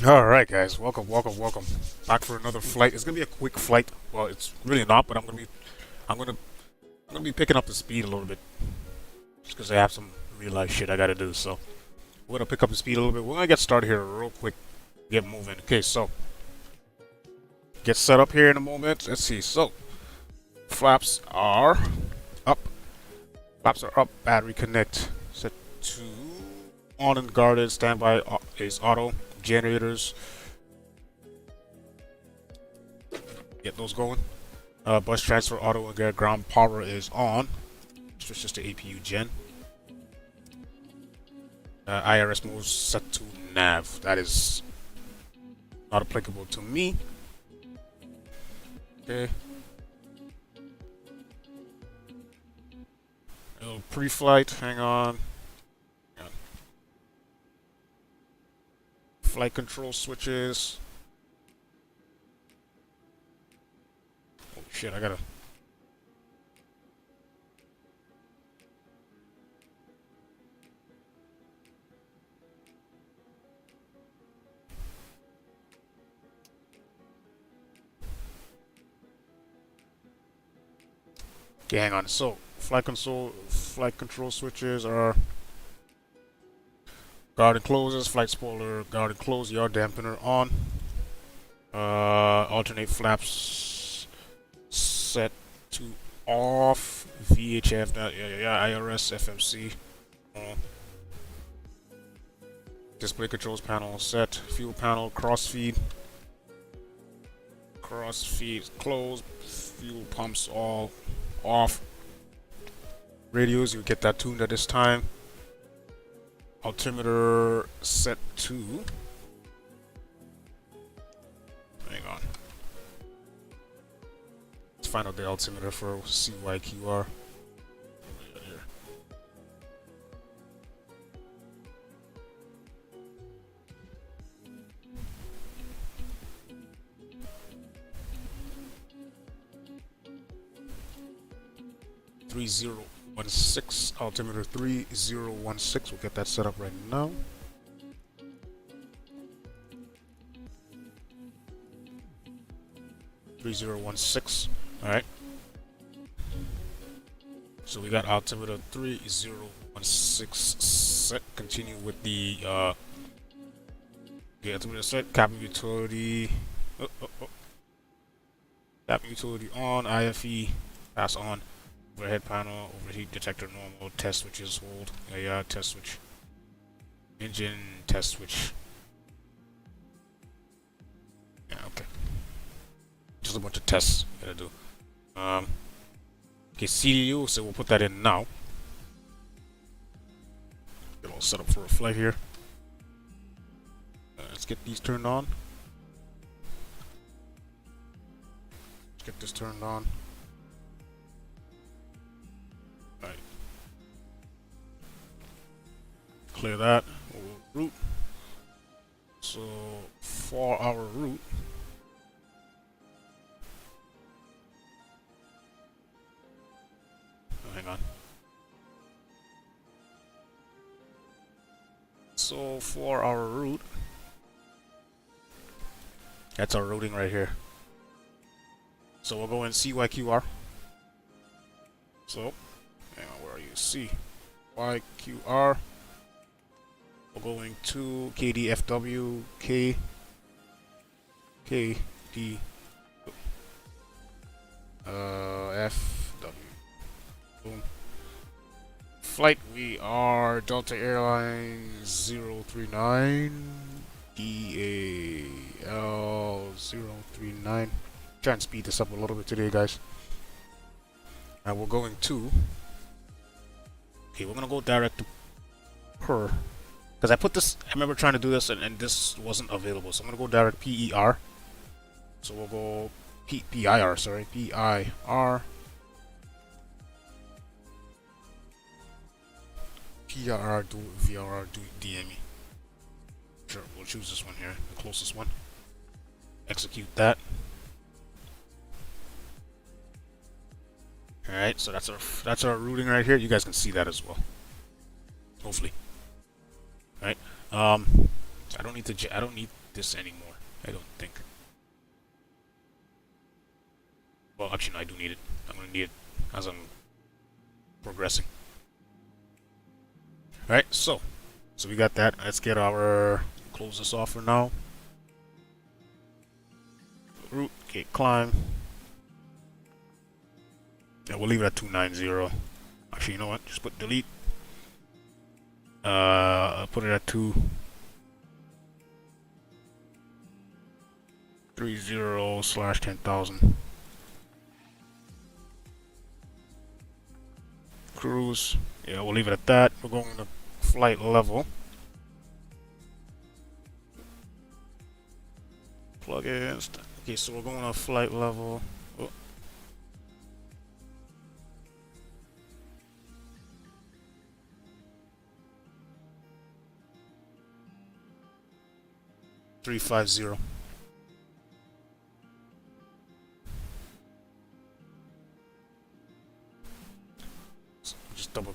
Alright guys, welcome back for another flight. It's gonna be a quick flight. Well, it's really not, but I'm gonna I'm gonna be picking up the speed a little bit. Just because I have some real life shit I gotta do, so we're gonna pick up the speed a little bit. We're gonna get started here real quick. Get moving. Okay, so get set up here in a moment. Let's see. So flaps are up. Flaps are up, battery connect set to on and guarded, standby is auto. Generators, get those going. Bus transfer auto and get ground power is on. Switches to APU gen. IRS mode set to nav. That is not applicable to me. Okay. A little pre-flight. Hang on. Flight control switches. Oh shit, I gotta. Okay, hang on. So, flight control switches are guard and closes, flight spoiler, guard and close, yaw dampener on. Alternate flaps set to off. VHF, IRS, FMC. Display controls panel set. Fuel panel, crossfeed. Crossfeed closed. Fuel pumps all off. Radios, you get that tuned at this time. Altimeter set to. Hang on. Let's find out the altimeter for CYQR. 3016, altimeter 3016. We'll get that set up right now. All right. So we got altimeter 3016 set. Continue with the altimeter set. Cabin utility. Cabin utility on. IFE pass on. Overhead panel, overheat detector normal, test switches hold. Yeah, test switch. Engine test switch. Yeah, okay. Just a bunch of tests we gotta do. Okay, CDU, so we'll put that in now. Get all set up for a flight here. Let's get these turned on. Let's get this turned on. Clear that. Route. So for our route, hang on. So for our route, that's our routing right here. So we'll go in CYQR. So, hang on, where are you? CYQR. We're going to KDFW, KD, FW. Boom. Flight, we are Delta Airlines 039, DAL 039. Try and speed this up a little bit today, guys. And we're going to. Okay, we're gonna go direct to per. Because I put this, I remember trying to do this and this wasn't available. So I'm going to go direct PER. So we'll go PIR, sorry. PIR. PIR, do VRR, do DME. Sure, we'll choose this one here, the closest one. Execute that. Alright, so that's our routing right here. You guys can see that as well. Hopefully. Right. I don't need this anymore. I don't think. Well, actually, no, I do need it. I'm gonna need it as I'm progressing. Alright, so we got that. Let's get our, close this off for now. Root, okay, climb. Yeah, we'll leave it at 290. Actually, you know what? Just put delete. I'll put it at 230/10,000. Cruise. Yeah, we'll leave it at that. We're going to flight level. Plugins. Okay, so we're going to flight level. Oh. $350. So just double.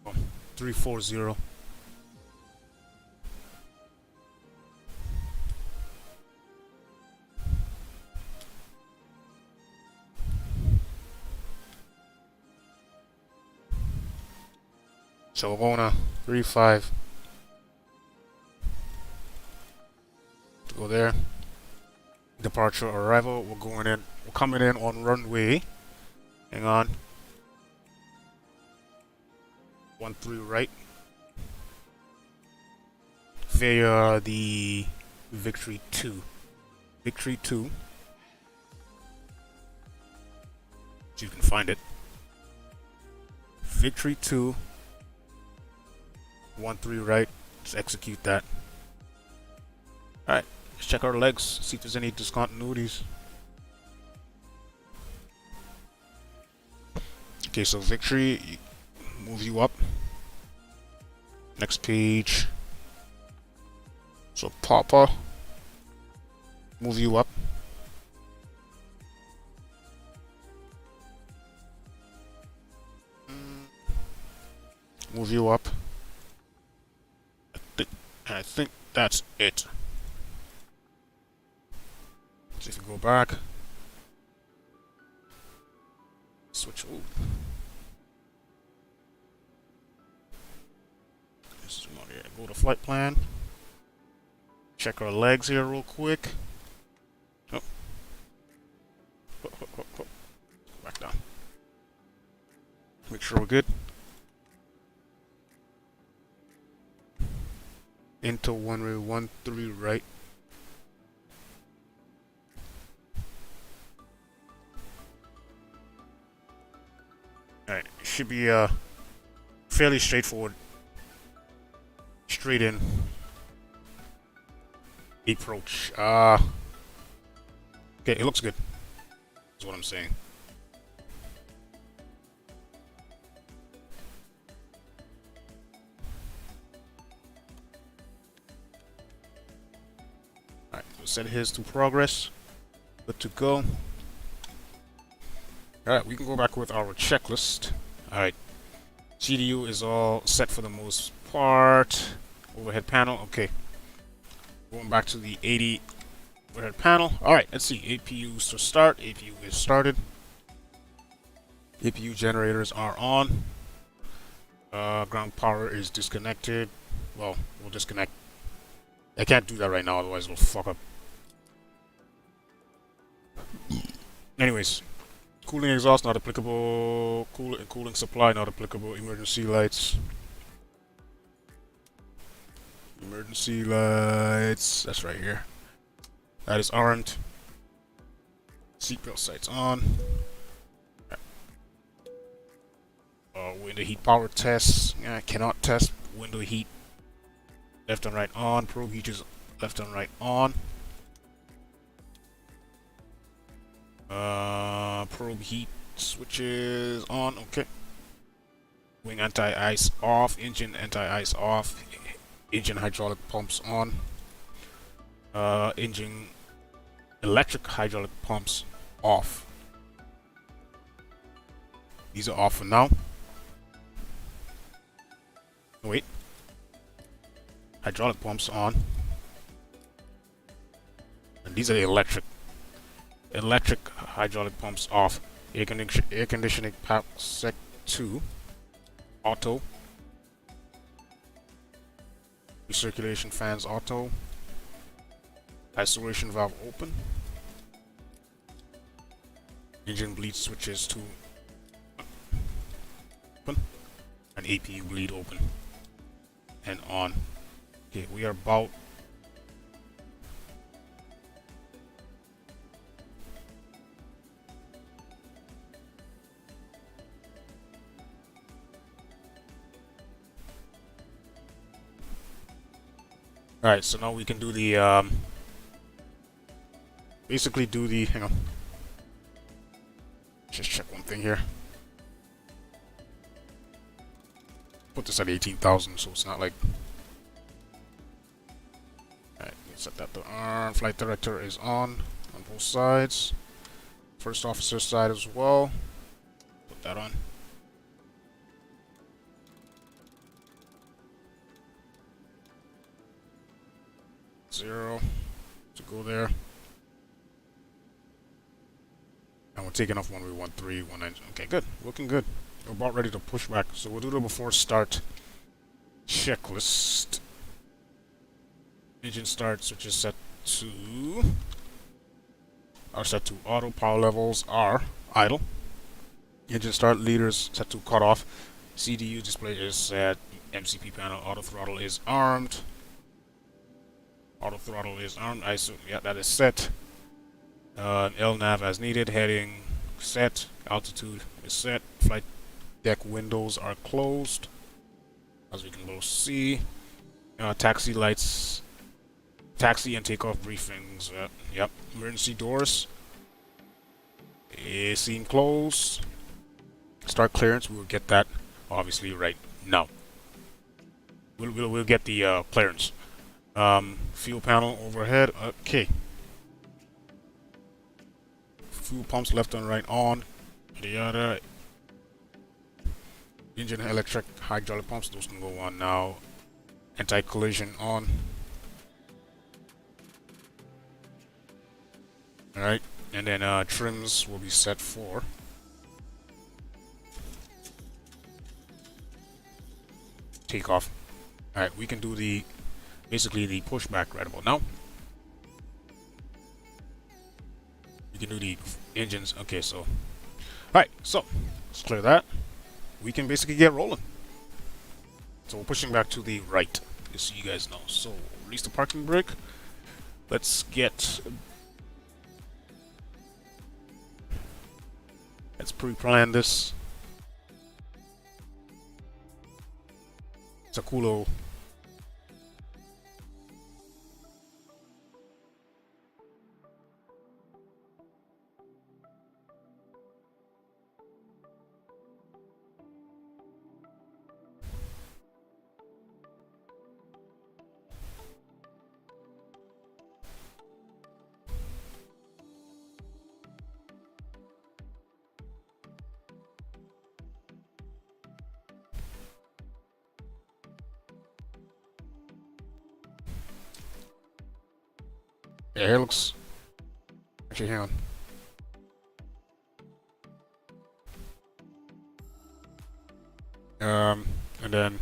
Oh, 340. So we're going to 35 to go there. Departure arrival. We're going in. We're coming in on runway. Hang on. 13 right. Via the Victory 2. Victory 2. So you can find it. Victory 2. 13 right. Let's execute that. Alright, let's check our legs, see if there's any discontinuities. Okay, so Victory moves you up. Next page. So Papa move you up. Move you up. I think that's it. So if you go back, switch. Ooh. Go to flight plan. Check our legs here real quick. Oh. Back down. Make sure we're good. Into runway 13 right. Alright, it should be fairly straightforward. Straight in. Approach. Okay, it looks good. That's what I'm saying. Alright, so set his to progress. Good to go. Alright, we can go back with our checklist. Alright. CDU is all set for the most part. Overhead panel, okay. Going back to the 80 overhead panel. Alright, let's see. APUs to start. APU is started. APU generators are on. Ground power is disconnected. Well, we'll disconnect. I can't do that right now, otherwise it'll fuck up. Anyways, cooling exhaust not applicable. Cooling supply not applicable. Emergency lights. Emergency lights. That's right here. That is armed. Seatbelt sights on. Window heat power tests. Cannot test window heat. Left and right on. Probe heat is left and right on. Probe heat switches on. Okay. Wing anti-ice off. Engine anti-ice off. Engine hydraulic pumps on. Engine electric hydraulic pumps off. These are off for now. Wait. Hydraulic pumps on. And these are the electric hydraulic pumps off. Air conditioning pack sec 2 auto. Recirculation fans auto. Isolation valve open. Engine bleed switches to open. And APU bleed open and on. Okay, we are about Alright, so now we can do the basically do the hang on. Just check one thing here. Put this at 18,000 so it's not like. Alright, let's set that to on. Flight director is on both sides. First officer side as well. Put that on. Zero to go there. And we're taking off 113, 19. Okay, good. Looking good. We're about ready to push back. So we'll do the before start checklist. Engine start switches set to auto. Power levels are idle. Engine start leaders set to cut off. CDU display is set. MCP panel auto throttle is armed. Auto throttle is armed. ISO, yeah, that is set. LNAV as needed. Heading set. Altitude is set. Flight deck windows are closed, as we can both see. Taxi lights, taxi and takeoff briefings. Yep. Emergency doors is seen closed. Start clearance. We will get that obviously right now. We'll get the clearance. Fuel panel overhead. Okay. Fuel pumps left and right on. The other engine electric hydraulic pumps, those can go on now. Anti-collision on. Alright, and then trims will be set for takeoff. Alright, we can do the basically the pushback right about now. We can do the engines. Okay, so alright, so let's clear that. We can basically get rolling. So we're pushing back to the right, just so you guys know. So release the parking brake. Let's pre-plan this. It's a cool. Yeah, here looks. Actually, hang on. And then.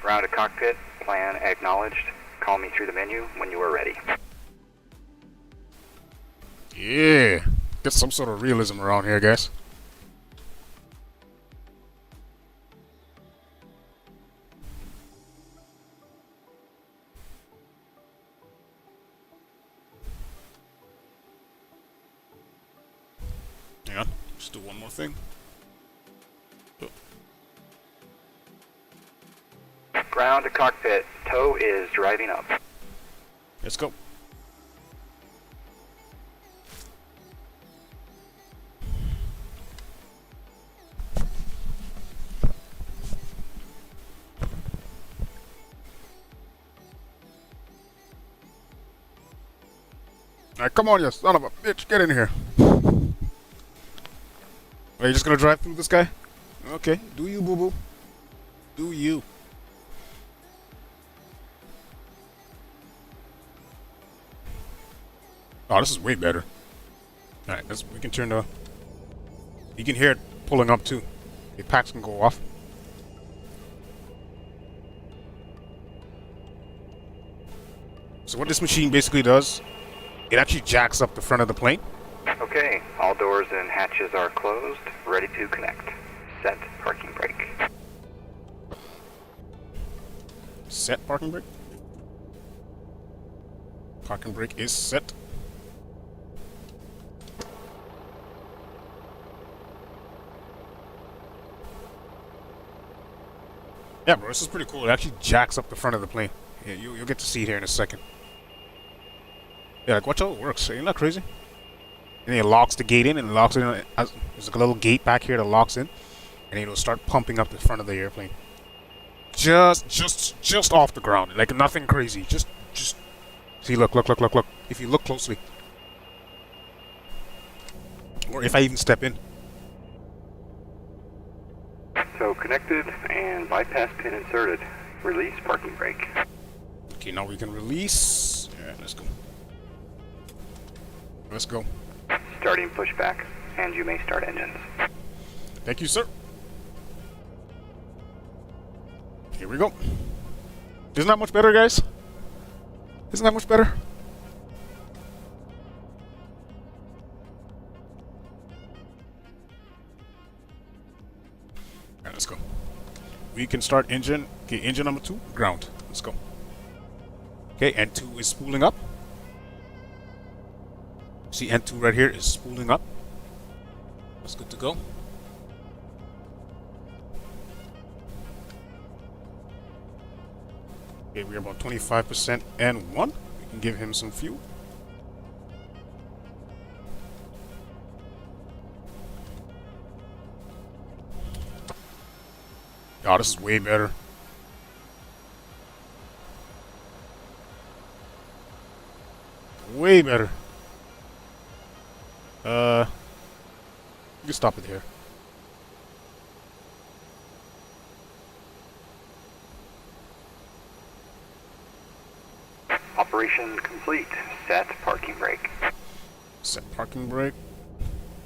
Ground to cockpit, plan acknowledged. Call me through the menu when you are ready. Yeah, get some sort of realism around here, guys. Hang on, just do one more thing. Ground to cockpit, tow is driving up. Let's go. Alright, come on, you son of a bitch, get in here. Are you just gonna drive through this guy? Okay, do you, boo-boo? Do you? Oh, this is way better. Alright, we can turn the... You can hear it pulling up too. The packs can go off. So what this machine basically does, it actually jacks up the front of the plane. Okay, all doors and hatches are closed, ready to connect. Set parking brake. Set parking brake. Parking brake is set. Yeah, bro, this is pretty cool. It actually jacks up the front of the plane. Yeah, you'll get to see it here in a second. Yeah, like watch how it works. Isn't that crazy? And then it locks the gate in and locks it in. There's like a little gate back here that locks in, and it'll start pumping up the front of the airplane. Just off the ground, like nothing crazy. Just see. Look. If you look closely, or if I even step in. So connected and bypass pin inserted. Release parking brake. Okay, now we can release. Yeah, let's go. Let's go. Starting pushback, and you may start engines. Thank you, sir. Here we go. Isn't that much better, guys? Isn't that much better? Alright, let's go. We can start engine. Okay, engine number 2, ground. Let's go. Okay, N2 is spooling up. See, N2 right here is spooling up. That's good to go. Okay, we're about 25% N1. We can give him some fuel. Oh, this is way better. Way better. You can stop it here. Operation complete. Set parking brake. Set parking brake.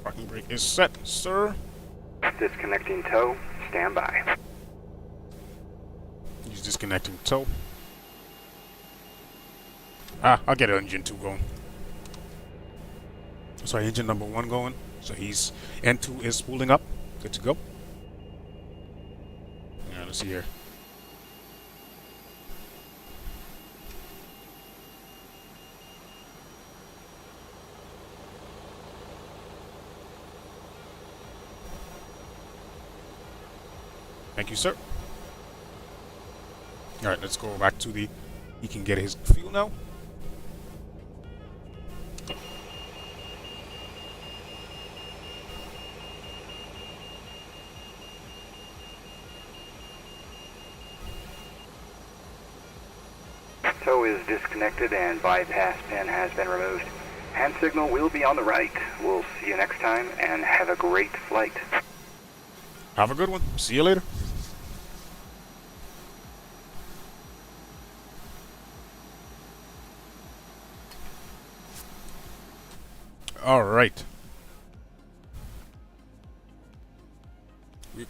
Parking brake is set, sir. Disconnecting tow. Stand by. He's disconnecting tow. I'll get engine 2 going. Sorry, engine number 1 going. So he's N2 is spooling up. Good to go. Yeah, let's see here. Thank you, sir. Alright, let's go back to the... He can get his fuel now. Tow is disconnected and bypass pin has been removed. Hand signal will be on the right. We'll see you next time and have a great flight. Have a good one. See you later. All right. Okay,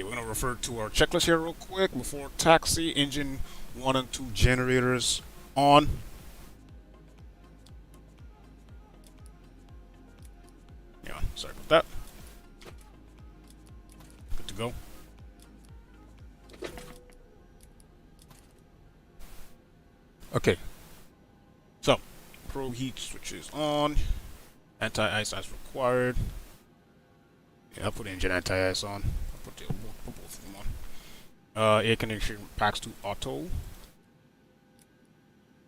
we're going to refer to our checklist here real quick. Before taxi, engine 1 and 2 generators on. Yeah, sorry about that. Good to go. Okay. So, probe heat switches on. Anti-ice as required. Yeah, I'll put engine anti-ice on. I'll put both of them on. Air conditioning packs to auto.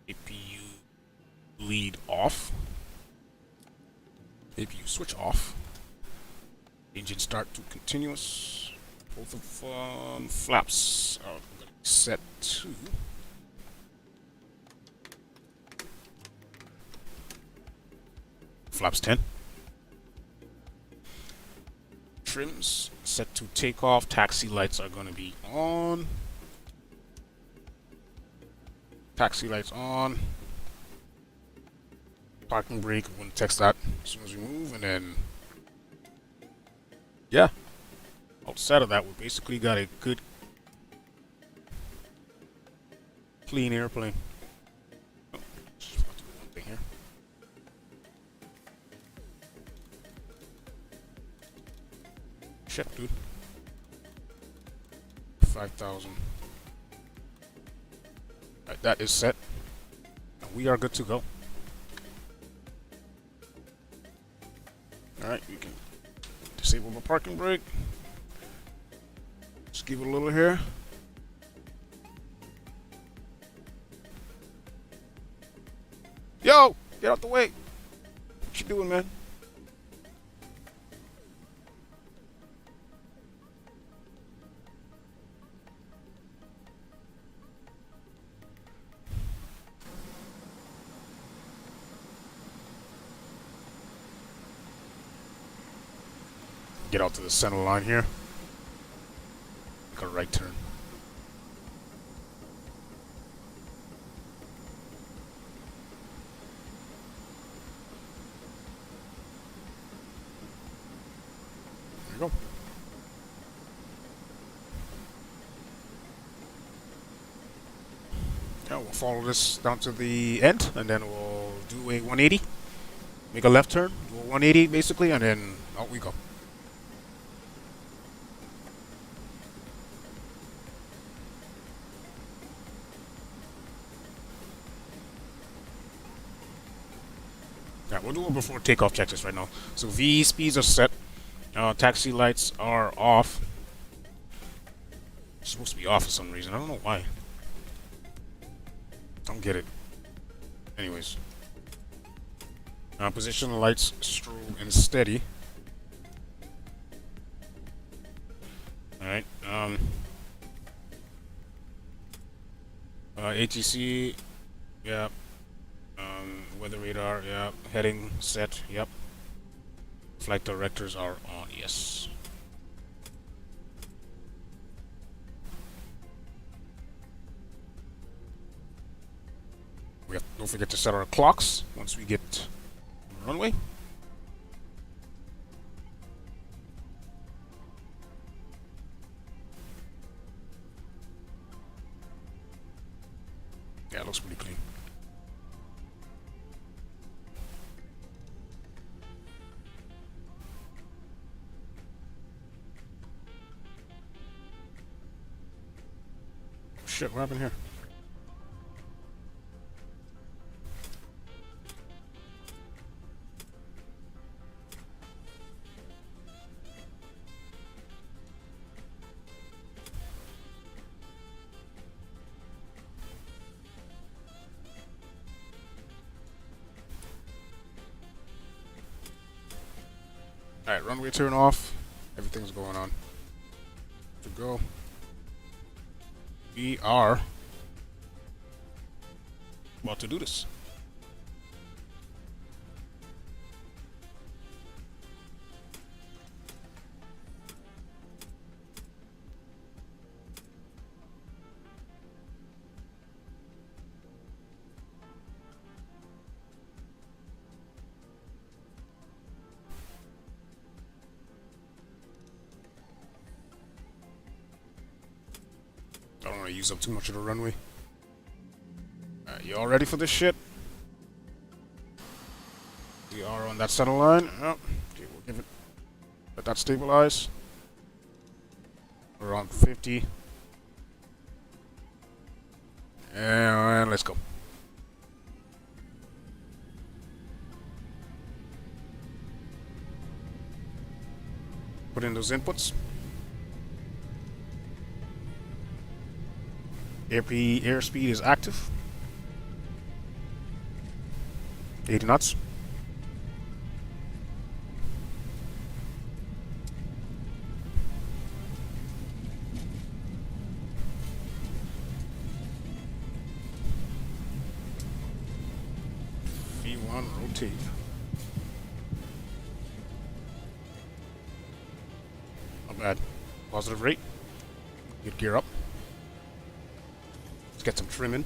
APU lead off. APU switch off. Engine start to continuous. Both of flaps are going to be set to. Flaps 10. Trims set to take off. Taxi lights are going to be on. Taxi lights on. Parking brake, I'm going to text that as soon as we move, and then, yeah. Outside of that, we basically got a good, clean airplane. Oh, just have to do one thing here. Shit, dude. 5,000. Alright, that is set. And we are good to go. Alright, we can disable the parking brake. Just give it a little here. Yo! Get out the way! What you doing, man? Get out to the center line here. Make a right turn. There you go. Yeah, we'll follow this down to the end, and then we'll do a 180. Make a left turn, do a 180 basically, and then out we go. Yeah, we'll do it before takeoff checklist right now. So VE speeds are set. Taxi lights are off. It's supposed to be off for some reason. I don't know why. Don't get it. Anyways. Position lights, strobe, and steady. Alright. ATC. Yeah. Weather radar, yeah. Heading set, yep. Flight directors are on, yes. Don't forget to set our clocks once we get on the runway. Yeah, it looks pretty clean. Shit, what happened here? Alright, runway turn off. Everything's going on. To go. We are about to do this. I don't want to use up too much of the runway. Alright, you all ready for this shit? We are on that center line. Oh, okay, we'll give it. Let that stabilize. We're on 50. And let's go. Put in those inputs. Airspeed is active. 80 knots. V1 rotate. Not bad. Positive rate. Good gear up. Let's get some trimming.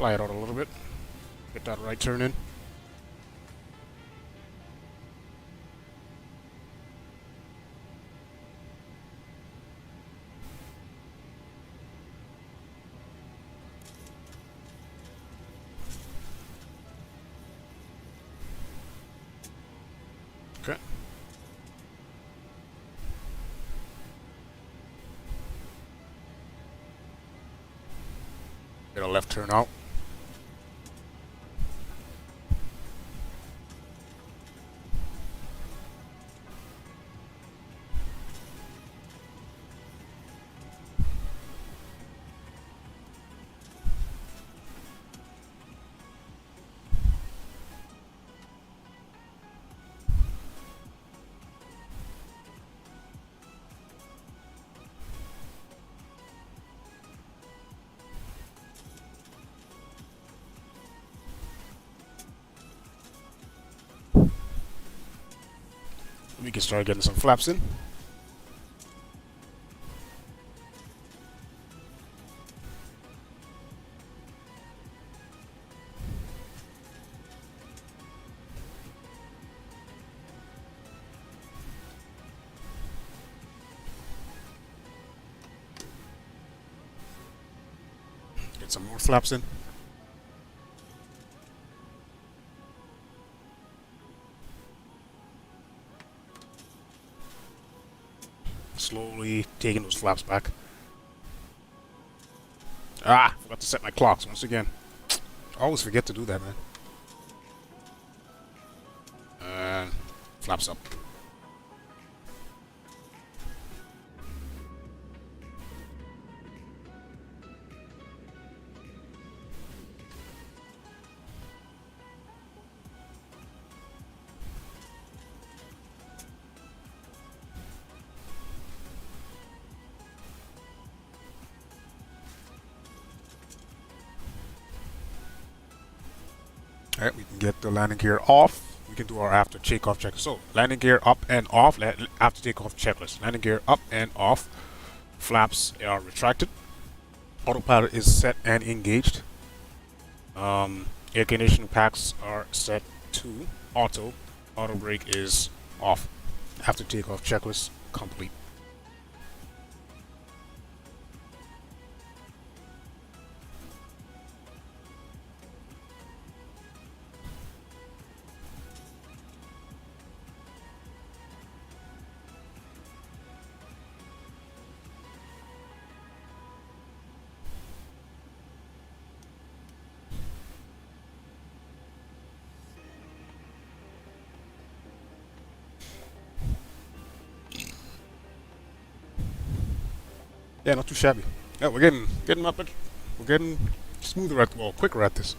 fly it out a little bit. Get that right turn in. Okay. Get a left turn out. We can start getting some flaps in. Get some more flaps in. Slowly taking those flaps back. Ah, forgot to set my clocks once again. I always forget to do that, man. And flaps up. Alright, we can get the landing gear off. We can do our after takeoff checklist. So, landing gear up and off, after takeoff checklist. Landing gear up and off. Flaps are retracted. Autopilot is set and engaged. Air conditioning packs are set to auto. Auto brake is off. After takeoff checklist complete. Yeah, not too shabby. Yeah, we're getting up. We're getting smoother at, well, quicker at this.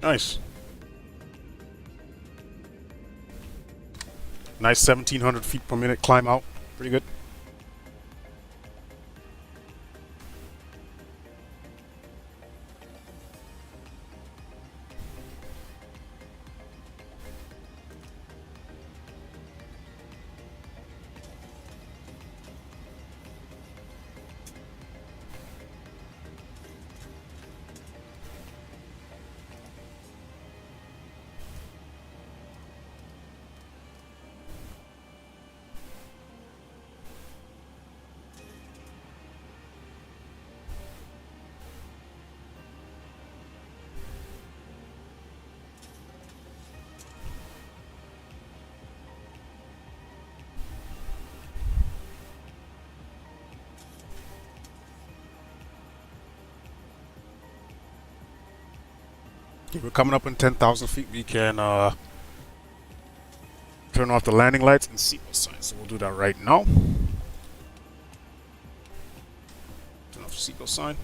Nice. Nice 1,700 feet per minute climb out. Pretty good. If we're coming up in 10,000 feet, we can turn off the landing lights and seatbelt signs. So we'll do that right now. Turn off the seatbelt sign.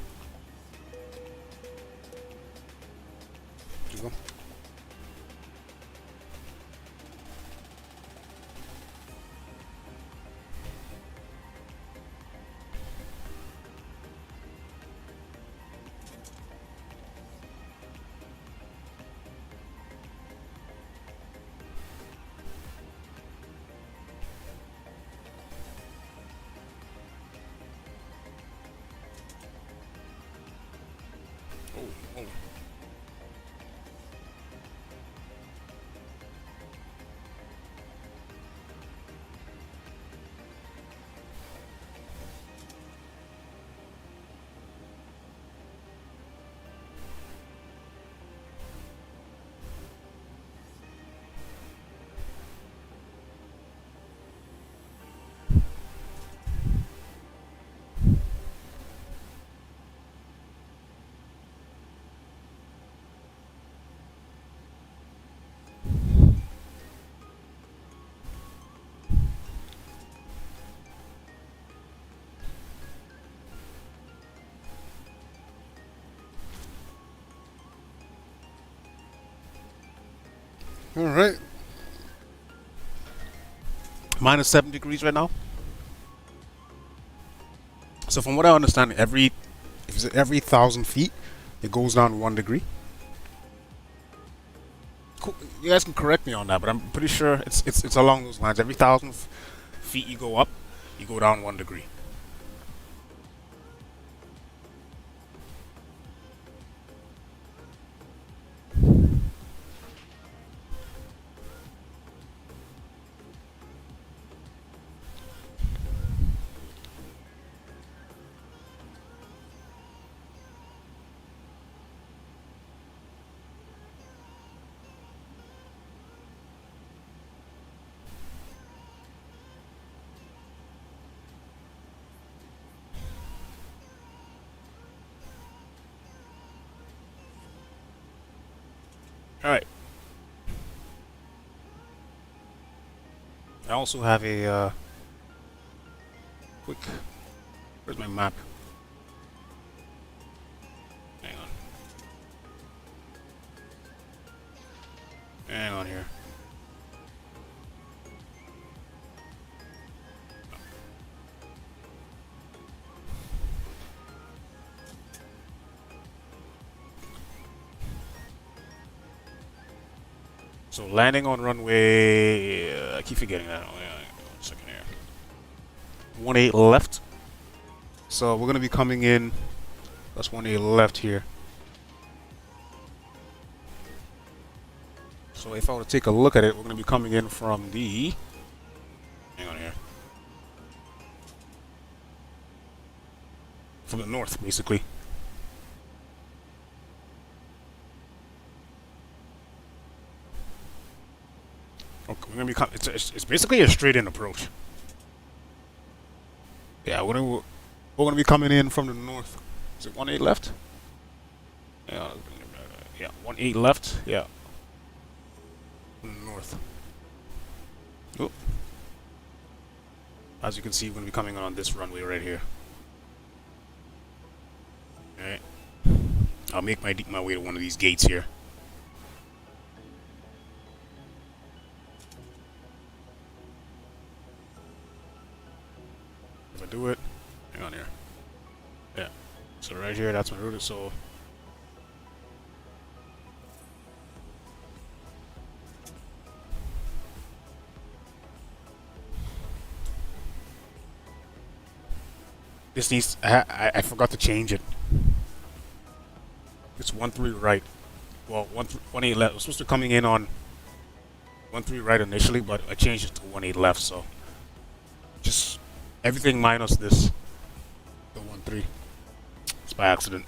There you go. Oh. All right. Minus 7 degrees right now. So from what I understand, every 1,000 feet, it goes down 1 degree. Cool. You guys can correct me on that, but I'm pretty sure it's along those lines. Every 1,000 feet you go up, you go down 1 degree. All right. I also have a quick. Where's my map? Hang on. Hang on here. So landing on runway, I keep forgetting that. 1 second here. 18 left. So we're gonna be coming in. That's 18 left here. So if I were to take a look at it, we're gonna be coming in from the. Hang on here. From the north, basically. Okay, we're gonna be it's basically a straight-in approach. Yeah, we're gonna be coming in from the north. Is it 18 left? Yeah, 18 left. Yeah, from the north. Oh. As you can see, we're gonna be coming on this runway right here. All right. I'll make my way to one of these gates here. If I do it, hang on here. Yeah. So right here, that's my route. So this needs. I forgot to change it. It's 13 right. Well, 18 left. I was supposed to be coming in on 13 right initially, but I changed it to 18 left. So just everything minus this, the 13. It's by accident.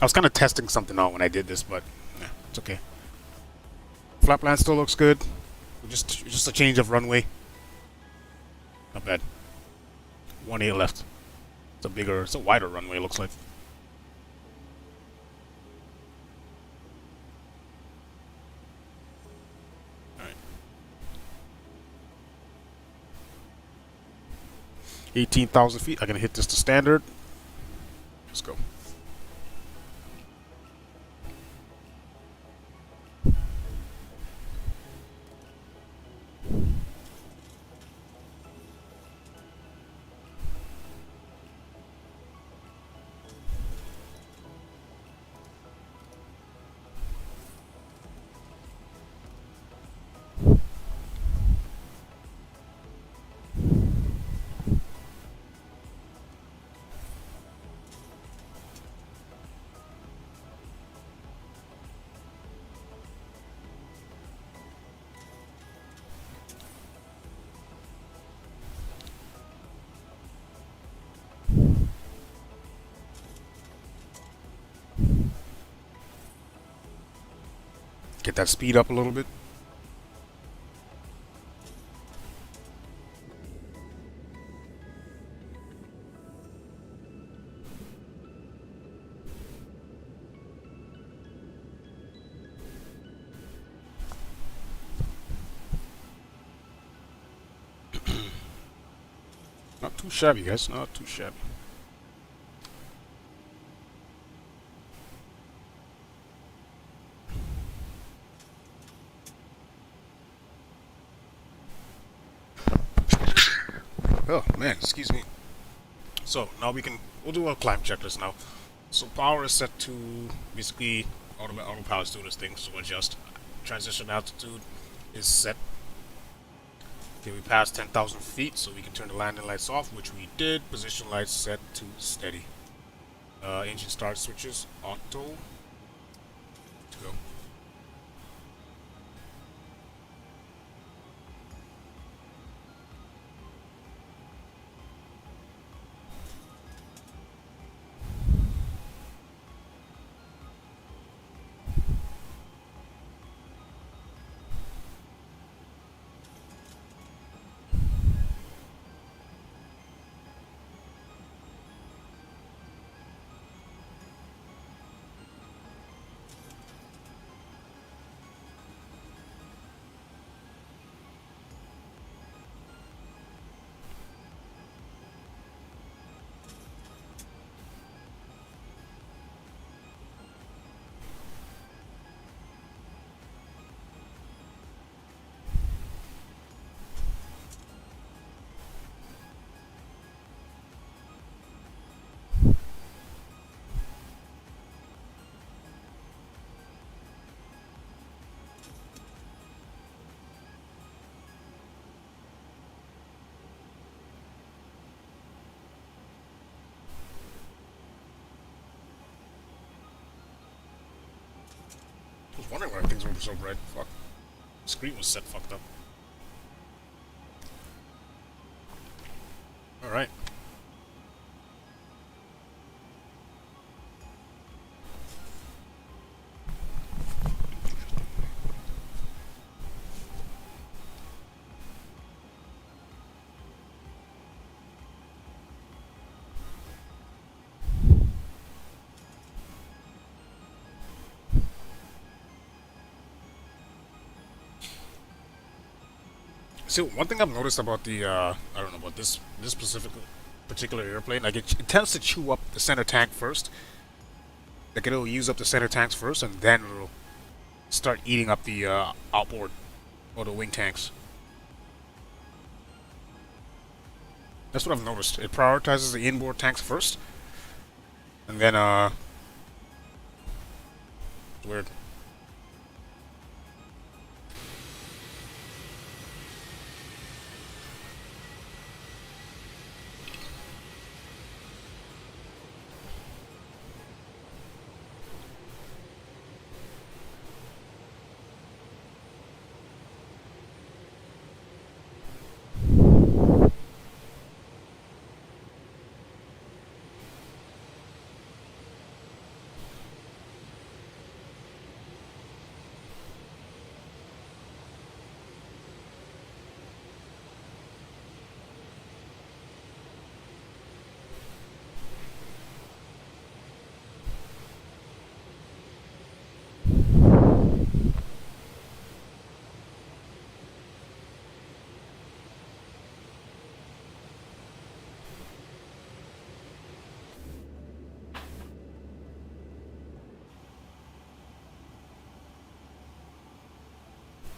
I was kind of testing something out when I did this, but yeah, it's okay. Flat plan still looks good. Just a change of runway. Not bad. 18 left. It's a wider runway, looks like. 18,000 feet. I'm gonna hit this to standard. Let's go. Get that speed up a little bit. Not too shabby, guys. Not too shabby. Oh man, excuse me. So now we'll do a climb checklist now. So power is set to basically autopilot's doing this thing, so adjust. Transition altitude is set. Okay, we passed 10,000 feet, so we can turn the landing lights off, which we did. Position lights set to steady. Engine start switches auto. To go. I was wondering why things were so bright. Fuck. The screen was set fucked up. Alright. See, one thing I've noticed about the, I don't know about this particular airplane, like it tends to chew up the center tank first. Like it'll use up the center tanks first, and then it'll start eating up the outboard or the wing tanks. That's what I've noticed. It prioritizes the inboard tanks first, and then weird.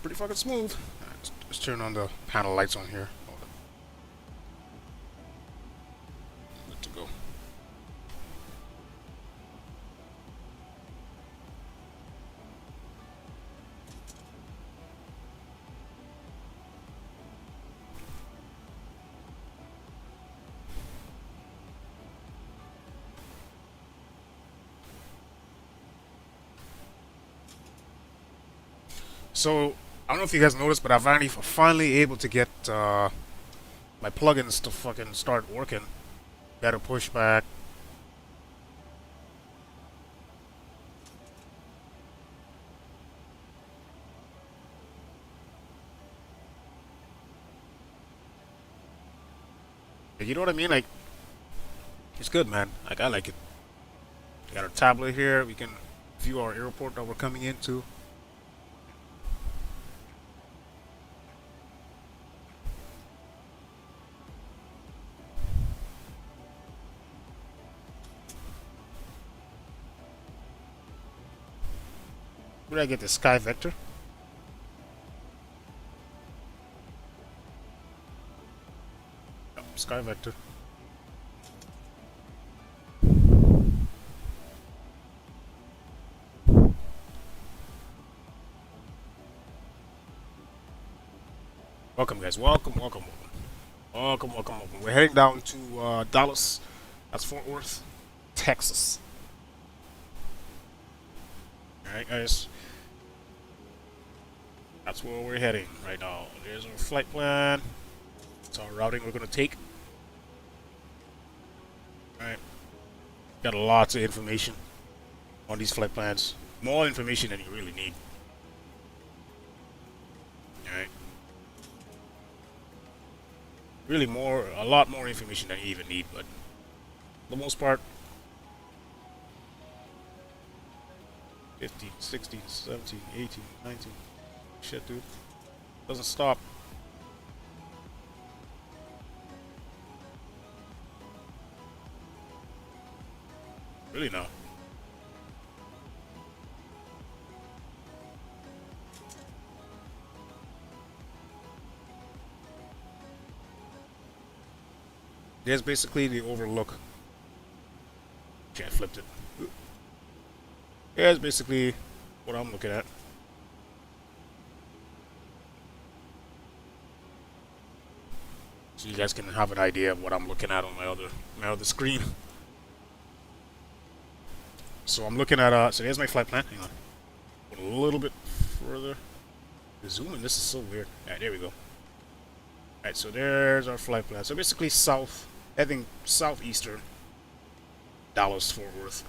pretty fucking smooth. Let's turn on the panel lights on here. Hold on. Good to go. So, I don't know if you guys noticed, but I'm finally able to get my plugins to fucking start working. Better pushback. You know what I mean? Like, it's good, man. Like, I like it. We got our tablet here. We can view our airport that we're coming into. Where did I get the sky vector? Oh, sky vector. Welcome, guys. Welcome, welcome, welcome. Welcome, welcome, welcome. We're heading down to Dallas. That's Fort Worth, Texas. Alright, guys. That's where we're heading right now. There's our flight plan. That's our routing we're going to take. Alright. Got lots of information on these flight plans. More information than you really need. Alright. Really a lot more information than you even need, but for the most part, 15, 16, 17, 18, 19. Shit, dude. Doesn't stop. Really now. There's basically the overlook. Okay, I flipped it. Here's basically what I'm looking at. So you guys can have an idea of what I'm looking at on my other screen. So I'm looking at so there's my flight plan. Hang on. Put a little bit further. Zoom in. This is so weird. Alright, there we go. Alright, so there's our flight plan. So basically heading southeastern Dallas Fort Worth.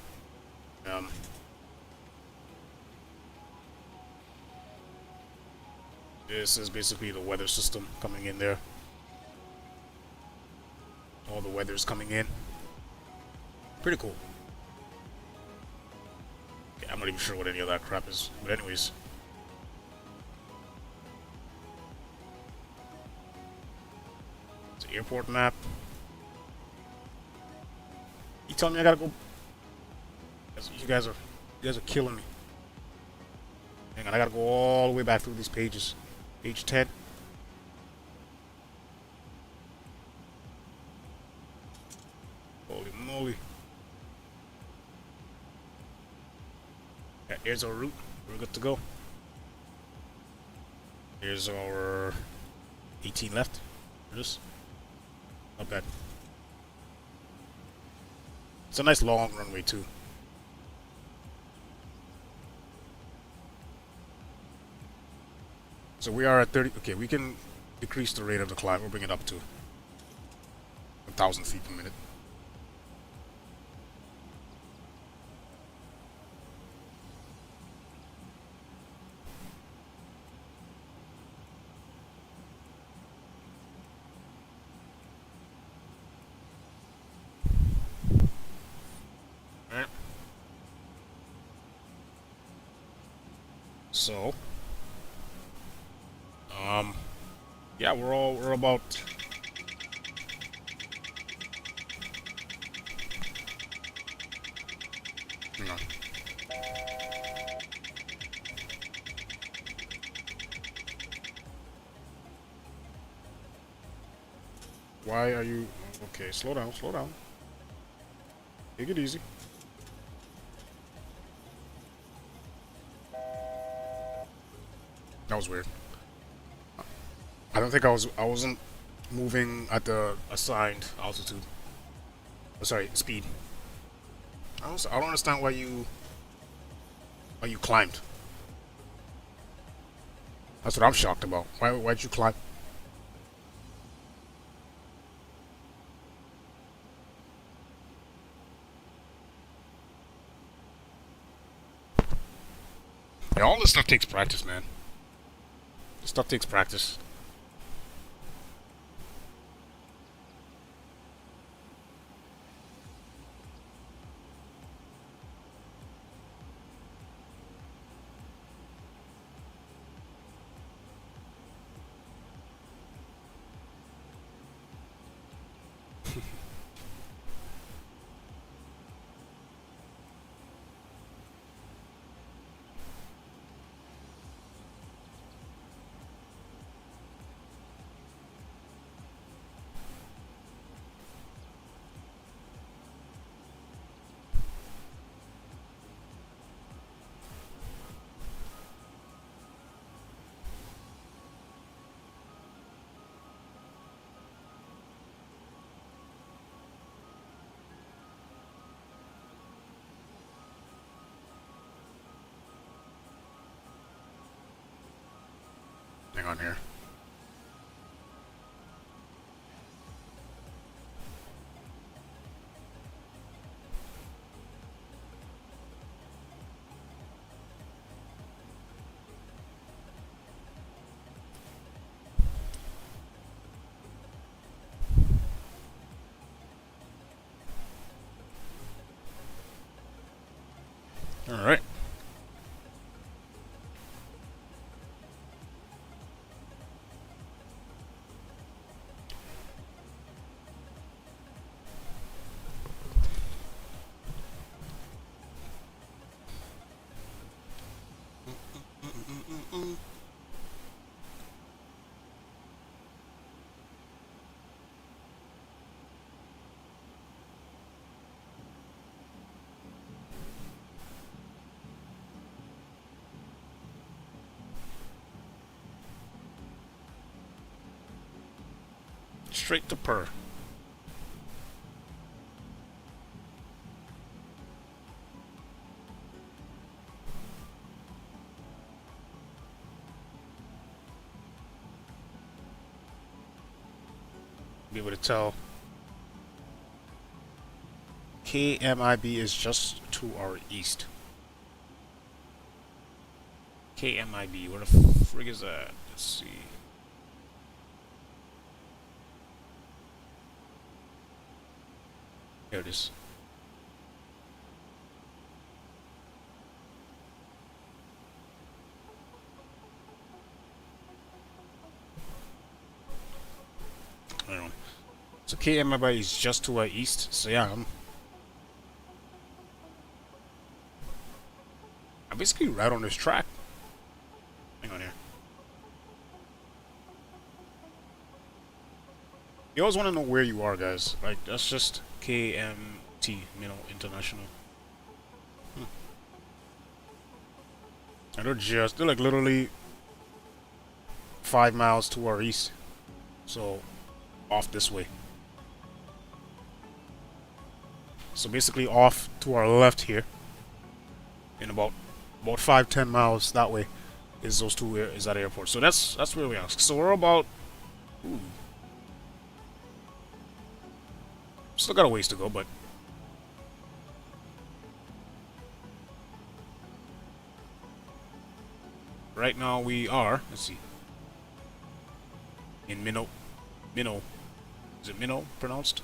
This is basically the weather system coming in there. All the weather's coming in. Pretty cool. Okay, I'm not even sure what any of that crap is. But anyways. It's an airport map. You telling me I gotta go? You guys are killing me. Hang on, I gotta go all the way back through these pages. Page 10. Holy moly. Yeah, here's our route. We're good to go. Here's our 18 left. Just not bad. It's a nice long runway too. So we are at 30. Okay, we can decrease the rate of the climb. We'll bring it up to 1,000 feet per minute. Alright. So yeah, we're about hang on. Why are you... Okay, slow down, slow down. Take it easy. That was weird. I don't think I wasn't moving at the assigned altitude. Oh, sorry, speed. I don't understand why you climbed. That's what I'm shocked about. Why'd you climb? Yeah, all this stuff takes practice, man. This stuff takes practice. Hang on here. All right. Straight to per. Be able to tell KMIB is just to our east. KMIB, where the frig is that? Let's see. There it is. I don't know. So KMIB is just to our east. So yeah, I'm basically right on this track. Hang on here. You always want to know where you are, guys. Like, that's just KMT, International. And they're like literally 5 miles to our east. So, off this way. So basically off to our left here. In about 5-10 miles that way is is that airport. So that's where we are. So we're about... Ooh. Still got a ways to go, but right now we are, let's see, in Minnow. Is it Minnow pronounced?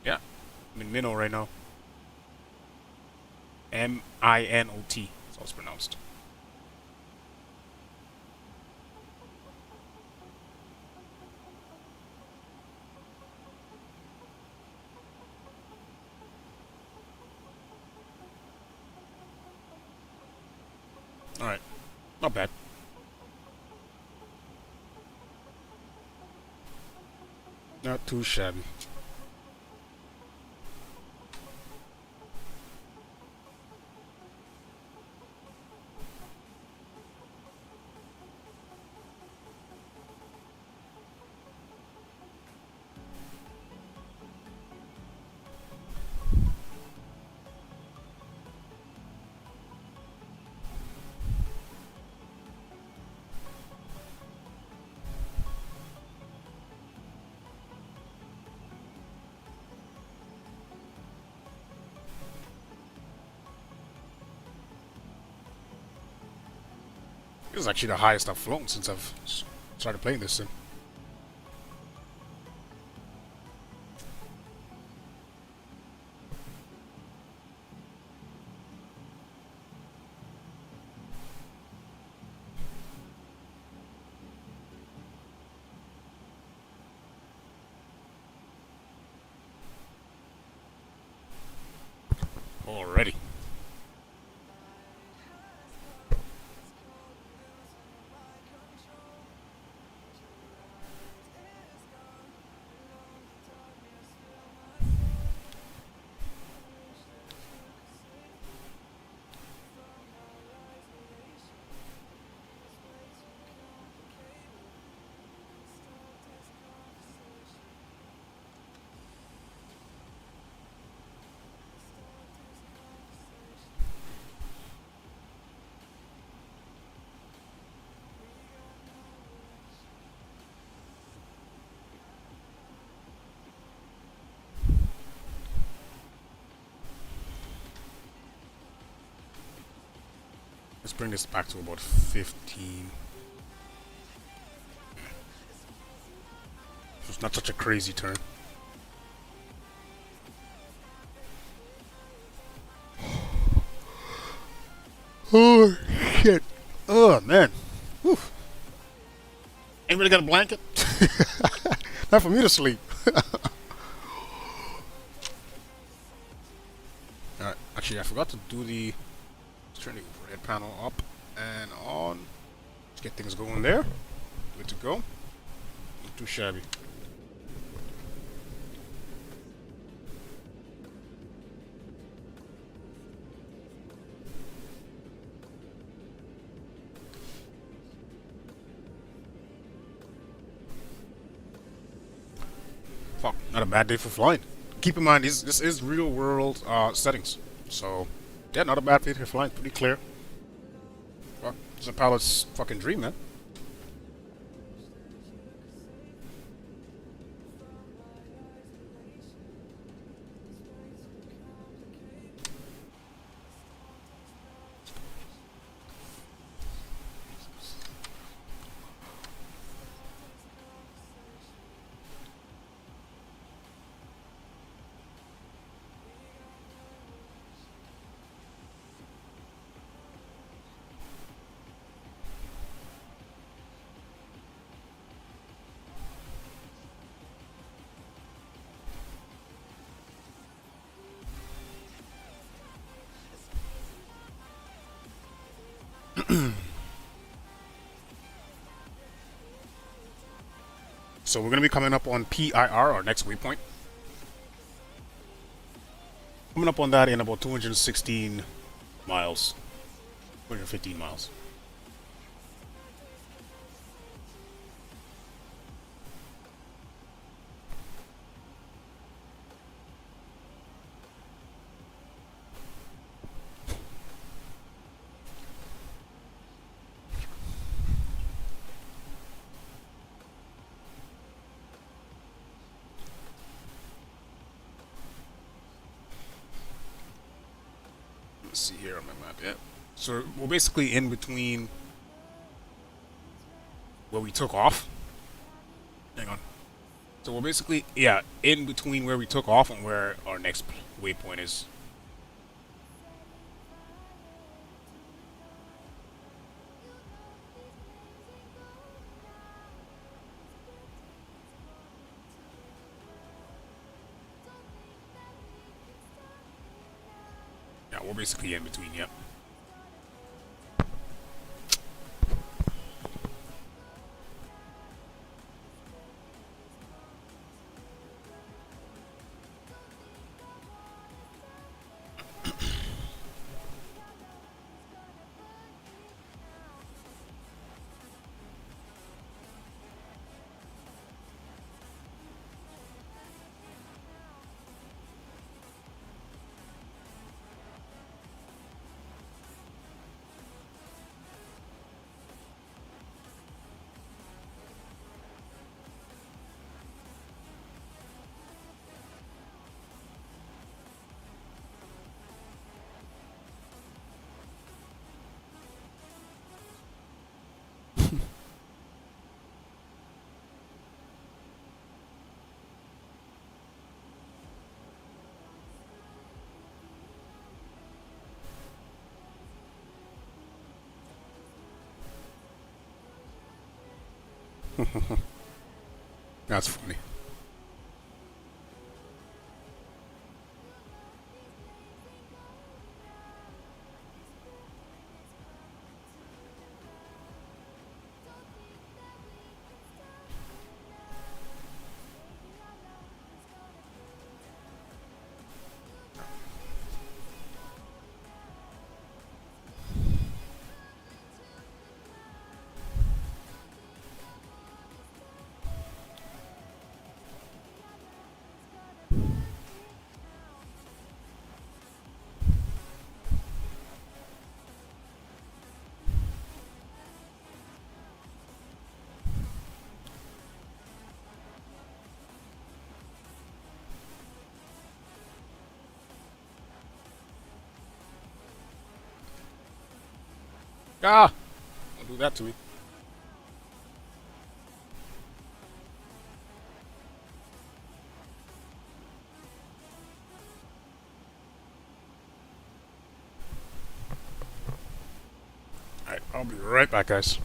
Yeah, I'm in Minnow right now. M-I-N-O-T, that's how it's pronounced. Alright. Not bad. Not too shabby. This is actually the highest I've flown since I've started playing this sim. Already. Let's bring this back to about 15. So it's not such a crazy turn. Oh shit. Oh man. Whew. Anybody got a blanket? Not for me to sleep. Alright, actually I forgot to do the turn the red panel up and on. Let's get things going there. Good to go. Not too shabby. Fuck, not a bad day for flying. Keep in mind, this is real world settings. So, yeah, not a bad day for flying. Pretty clear. Well, it's a pilot's fucking dream, man. So we're going to be coming up on PIR, our next waypoint. Coming up on that in about 216 miles. 215 miles. Let's see here on my map. Yeah. So we're basically in between where we took off. Hang on. So we're basically, yeah, in between where we took off and where our next waypoint is. Yeah, we're basically in between, yep. That's funny. Ah! Don't do that to me. Alright, I'll be right back, guys.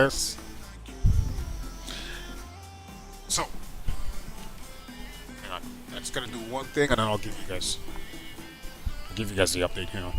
guys. So, hang on. I'm just gonna do one thing and then I'll give you guys the update. Hang on.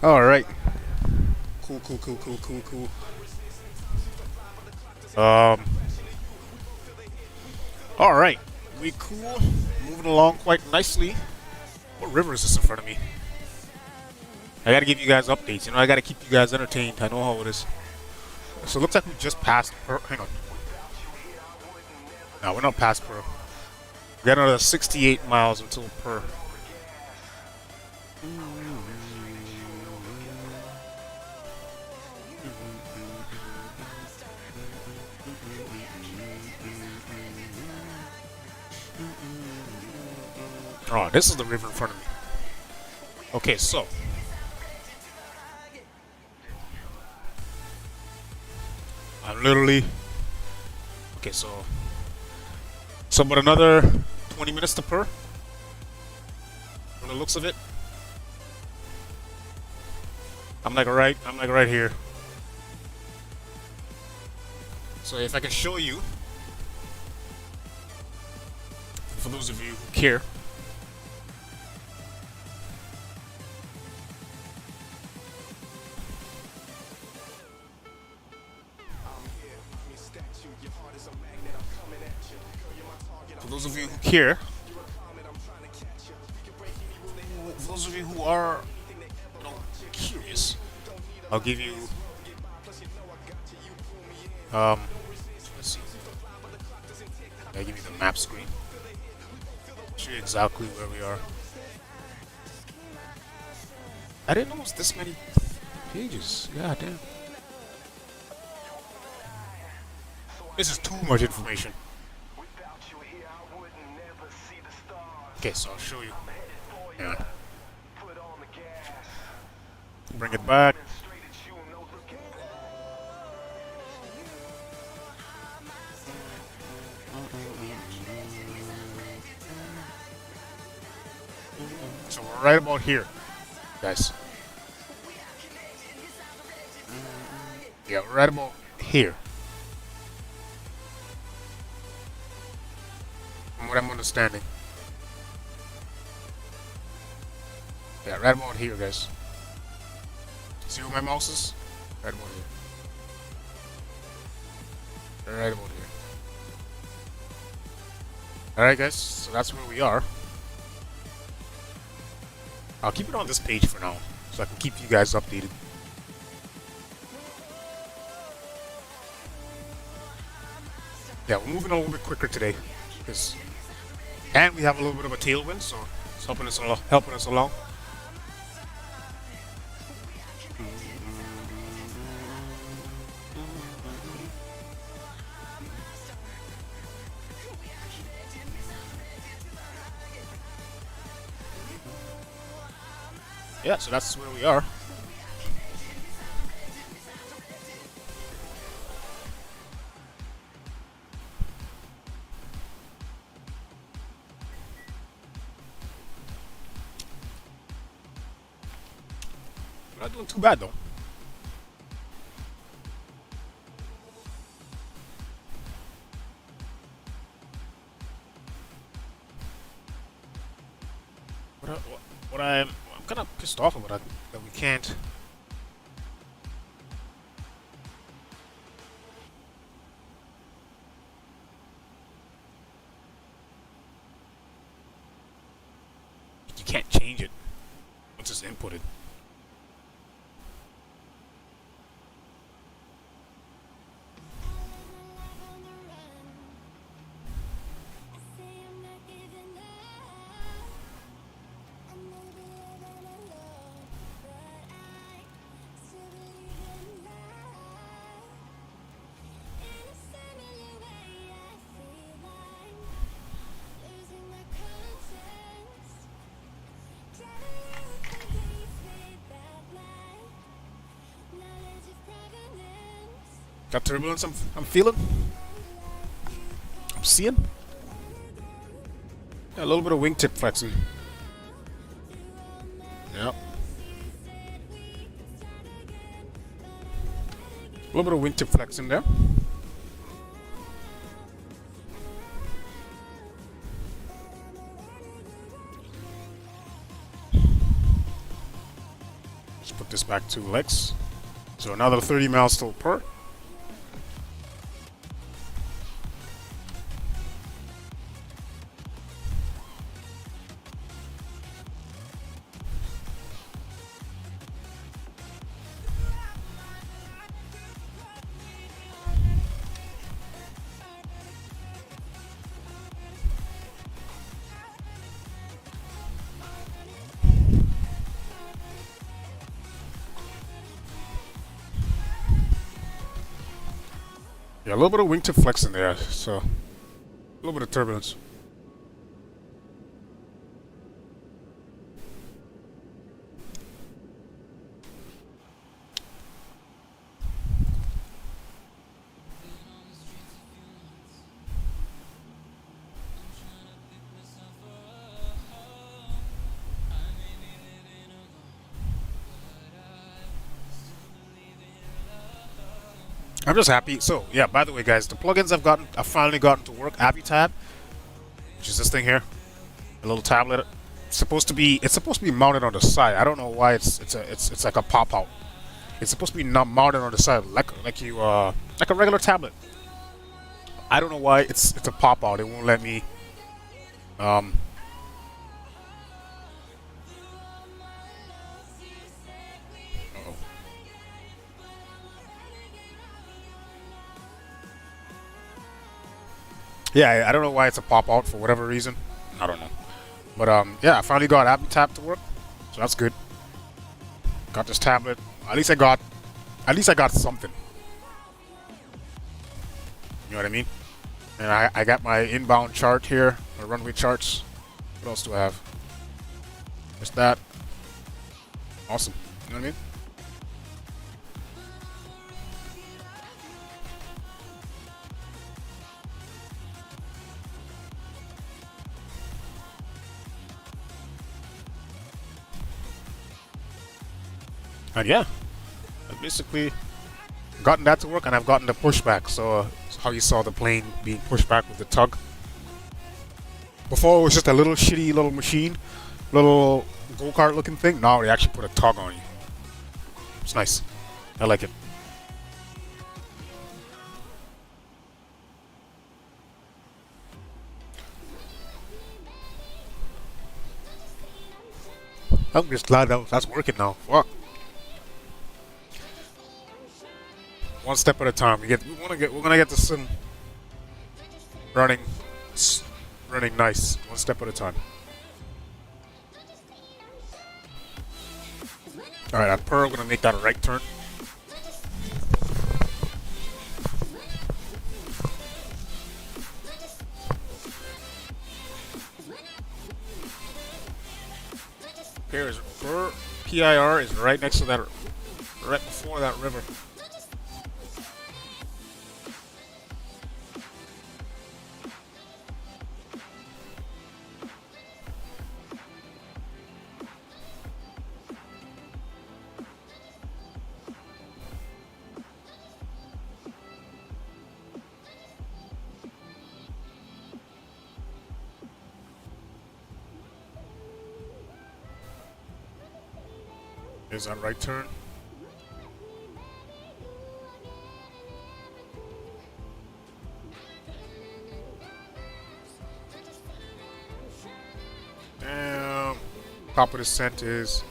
All right. Cool. All right. We cool. Moving along quite nicely. What river is this in front of me? I gotta give you guys updates. I gotta keep you guys entertained. I know how it is. So it looks like we just passed Pearl. Hang on. No, we're not past Pearl. We got another 68 miles until Pearl. Oh, this is the river in front of me. Okay, so literally okay. So about another 20 minutes to purr. From the looks of it, I'm like right here. So if I can show you, for those of you who care. For those of you who care, for those of you who are, you know, curious, I'll give you let's see. I'll give you the map screen. Show you exactly where we are. I didn't know it was this many pages. God damn. This is too much information. Okay, so I'll show you. Yeah. Bring it back. So we're right about here, guys. Yeah, we're right about here. From what I'm understanding. Yeah, right about here, guys. See where my mouse is? Right about here. Right about here. Alright, guys, so that's where we are. I'll keep it on this page for now, so I can keep you guys updated. Yeah, we're moving a little bit quicker today, and we have a little bit of a tailwind, so it's helping us along. Yeah, so that's where we are. We're not doing too bad though. What I'm kind of pissed off about that we can't. You can't change it once it's inputted. Got turbulence I'm feeling. I'm seeing. Yeah, a little bit of wingtip flexing. Yep. A little bit of wingtip flexing there. Let's put this back 2 legs. So another 30 miles still per. Yeah, a little bit of wingtip flex in there, so a little bit of turbulence. I'm just happy. So yeah, by the way, guys, the plugins I've finally gotten to work. AviTab, which is this thing here, a little tablet. It's supposed to be mounted on the side. I don't know why it's like a pop out. It's supposed to be not mounted on the side like a regular tablet. I don't know why it's a pop out. It won't let me. Um. Uh-oh. Yeah, I don't know why it's a pop out for whatever reason. I don't know. But yeah, I finally got AviTab to work, so that's good. Got this tablet. At least I got something. You know what I mean? And I got my inbound chart here, my runway charts. What else do I have? Just that. Awesome. You know what I mean? And yeah, I've basically gotten that to work, and I've gotten the pushback. So how you saw the plane being pushed back with the tug. Before it was just a little shitty little machine, little go-kart looking thing. Now they actually put a tug on you. It's nice. I like it. I'm just glad that's working now. Fuck. One step at a time. We're gonna get this thing running nice. One step at a time. All right, at Pearl, we're gonna make that a right turn. Here's PIR is right next to that, right before that river. Is that right turn? Damn. Top of the scent is.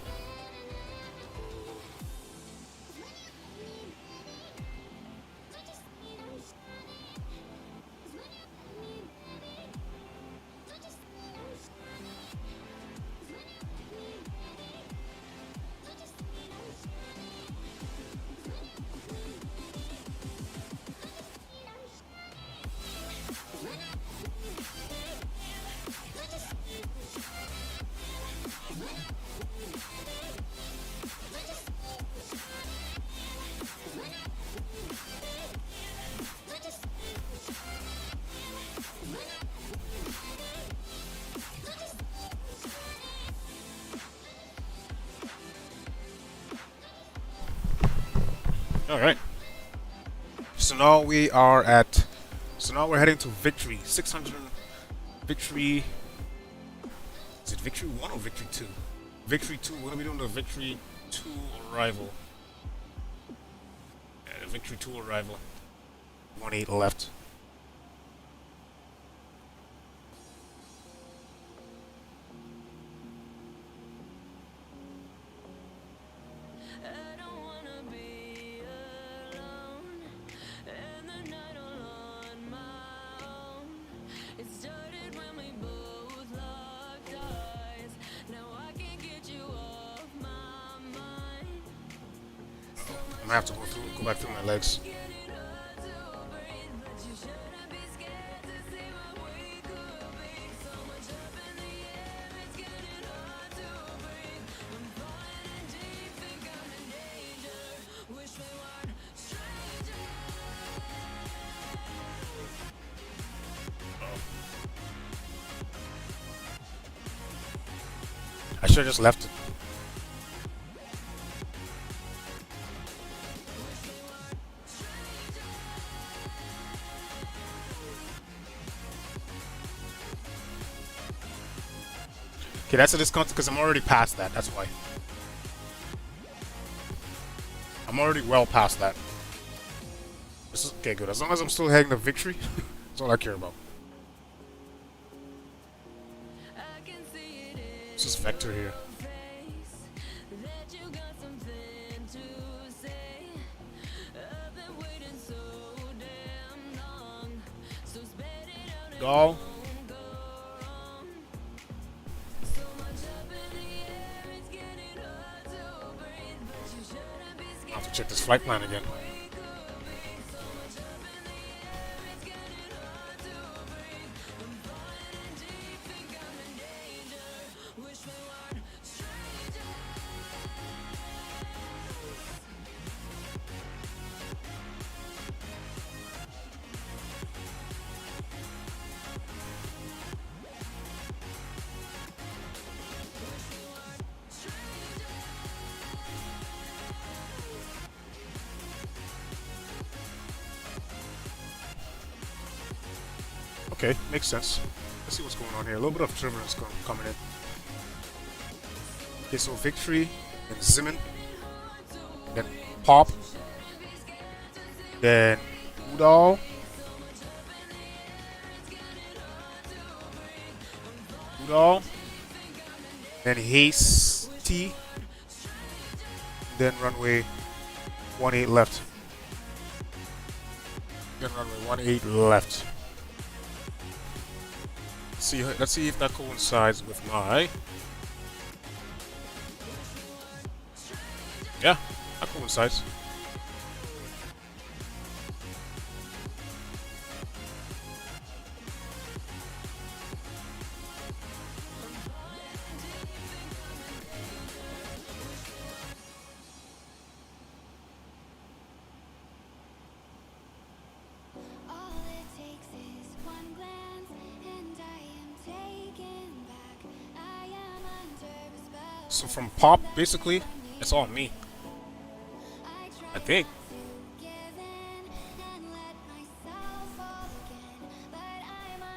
All right. So now we are at. So now we're heading to Victory 600. Victory. Is it Victory 1 or Victory 2? Victory 2. We're gonna be doing the Victory 2 arrival. Yeah, the Victory 2 arrival. 1-8 left. I'm gonna have to go back through my legs. I should have just left it. Okay, that's a discount because I'm already past that. That's why. I'm already well past that. This is okay, good. As long as I'm still heading to victory, that's all I care about. This is Vector here. Doll. I have to check this flight plan again. Okay, makes sense. Let's see what's going on here. A little bit of turbulence coming in. Okay, so Victory, then Zimmern, then Pop, then Udall, then Hasty, then runway 18 left. Then runway 18 left. Let's see if that coincides with my. Yeah, that coincides. So from Pop, basically, it's all me. I think.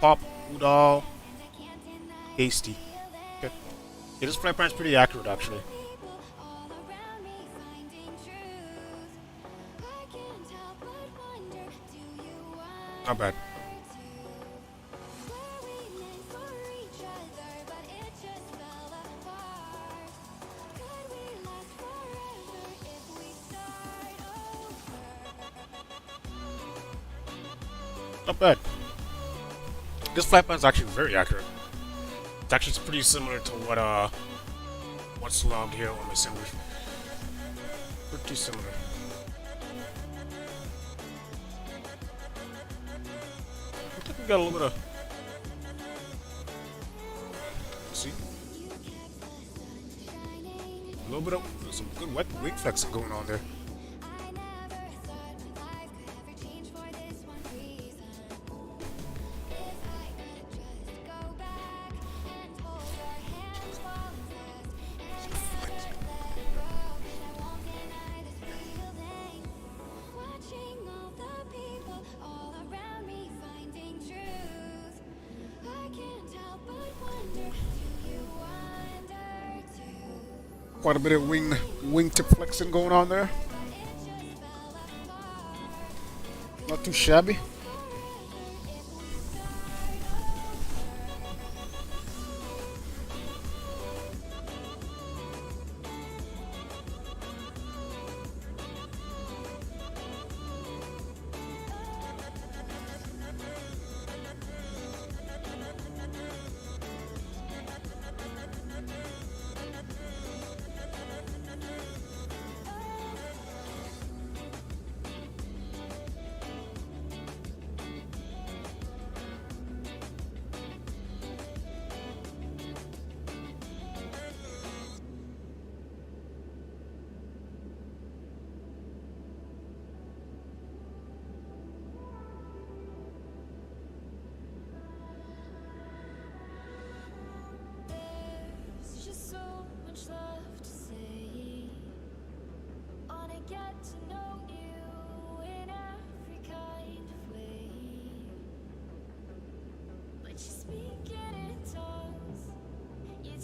Pop, Udall, Hasty. Okay. Yeah, this flight plan is pretty accurate, actually. Not bad. Not bad. This flight plan is actually very accurate. It's actually pretty similar to what's logged here on my simulator. Pretty similar. I think we got a little bit of. See, a little bit of some good wing flexing going on there. Quite a bit of wingtip flexing going on there. Not too shabby.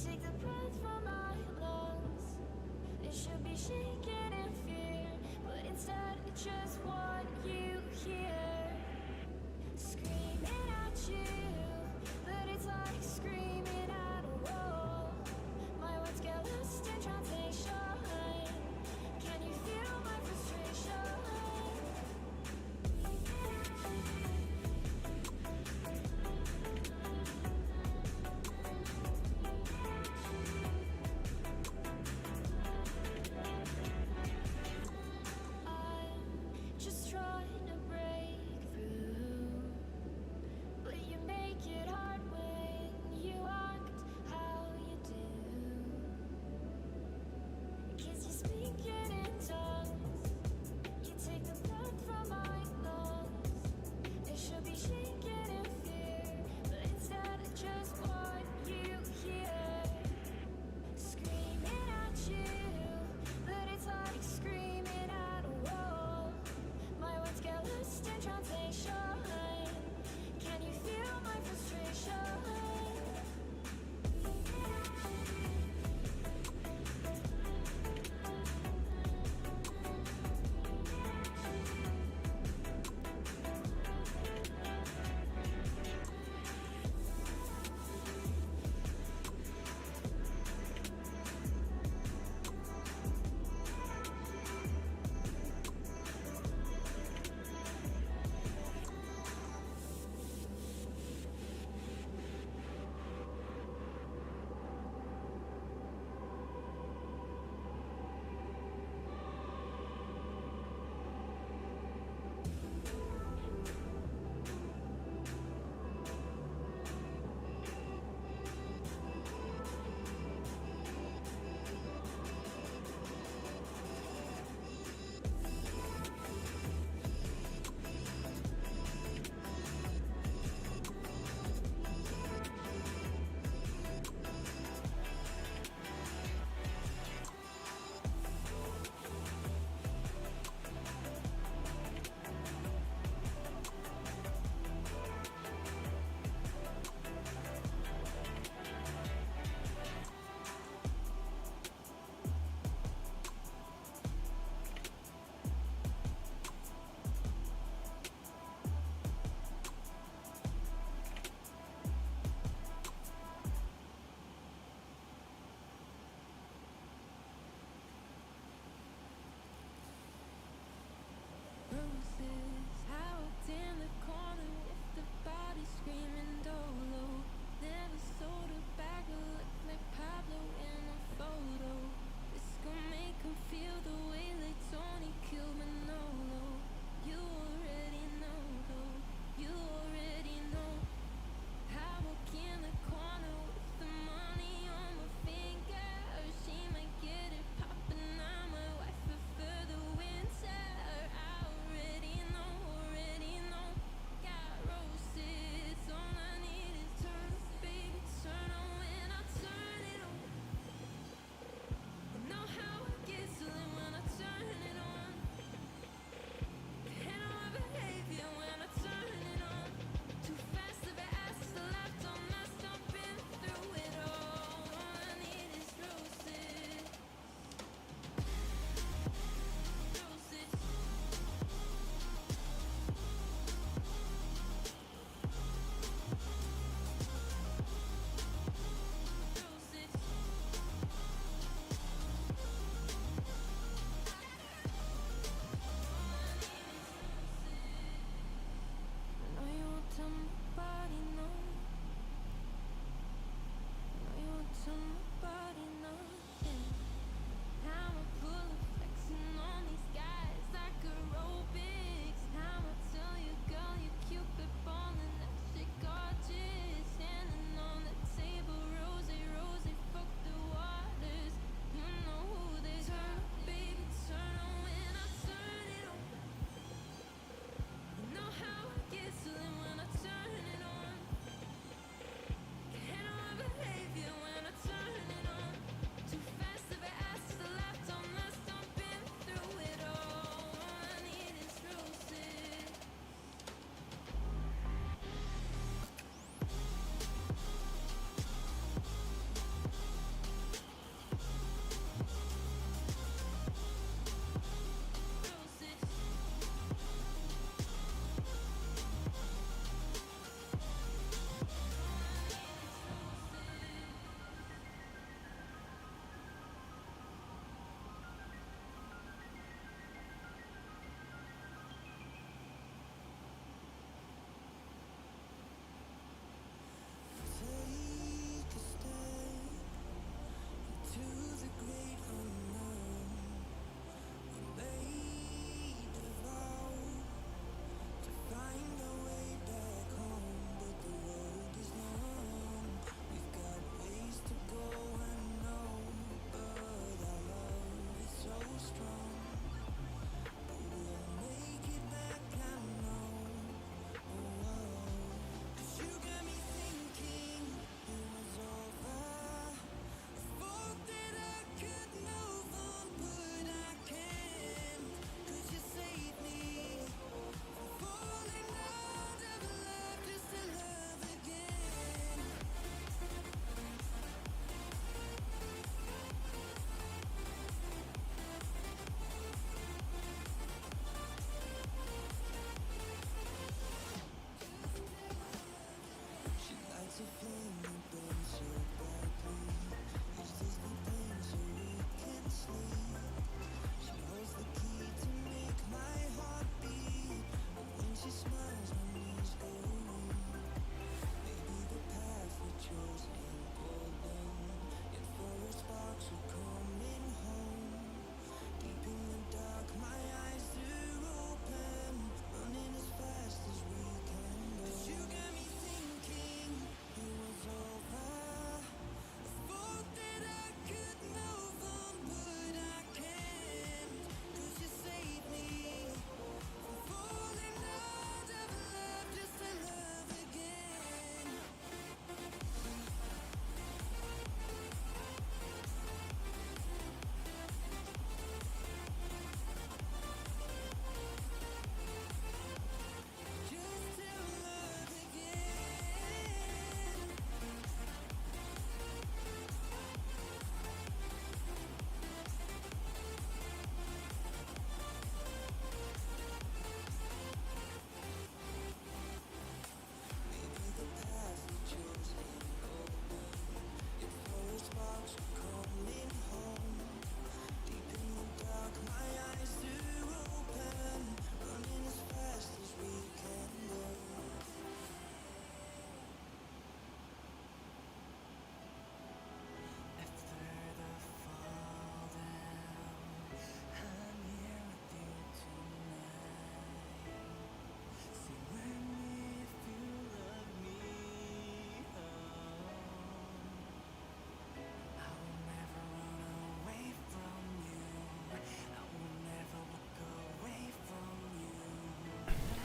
take the breath from my lungs. It should be shaken in fear, but instead it's just what you hear. Screaming at you, but it's like screaming at a wall. My words get lost in translation. Can you feel my frustration? I'm just trying to break through, but you make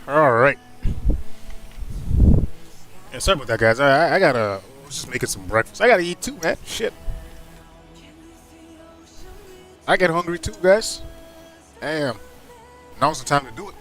Alright. Yeah, sorry about that, guys. I gotta. I was just making some breakfast. I gotta eat too, man. Shit. I get hungry too, guys. Damn. Now's the time to do it.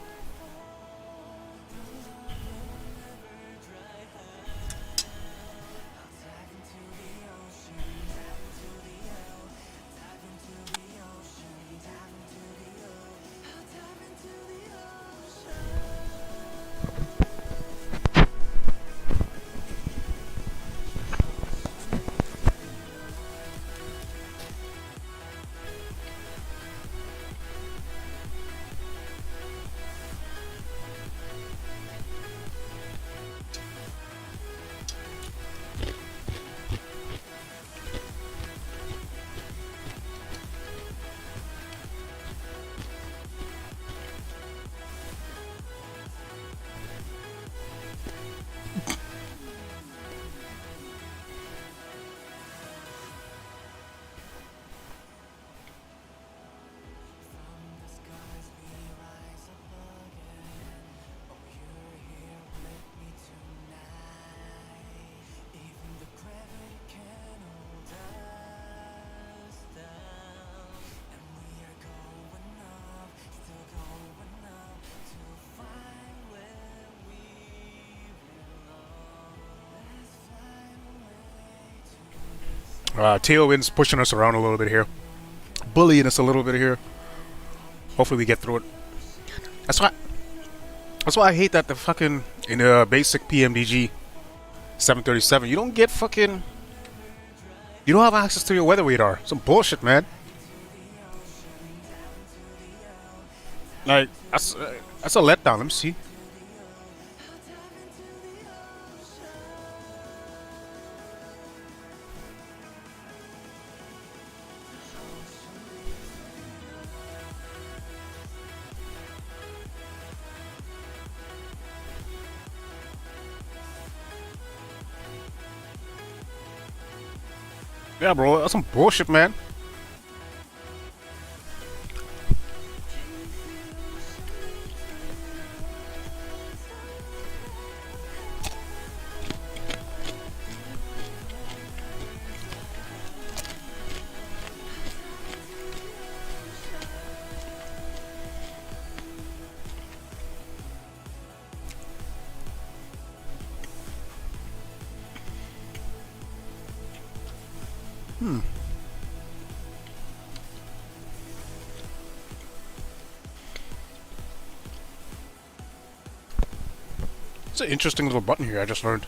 Tailwind's pushing us around a little bit here, bullying us a little bit here. Hopefully, we get through it. That's why. That's why I hate that the fucking in the basic PMDG 737, you don't get fucking. You don't have access to your weather radar. Some bullshit, man. Like that's a letdown. Let me see. Yeah, bro, that's some bullshit, man. It's an interesting little button here, I just learned.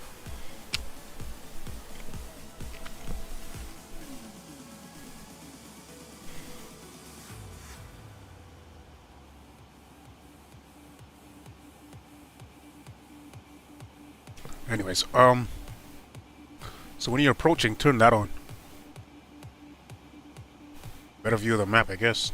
Anyways, so when you're approaching, turn that on. Better view of the map, I guess.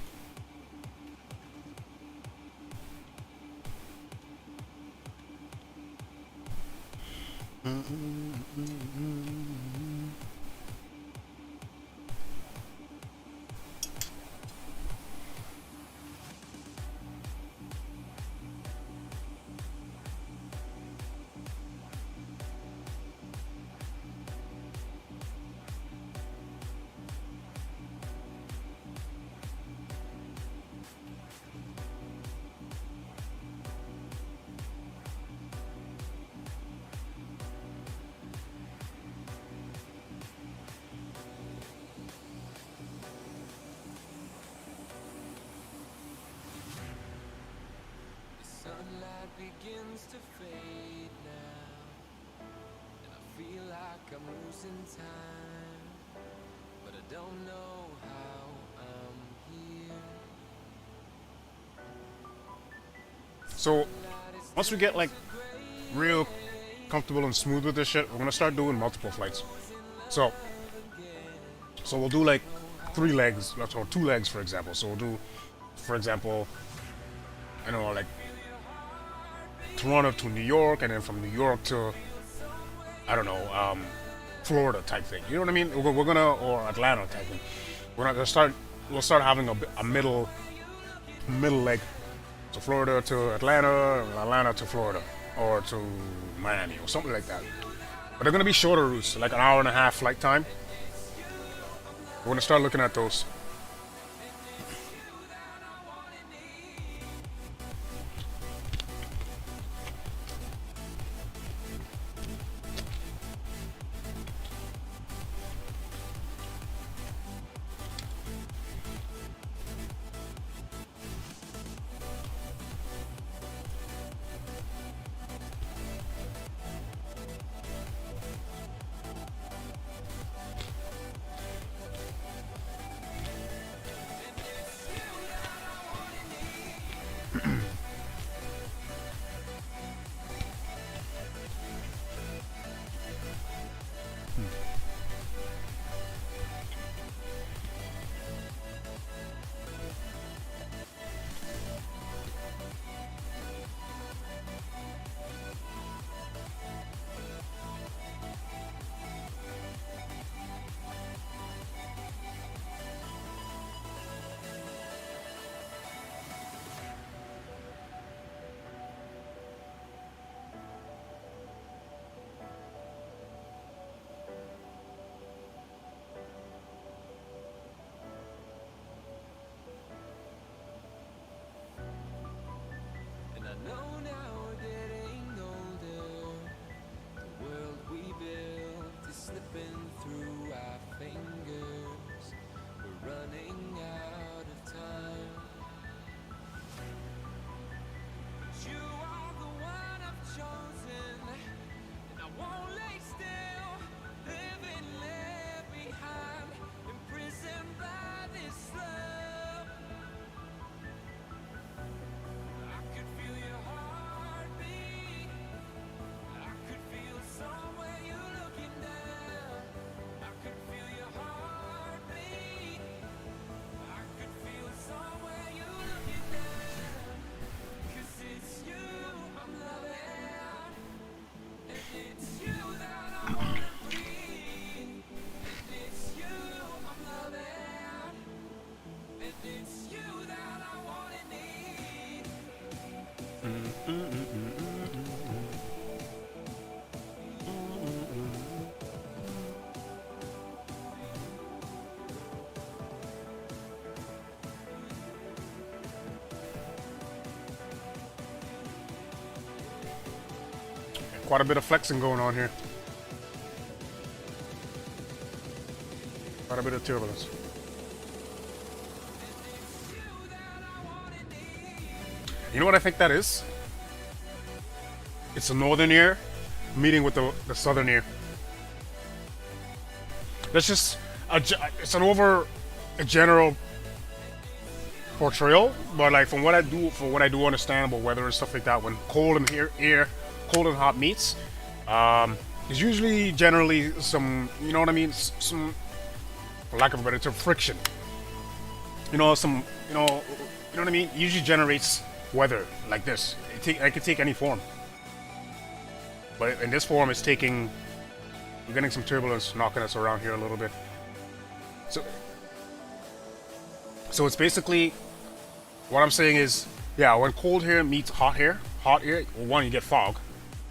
Sunlight begins to fade now, and I feel like I'm losing time, but I don't know how I'm here. So once we get like real comfortable and smooth with this shit, we're gonna start doing multiple flights. So we'll do like 3 legs, or 2 legs, for example. So we'll do, for example, I don't know, like Toronto to New York, and then from New York to, I don't know, Florida type thing. You know what I mean? We're gonna, or Atlanta type thing. We're not gonna start. We'll start having a middle leg. So Florida to Atlanta, Atlanta to Florida, or to Miami, or something like that. But they're gonna be shorter routes, like an hour and a half flight time. We're gonna start looking at those. And I know now we're getting older. The world we built is slipping through our fingers. We're running out of time. But you are the one I've chosen, and I won't lay still, living left behind, imprisoned by this love. I could feel your heartbeat. I could feel somewhere you're looking down. I could feel your heartbeat. I could feel somewhere you're looking down. 'Cause it's you I'm loving, and it's you that I wanna breathe. And it's you I'm loving, and it's you that I wanna need. Quite a bit of flexing going on here. Quite a bit of turbulence. You know what I think that is? It's the northern ear meeting with the southern ear. That's just it's a general portrayal, but like from what I do understand about weather and stuff like that, when cold and hot meets, It's usually generally some, you know what I mean, some, for lack of a better term, friction. You know, some, you know what I mean. It usually generates weather like this. It could take any form, but in this form, it's taking. We're getting some turbulence knocking us around here a little bit. So it's basically what I'm saying is, yeah, when cold air meets hot air, well, one, you get fog,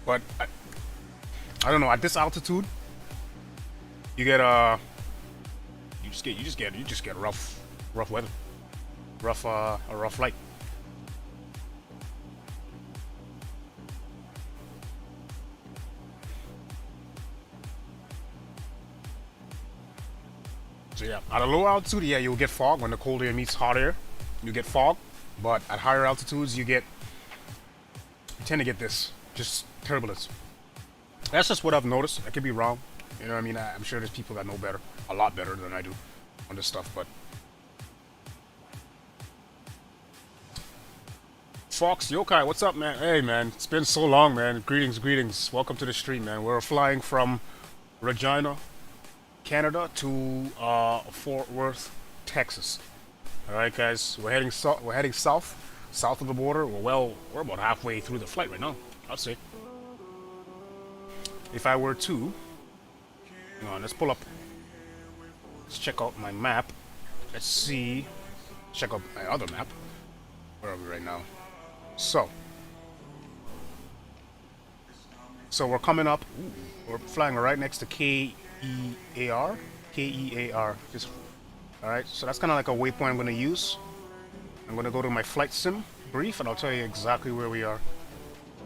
but I don't know, at this altitude, you get you just get rough weather, a rough flight. So yeah, at a low altitude, yeah, you'll get fog. When the cold air meets hot air, you get fog. But at higher altitudes, you tend to get this, just turbulence. That's just what I've noticed. I could be wrong. You know what I mean? I'm sure there's people that know better, a lot better than I do on this stuff, but Fox Yokai, what's up, man? Hey, man, it's been so long, man. Greetings. Welcome to the stream, man. We're flying from Regina, Canada to Fort Worth, Texas. All right, guys, we're heading south of the border. We're about halfway through the flight right now, I'd say. If I were to, hang on, let's check out my map. Check out my other map. Where are we right now? So we're coming up. We're flying right next to KEAR. Just, all right. So that's kind of like a waypoint I'm going to use. I'm going to go to my flight sim brief, and I'll tell you exactly where we are.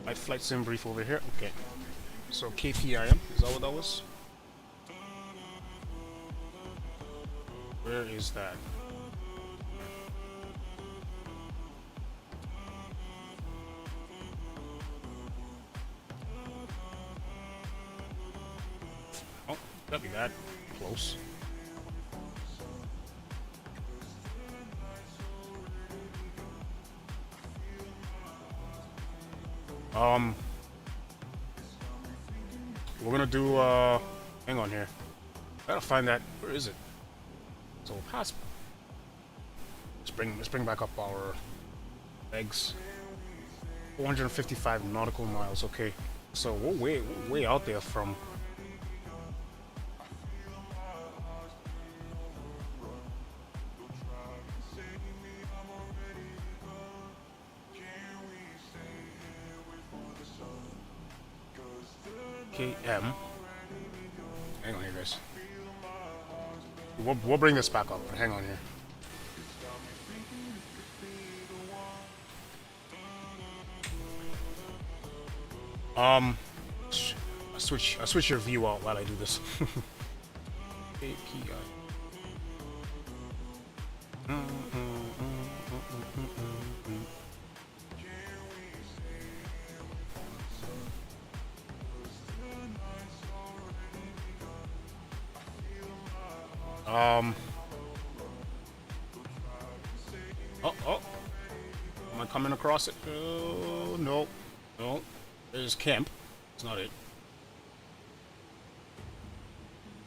My flight sim brief over here. Okay. So KPIM, is that what that was? Where is that? Oh, that'd be that close. We're gonna do, hang on here. I gotta find that, where is it? So we'll pass. Let's bring back up our legs. 455 nautical miles, okay. So we're way out there from. KM. Hang on here, guys. We'll bring this back up, but hang on here. I switch your view out while I do this. API. Oh. Am I coming across it? Oh, no. There's camp. It's not it.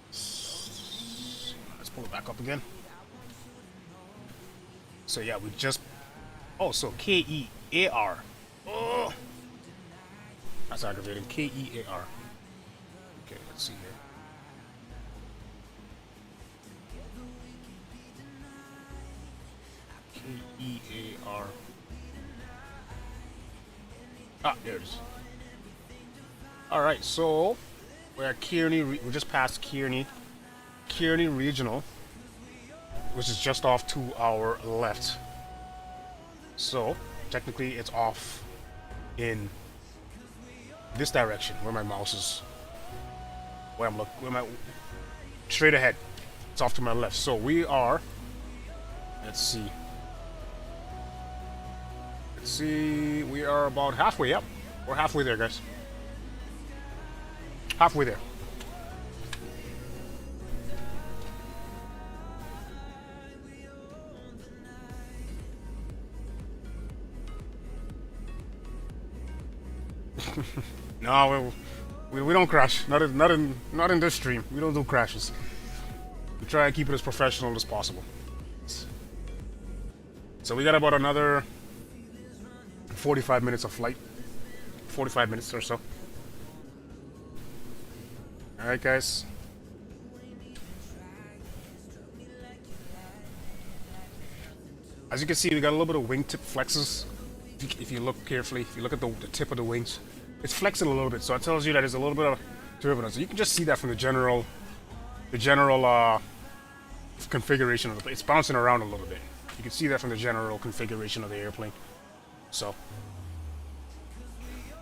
Let's pull it back up again. So yeah, we just. Oh, so KEAR. Oh, that's aggravating. KEAR. Okay, let's see here. KEAR. Ah, there it is. Alright, so we're at Kearney. We just passed Kearney Regional, which is just off to our left. So technically, it's off in this direction where my mouse is. Straight ahead. It's off to my left. So we are. Let's see. We are about halfway. Yep, we're halfway there, guys. Halfway there. No, We don't crash. Not in this stream. We don't do crashes. We try to keep it as professional as possible. So we got about another 45 minutes of flight. 45 minutes or so. Alright, guys. As you can see, we got a little bit of wingtip flexes. If you look carefully, if you look at the tip of the wings, it's flexing a little bit. So it tells you that there's a little bit of turbulence. You can just see that from the general configuration of the plane. It's bouncing around a little bit. You can see that from the general configuration of the airplane. So,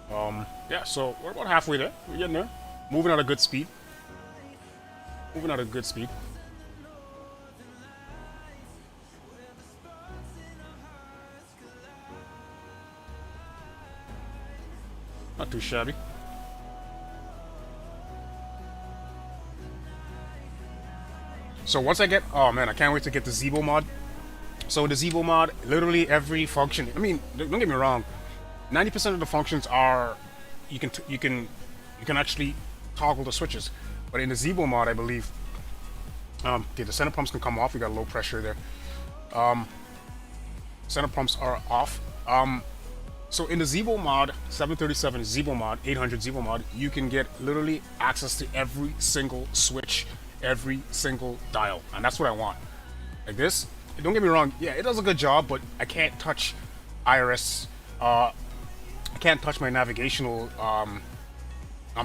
yeah. So we're about halfway there. We're getting there. Moving at a good speed. Moving at a good speed. Not too shabby. So once I get, oh man, I can't wait to get the Zebo mod. So the Zebo mod, literally every function. I mean, don't get me wrong. 90% of the functions are you can actually toggle the switches. But in the Zebo mod, I believe, okay, the center pumps can come off. We got low pressure there. Center pumps are off. So in the Zebo mod, 737 Zebo mod, 800 Zebo mod, you can get literally access to every single switch, every single dial, and that's what I want. Like this. Don't get me wrong. Yeah, it does a good job, but I can't touch IRS. I can't touch my navigational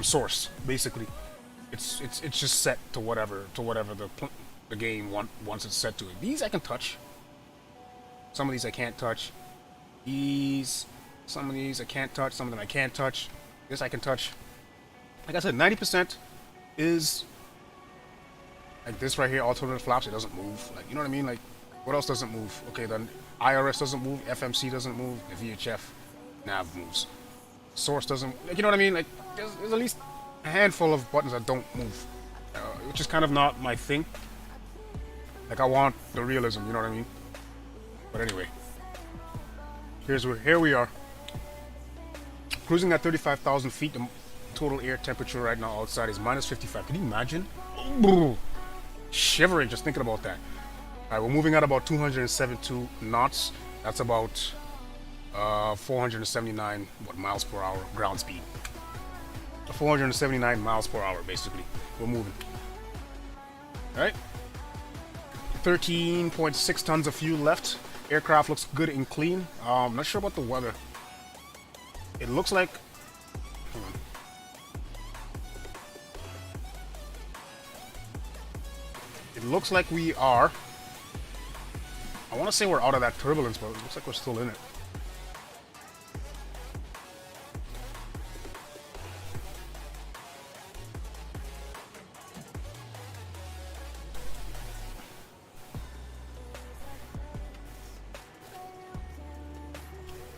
source. Basically, it's just set to whatever the game wants it set to. These I can touch. Some of these I can't touch. Some of these I can't touch. Some of them I can't touch. This I can touch. Like I said, 90% is like this right here. Alternative flaps. It doesn't move. Like, you know what I mean? Like, what else doesn't move? Okay, then IRS doesn't move. FMC doesn't move. The VHF nav moves. Source doesn't. Like, you know what I mean? Like, there's at least a handful of buttons that don't move, which is kind of not my thing. Like, I want the realism. You know what I mean? But anyway, here we are. Cruising at 35,000 feet. The total air temperature right now outside is minus 55. Can you imagine? Shivering just thinking about that. Alright, we're moving at about 272 knots. That's about 479 miles per hour ground speed. 479 miles per hour, basically. We're moving. Alright. 13.6 tons of fuel left. Aircraft looks good and clean. I'm not sure about the weather. It looks like... It looks like we are... I want to say we're out of that turbulence, but it looks like we're still in it.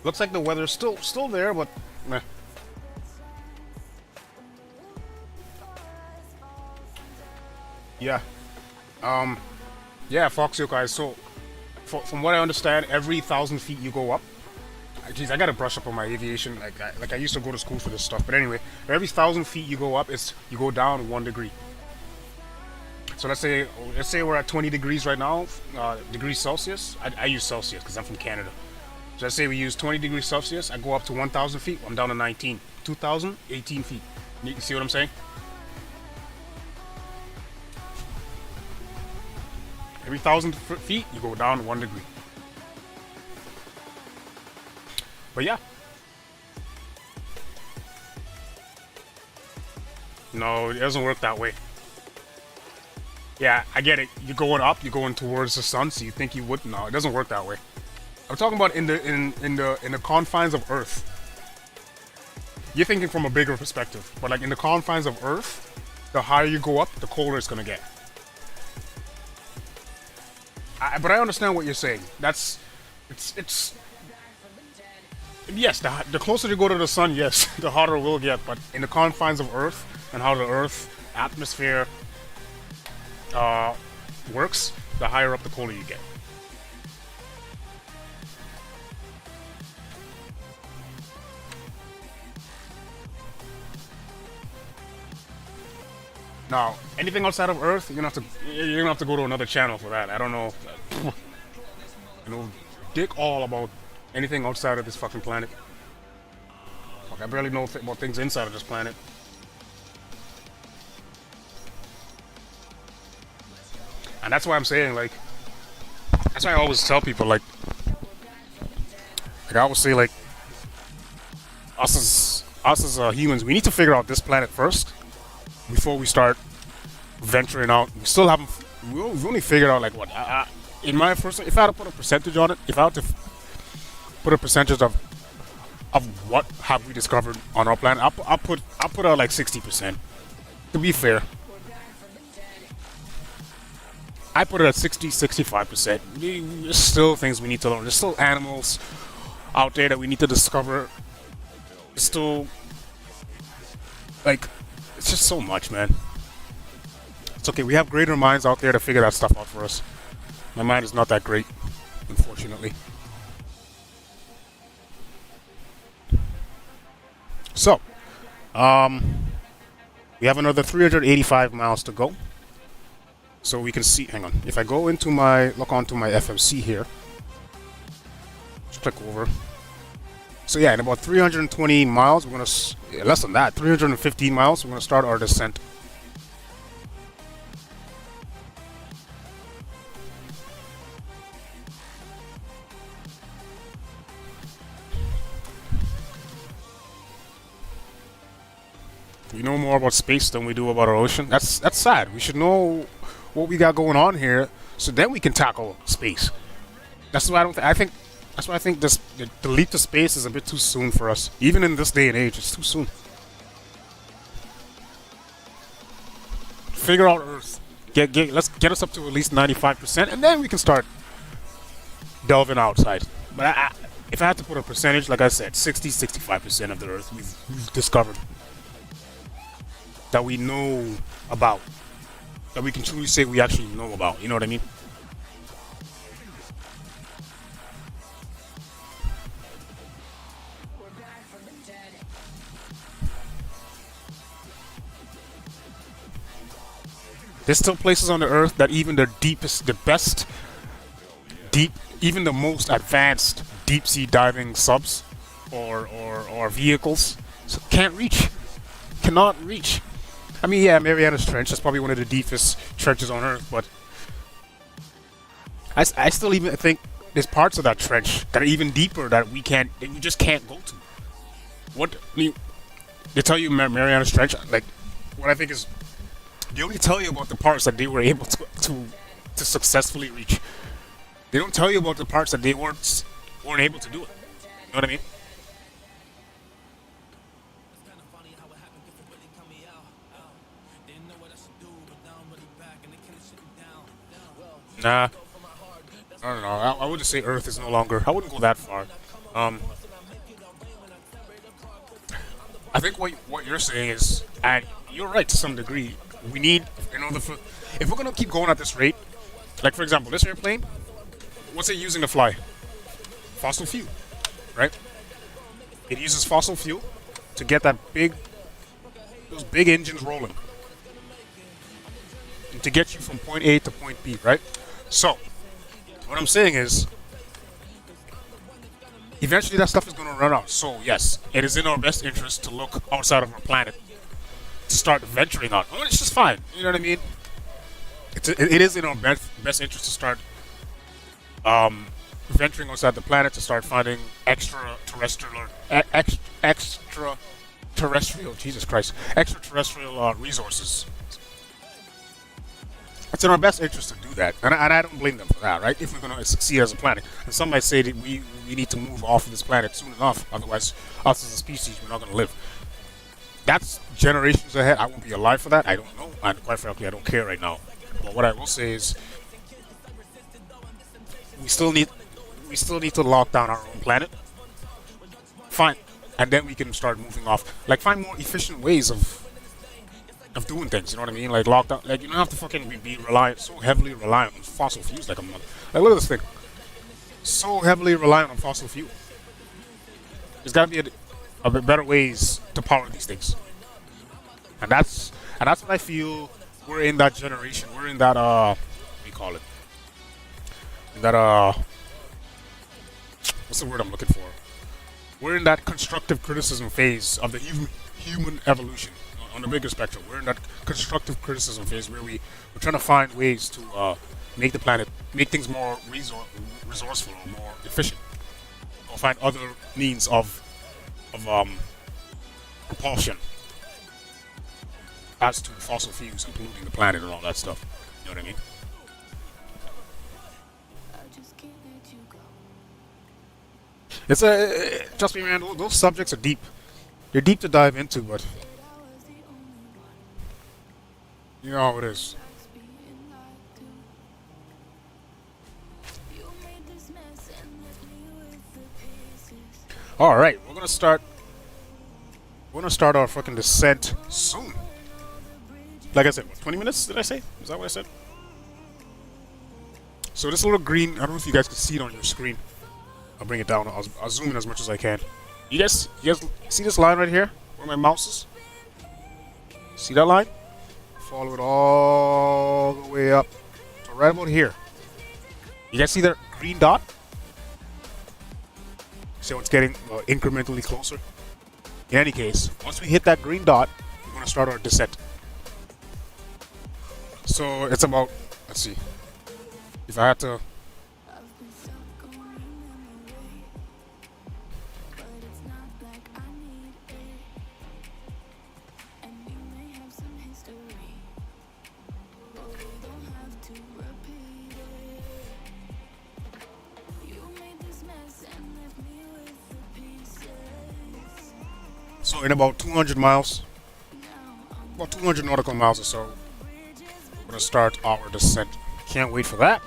Looks like the weather's still there, but meh. Yeah. Yeah, Fox, you guys. So, from what I understand, every 1,000 feet you go up. Geez, I gotta brush up on my aviation. Like I used to go to school for this stuff. But anyway, every 1,000 feet you go up, you go down 1 degree. So let's say we're at 20 degrees right now, degrees Celsius. I use Celsius because I'm from Canada. So let's say we use 20 degrees Celsius. I go up to 1,000 feet. I'm down to 19. 2,000, 18 feet. You see what I'm saying? Every 1,000 feet, you go down 1 degree. But yeah. No, it doesn't work that way. Yeah, I get it. You're going up, you're going towards the sun, so you think you would. No, it doesn't work that way. I'm talking about in the confines of Earth. You're thinking from a bigger perspective, but like in the confines of Earth, the higher you go up, the colder it's gonna get. But I understand what you're saying. It's yes, the closer you go to the sun, yes, the hotter it will get. But in the confines of Earth and how the Earth atmosphere works, the higher up, the colder you get. Now, anything outside of Earth, you're gonna have to go to another channel for that. I don't know. Dick all about anything outside of this fucking planet. Fuck, I barely know about things inside of this planet. And that's why I'm saying, like, that's why I always tell people, like I always say, like, us as humans, we need to figure out this planet first before we start venturing out. We still haven't. We've only figured out, like, what? In my first, if I had to put a percentage on it, if I had to put a percentage of what have we discovered on our planet, I'll put out like 60%. To be fair, I put it at 65%. There's still things we need to learn. There's still animals out there that we need to discover. There's still, like, it's just so much, man. It's okay. We have greater minds out there to figure that stuff out for us. My mind is not that great, unfortunately. So, we have another 385 miles to go. So we can see, hang on, if I go into look onto my FMC here, just click over. So yeah, in about 320 miles, we're gonna, less than that, 315 miles, we're gonna start our descent. We know more about space than we do about our ocean. That's sad. We should know what we got going on here, so then we can tackle space. That's why that's why I think the leap to space is a bit too soon for us. Even in this day and age, it's too soon. Figure out Earth. Let's get us up to at least 95%, and then we can start delving outside. But if I had to put a percentage, like I said, 65% of the Earth we've discovered that we know about. That we can truly say we actually know about. You know what I mean? There's still places on the Earth that even the deepest, the best, even the most advanced deep sea diving subs or vehicles can't reach. Cannot reach. I mean, yeah, Mariana's Trench is probably one of the deepest trenches on Earth, but I still even think there's parts of that trench that are even deeper that we just can't go to. What, I mean, they tell you Mariana's Trench, like, what I think is, they only tell you about the parts that they were able to successfully reach. They don't tell you about the parts that they weren't able to do it. You know what I mean? Nah, I don't know. I would just say Earth is no longer. I wouldn't go that far. I think what you're saying is, and you're right to some degree. We need, if we're gonna keep going at this rate, like for example, this airplane, what's it using to fly? Fossil fuel, right? It uses fossil fuel to get those big engines rolling, and to get you from point A to point B, right? So, what I'm saying is, eventually that stuff is going to run out. So, yes, it is in our best interest to look outside of our planet, to start venturing out. Oh, it's just fine. You know what I mean? It is in our best interest to start venturing outside the planet, to start finding extraterrestrial, Jesus Christ, extraterrestrial resources. It's in our best interest to do that, and I don't blame them for that, right? If we're going to succeed as a planet. And some might say that we need to move off of this planet soon enough, otherwise us as a species, we're not going to live. That's generations ahead. I won't be alive for that. I don't know, and quite frankly, I don't care right now. But what I will say is, we still need to lock down our own planet. Fine, and then we can start moving off. Like, find more efficient ways of doing things, you know what I mean? Like, lockdown, like, you don't have to fucking be so heavily reliant on fossil fuels like a mother. Like, look at this thing. So heavily reliant on fossil fuel. There's gotta be a bit better ways to power these things. And that's what I feel we're in that generation. We're in that what do you call it? In that what's the word I'm looking for? We're in that constructive criticism phase of the human evolution on the bigger spectrum. We're in that constructive criticism phase where we're trying to find ways to make the planet, make things more resourceful or more efficient, or find other means of propulsion as to fossil fuels and polluting the planet and all that stuff. You know what I mean? I just can't let you go. It's a trust me, man. Those subjects are deep. They're deep to dive into, but Said I was the only one you know how it is. that's being lied to. You made this mess and left me with the pieces. All right, we're gonna start. We're gonna start our fucking descent soon. Like I said, what, 20 minutes? Did I say? Is that what I said? So this little green. I don't know if you guys can see it on your screen. I'll bring it down. I'll zoom in as much as I can. You guys see this line right here? Where my mouse is? See that line? Follow it all the way up. So right about here. You guys see that green dot? So it's getting incrementally closer. In any case, once we hit that green dot, we're going to start our descent. So it's about, let's see, if I had to, I've been stuck on your memory, but it's not like I need it. And you may have some history, but we don't have to repeat it. You made this mess and left me with the pieces. so in about 200 miles, Now I'm about 200 nautical miles or so, we're going to start our descent. Can't wait for that.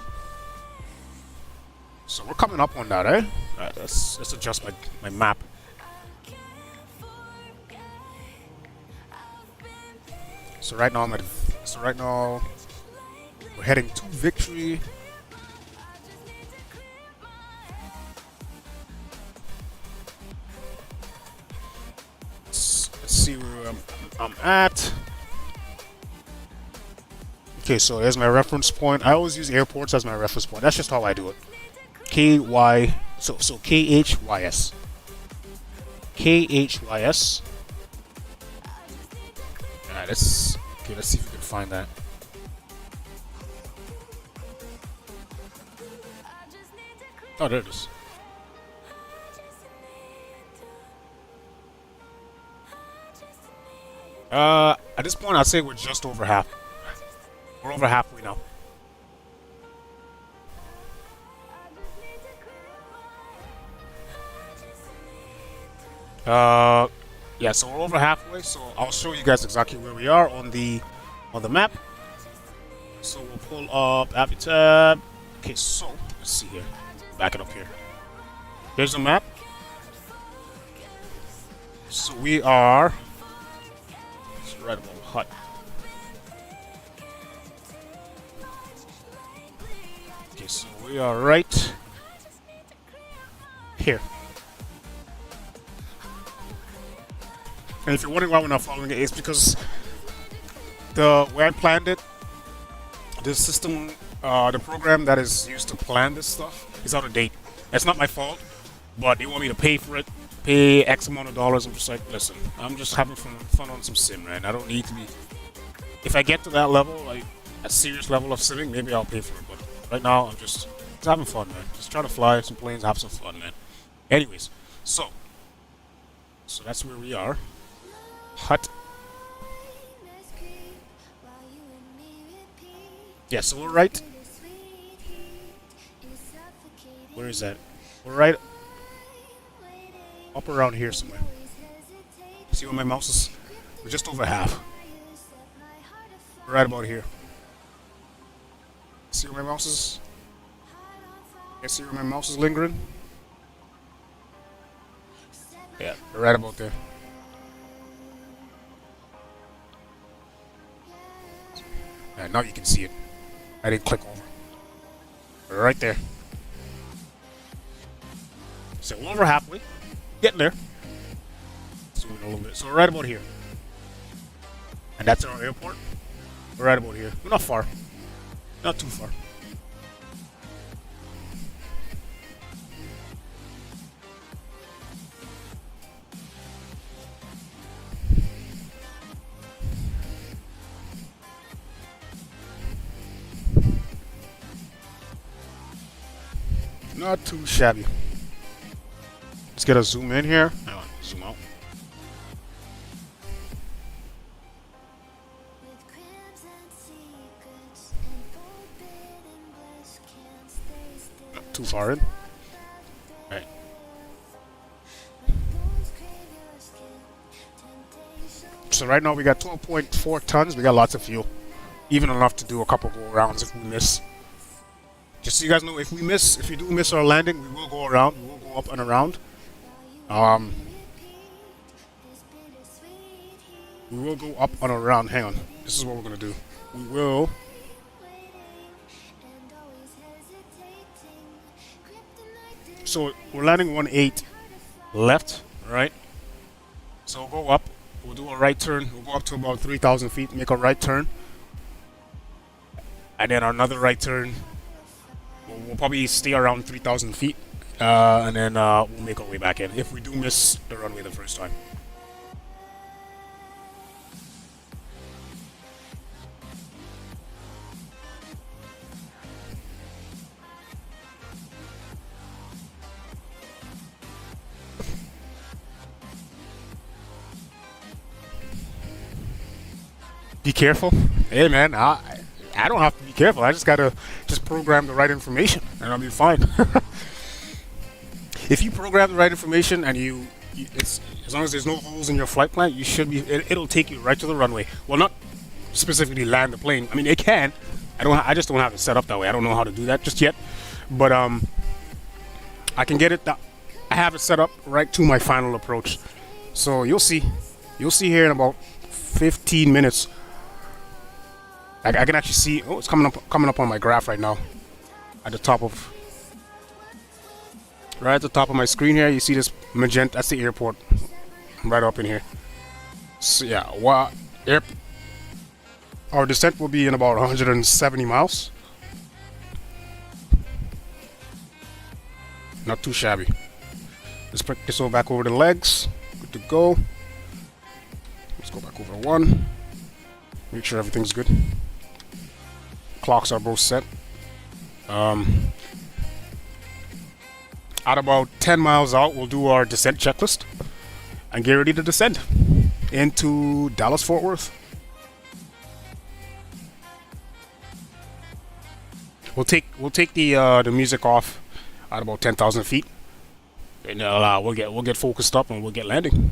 So we're coming up on that, eh? Let's adjust my map. So right now we're heading to victory. Let's see where I'm at. Okay, so there's my reference point. I always use airports as my reference point. That's just how I do it. So KHYS. KHYS. Let's see if we can find that. Oh, there it is. At this point, I'd say we're just over half. We're over halfway now. Yeah, so we're over halfway. So I'll show you guys exactly where we are on the map. So we'll pull up App tab. Okay, so let's see here. Back it up here. There's the map. So we are. It's right above the hut. Okay, so we are right here. And if you're wondering why we're not following it, it's because the way I planned it, the system, the program that is used to plan this stuff is out of date. It's not my fault, but they want me to pay for it, pay X amount of dollars. I'm just like, listen, I'm just having fun on some sim, man. I don't need to be. If I get to that level, like a serious level of simming, maybe I'll pay for it. But right now, I'm just having fun, man. Just trying to fly some planes, have some fun, man. Anyways, so that's where we are. Hut. Yeah, so we're right. Where is that? We're right up around here somewhere. See where my mouse is? We're just over half. We're right about here. See where my mouse is? Yeah, see where my mouse is lingering? Yeah, we're right about there. Yeah, now you can see it. I didn't click over. We're right there. So we're over halfway. Getting there. Zoom in a little bit. So we're right about here. And that's our airport. We're right about here. We're not far. Not too far. Not too shabby. Let's get a zoom in here. Hang on, zoom out. With cribs and secrets and forbidden bliss, can't stay still. Not too far in. Right. My bones crave your skin. Temptation. So right now we got 12.4 tons. We got lots of fuel, even enough to do a couple go rounds if we miss. Just so you guys know, if we do miss our landing, we will go around. We will go up and around. We will go up and around. Hang on. This is what we're gonna do. We will. So we're landing 1-8 left, right? So we'll go up. We'll do a right turn. We'll go up to about 3,000 feet. Make a right turn, and then another right turn. We'll probably stay around 3,000 feet, and then we'll make our way back in if we do miss the runway the first time. Be careful. Hey man, I don't have to be careful. I just gotta program the right information, and I'll be fine. If you program the right information and it's as long as there's no holes in your flight plan, you should be. It'll take you right to the runway. Well, not specifically land the plane. I mean, it can. I just don't have it set up that way. I don't know how to do that just yet, but I can get it. I have it set up right to my final approach. So you'll see. You'll see here in about 15 minutes. I can actually see. Oh, it's coming up on my graph right now. At the top of, right at the top of my screen here, you see this magenta. That's the airport, right up in here. So yeah, our descent will be in about 170 miles. Not too shabby. Let's put this over back over the legs. Good to go. Let's go back over one. Make sure everything's good. Clocks are both set. At about 10 miles out, we'll do our descent checklist and get ready to descend into Dallas Fort Worth. We'll take the music off at about 10,000 feet, and we'll get focused up and we'll get landing.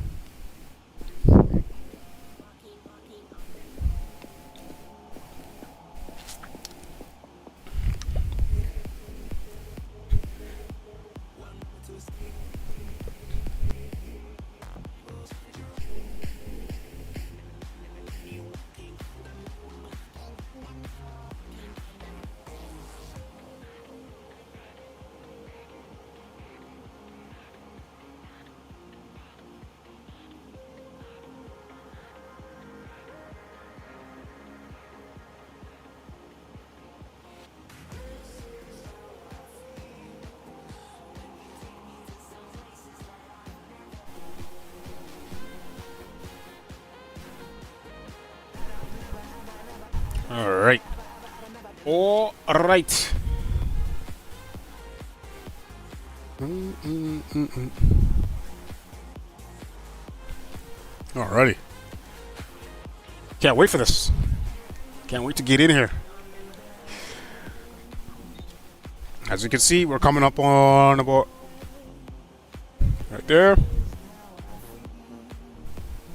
Alright. Alright. Alrighty. Can't wait for this. Can't wait to get in here. As you can see, we're coming up on about right there. I don't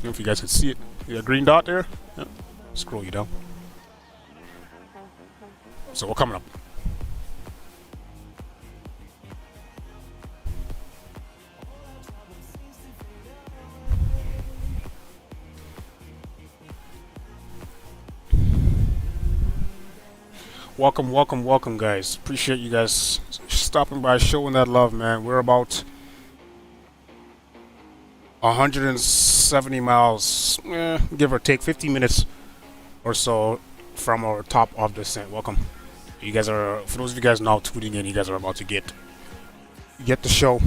know if you guys can see it. See a green dot there? Yep. Scroll you down. So we're coming up. Welcome, guys. Appreciate you guys stopping by, showing that love, man. We're about 170 miles, give or take 50 minutes or so from our top of descent. Welcome. You guys are, for those of you guys now tuning in, you guys are about to get the show.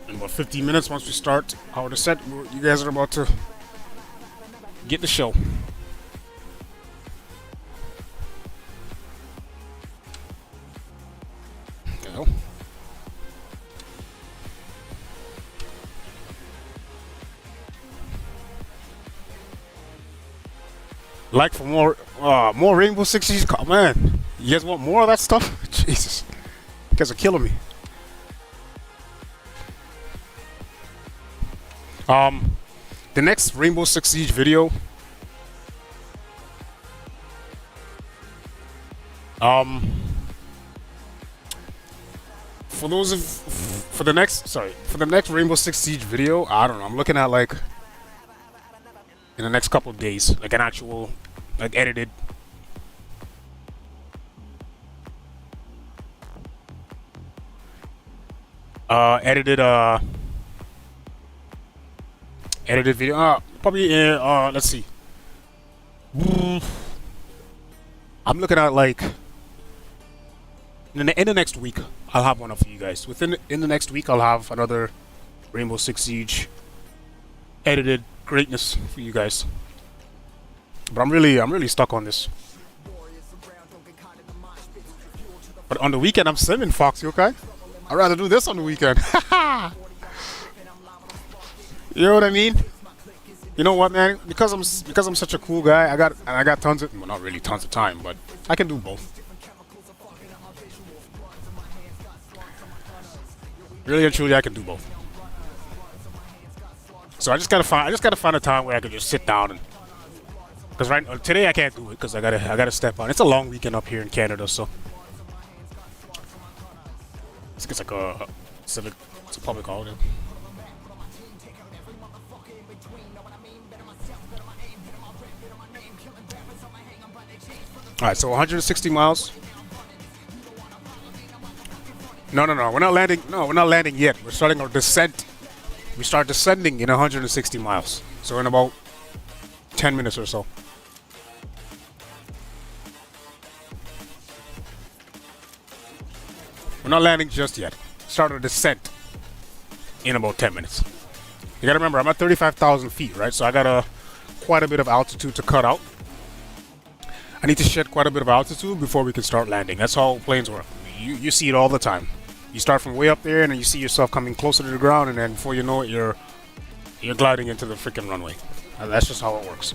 In about 15 minutes, once we start our descent, you guys are about to get the show. Go. Like for more Rainbow Six Siege. Come man, you guys want more of that stuff? Jesus, you guys are killing me. The next Rainbow Six Siege video. For the next Rainbow Six Siege video, I don't know. I'm looking at like in the next couple of days, like an actual, like edited. Edited video. Probably. Let's see. I'm looking at like in the next week. I'll have one up for you guys. In the next week, I'll have another Rainbow Six Siege edited greatness for you guys. But I'm really stuck on this. But on the weekend, I'm simming, Foxy. Okay, I'd rather do this on the weekend. You know what I mean? You know what, man? Because I'm such a cool guy, I got tons of, well, not really tons of time, but I can do both. Really and truly, I can do both. So I just gotta find a time where I can just sit down and, because today I can't do it because I gotta step on. It's a long weekend up here in Canada, so it's like a civic, it's a public holiday. All right, so 160 miles. No, we're not landing. No, we're not landing yet. We're starting our descent. We start descending in 160 miles. So in about 10 minutes or so. We're not landing just yet. Start our descent in about 10 minutes. You gotta remember, I'm at 35,000 feet, right? So I got quite a bit of altitude to cut out. I need to shed quite a bit of altitude before we can start landing. That's how planes work. You see it all the time. You start from way up there, and then you see yourself coming closer to the ground, and then before you know it, you're gliding into the freaking runway. That's just how it works.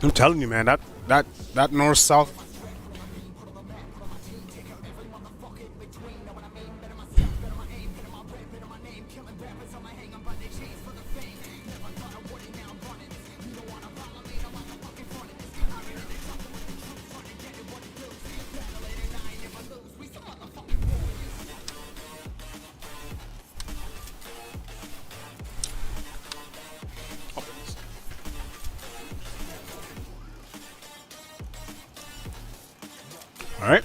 I'm telling you, man, that north-south. Alright.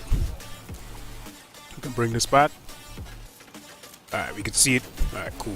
We can bring this back. Alright, we can see it. Alright, cool.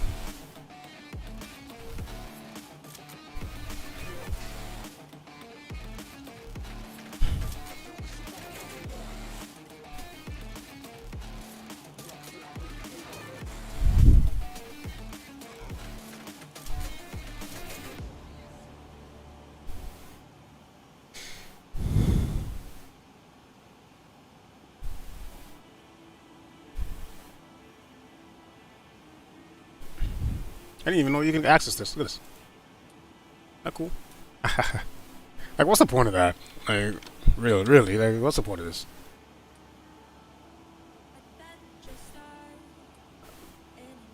I didn't even know you can access this. Look at this. That cool. Like, what's the point of that? Like, really, like, what's the point of this?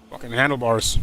Fucking handlebars.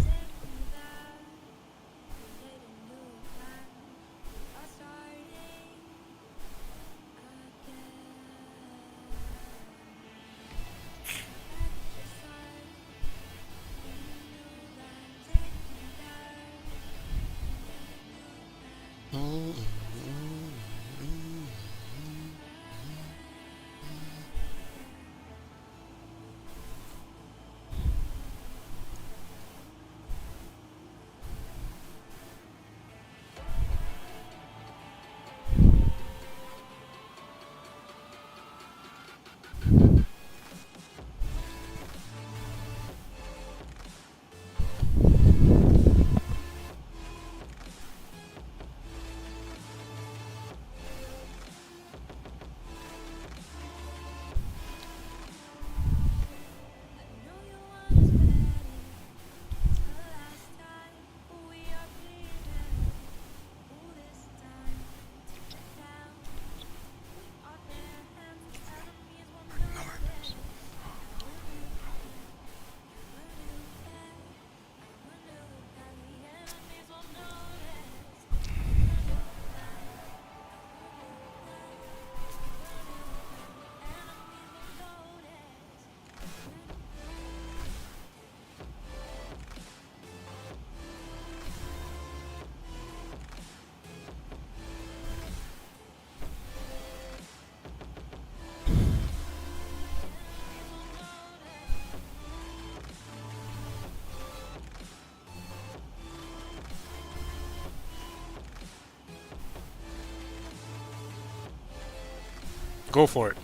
Go for it.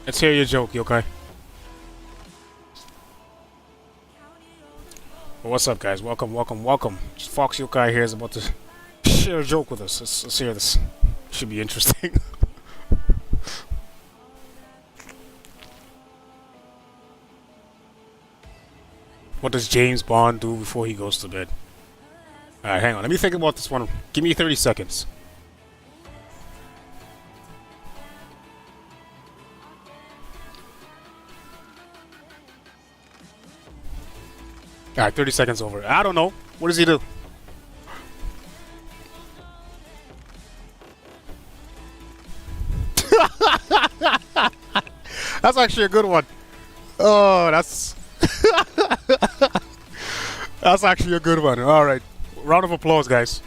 Let's hear your joke, yokai. Well, what's up, guys? Welcome, welcome, welcome. Fox Yokai here is about to share a joke with us. Let's hear this. Should be interesting. What does James Bond do before he goes to bed? Alright, hang on. Let me think about this one. Give me 30 seconds. Alright, 30 seconds over. I don't know. What does he do? That's actually a good one. Oh, that's... That's actually a good one. Alright. Round of applause, guys.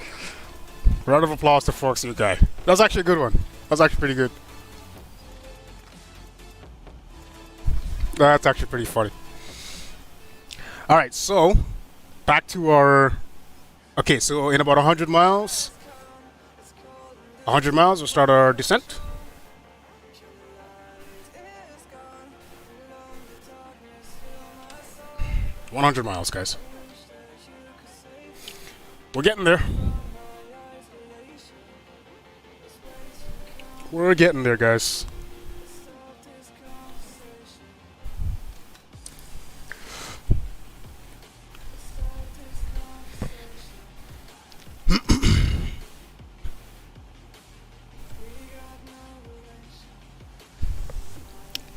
Round of applause to Fox You Guy. That's actually a good one. That's actually pretty good. That's actually pretty funny. Alright, so back to our... Okay, so in about 100 miles, we'll start our descent. 100 miles, guys. We're getting there. We're getting there, guys.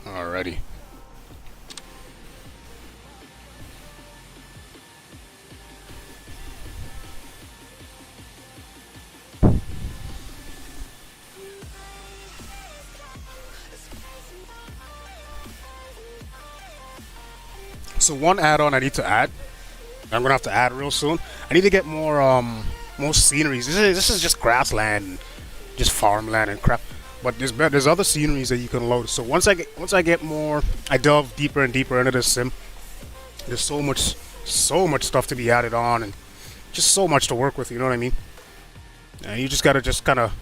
Alrighty. So one add-on I need to add, I'm gonna have to add real soon. I need to get more sceneries. This is just grassland, just farmland and crap. But there's other sceneries that you can load. So once I get more, I delve deeper and deeper into this sim. There's so much stuff to be added on, and just so much to work with. You know what I mean? And you just gotta kind of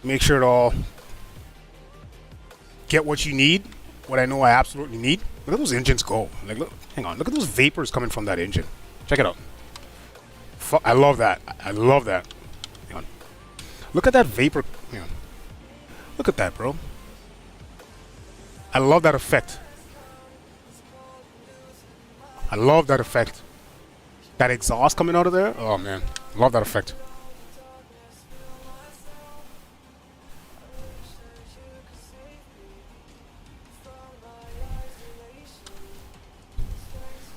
make sure to all get what you need. What I know I absolutely need. Look at those engines go. Like, look, hang on. Look at those vapors coming from that engine. Check it out. I love that. I love that. Hang on. Look at that vapor. Hang on. Look at that, bro. I love that effect. I love that effect. That exhaust coming out of there. Oh man, love that effect.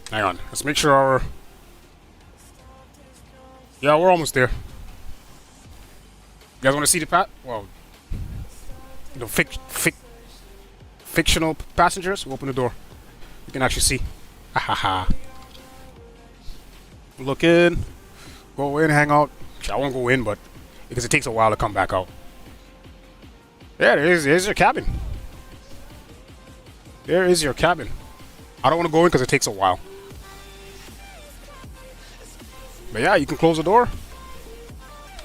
Hang on, let's make sure our... Yeah, we're almost there. You guys want to see the pat? Well, you know, fictional passengers. We'll open the door. You can actually see. Ha ha ha. Look in. Go in, hang out. I won't go in, but because it takes a while to come back out. Yeah, there's your cabin. There is your cabin. I don't want to go in because it takes a while. But yeah, you can close the door.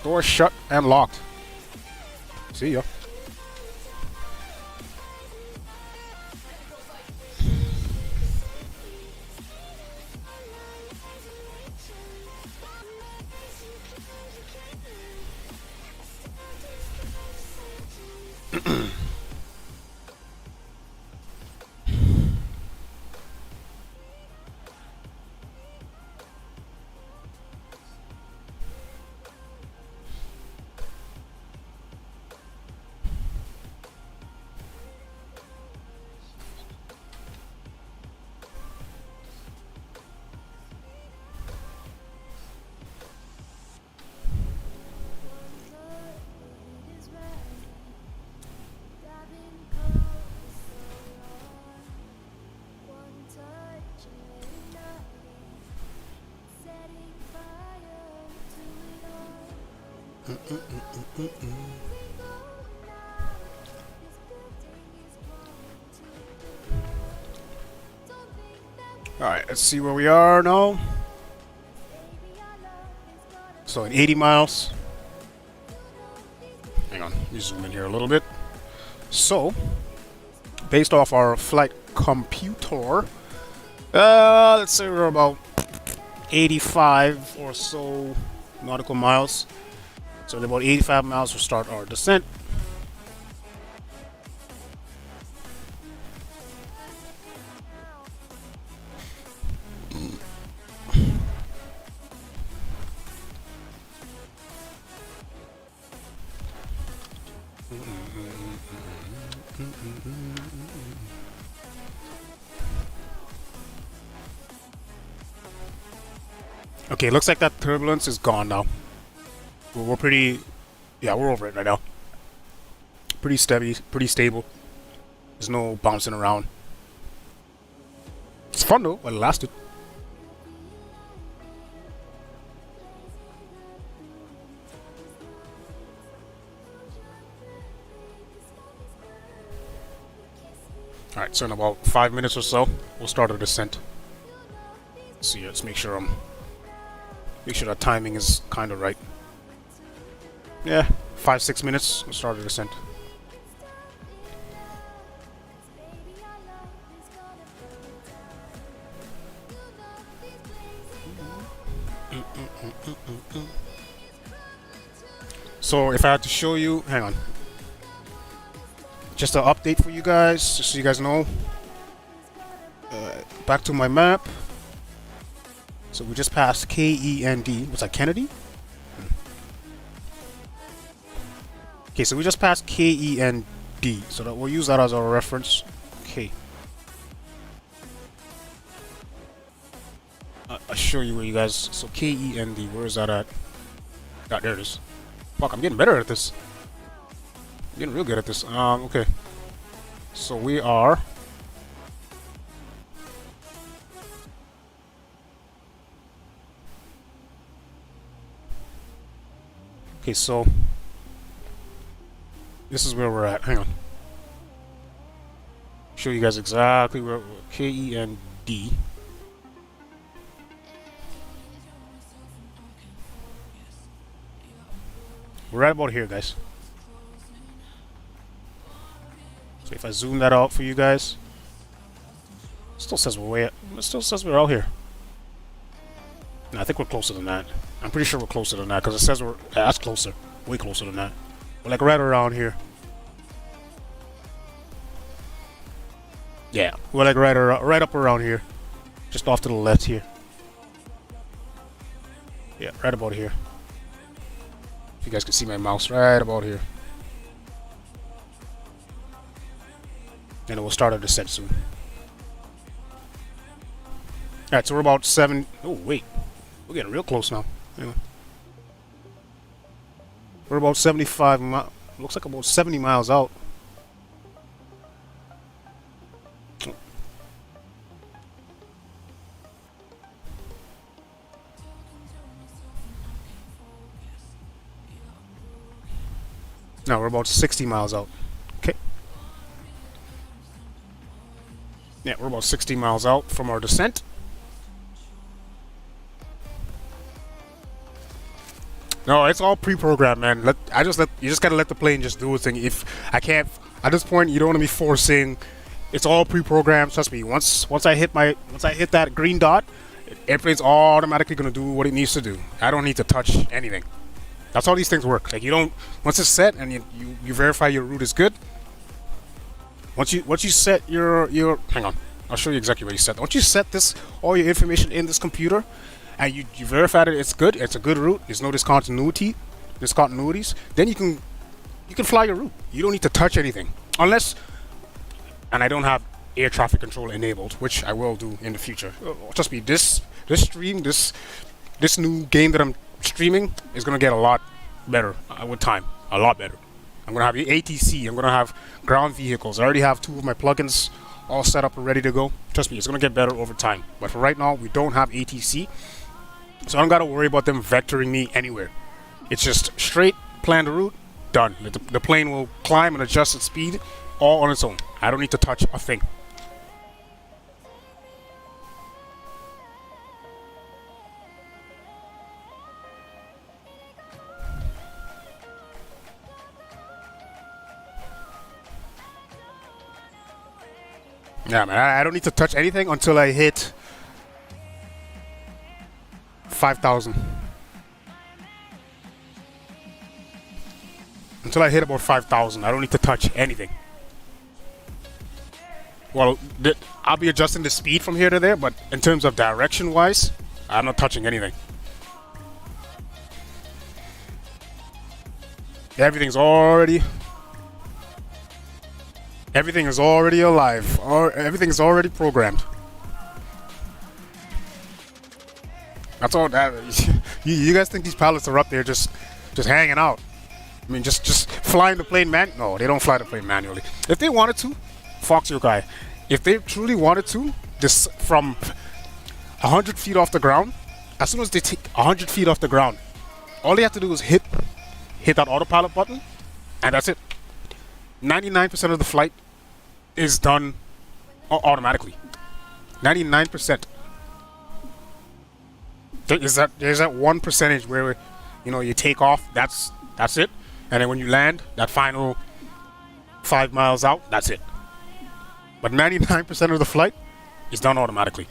Door shut and locked. See ya. Alright, let's see where we are now. So in 80 miles. Hang on, let me zoom in here a little bit. So, based off our flight computer, let's say we're about 85 or so nautical miles. So in about 85 miles we'll start our descent. Okay, looks like that turbulence is gone now. We're pretty... Yeah, we're over it right now. Pretty steady, pretty stable. There's no bouncing around. It's fun though, while it lasted. Alright, so in about 5 minutes or so, we'll start our descent. See, let's make sure that timing is kind of right. Yeah, 5-6 minutes, we'll start our descent. So if I had to show you, hang on. Just an update for you guys, just so you guys know. Back to my map. So we just passed KEND. What's that, Kennedy? Okay, so we just passed KEND. So that we'll use that as our reference. Okay. I'll show you where you guys. So KEND, where is that at? Ah, there it is. Fuck, I'm getting better at this. I'm getting real good at this. Okay. So we are. Okay, so this is where we're at. Hang on. Show you guys exactly where KEND. We're right about here, guys. So if I zoom that out for you guys, it still says we're way. It still says we're out here. No, I think we're closer than that. I'm pretty sure we're closer than that because it says we're. Yeah, that's closer. Way closer than that. We're like right around here. Yeah, we're like right up around here, just off to the left here. Yeah, right about here. If you guys can see my mouse, right about here. And it will start our descent soon. Alright, so we're about 7. Oh, wait. We're getting real close now. Anyway. We're about 75 miles. Looks like about 70 miles out. No, we're about 60 miles out. Okay. Yeah, we're about 60 miles out from our descent. No, it's all pre-programmed, man. You just gotta let the plane just do its thing. If I can't, at this point, you don't want to be forcing. It's all pre-programmed. Trust me. Once I hit that green dot, airplane's automatically gonna do what it needs to do. I don't need to touch anything. That's how these things work. Like, you don't, once it's set and you verify your route is good. Once you set your hang on, I'll show you exactly what you set. Once you set this, all your information in this computer, and you verify that it's good, it's a good route, there's no discontinuities, then you can fly your route. You don't need to touch anything unless, and I don't have air traffic control enabled, which I will do in the future. Trust me, this new game that I'm streaming is gonna get a lot better with time. A lot better. I'm gonna have ATC. I'm gonna have ground vehicles. I already have 2 of my plugins all set up and ready to go. Trust me, it's gonna get better over time. But for right now, we don't have ATC, so I don't gotta worry about them vectoring me anywhere. It's just straight, plan the route, done. The plane will climb and adjust its speed all on its own. I don't need to touch a thing. Yeah, man, I don't need to touch anything until I hit 5,000. Until I hit about 5,000, I don't need to touch anything. Well, I'll be adjusting the speed from here to there, but in terms of direction-wise, I'm not touching anything. Everything is already alive. Everything is already programmed. That's all. You guys think these pilots are up there just hanging out? I mean, just flying the plane No, they don't fly the plane manually. If they wanted to, Fox your guy. If they truly wanted to, this from 100 feet off the ground, as soon as they take 100 feet off the ground, all they have to do is hit that autopilot button, and that's it. 99% of the flight is done automatically. 99%. There's that 1% where you take off. That's it. And then when you land, that final 5 miles out, that's it. But 99% of the flight is done automatically.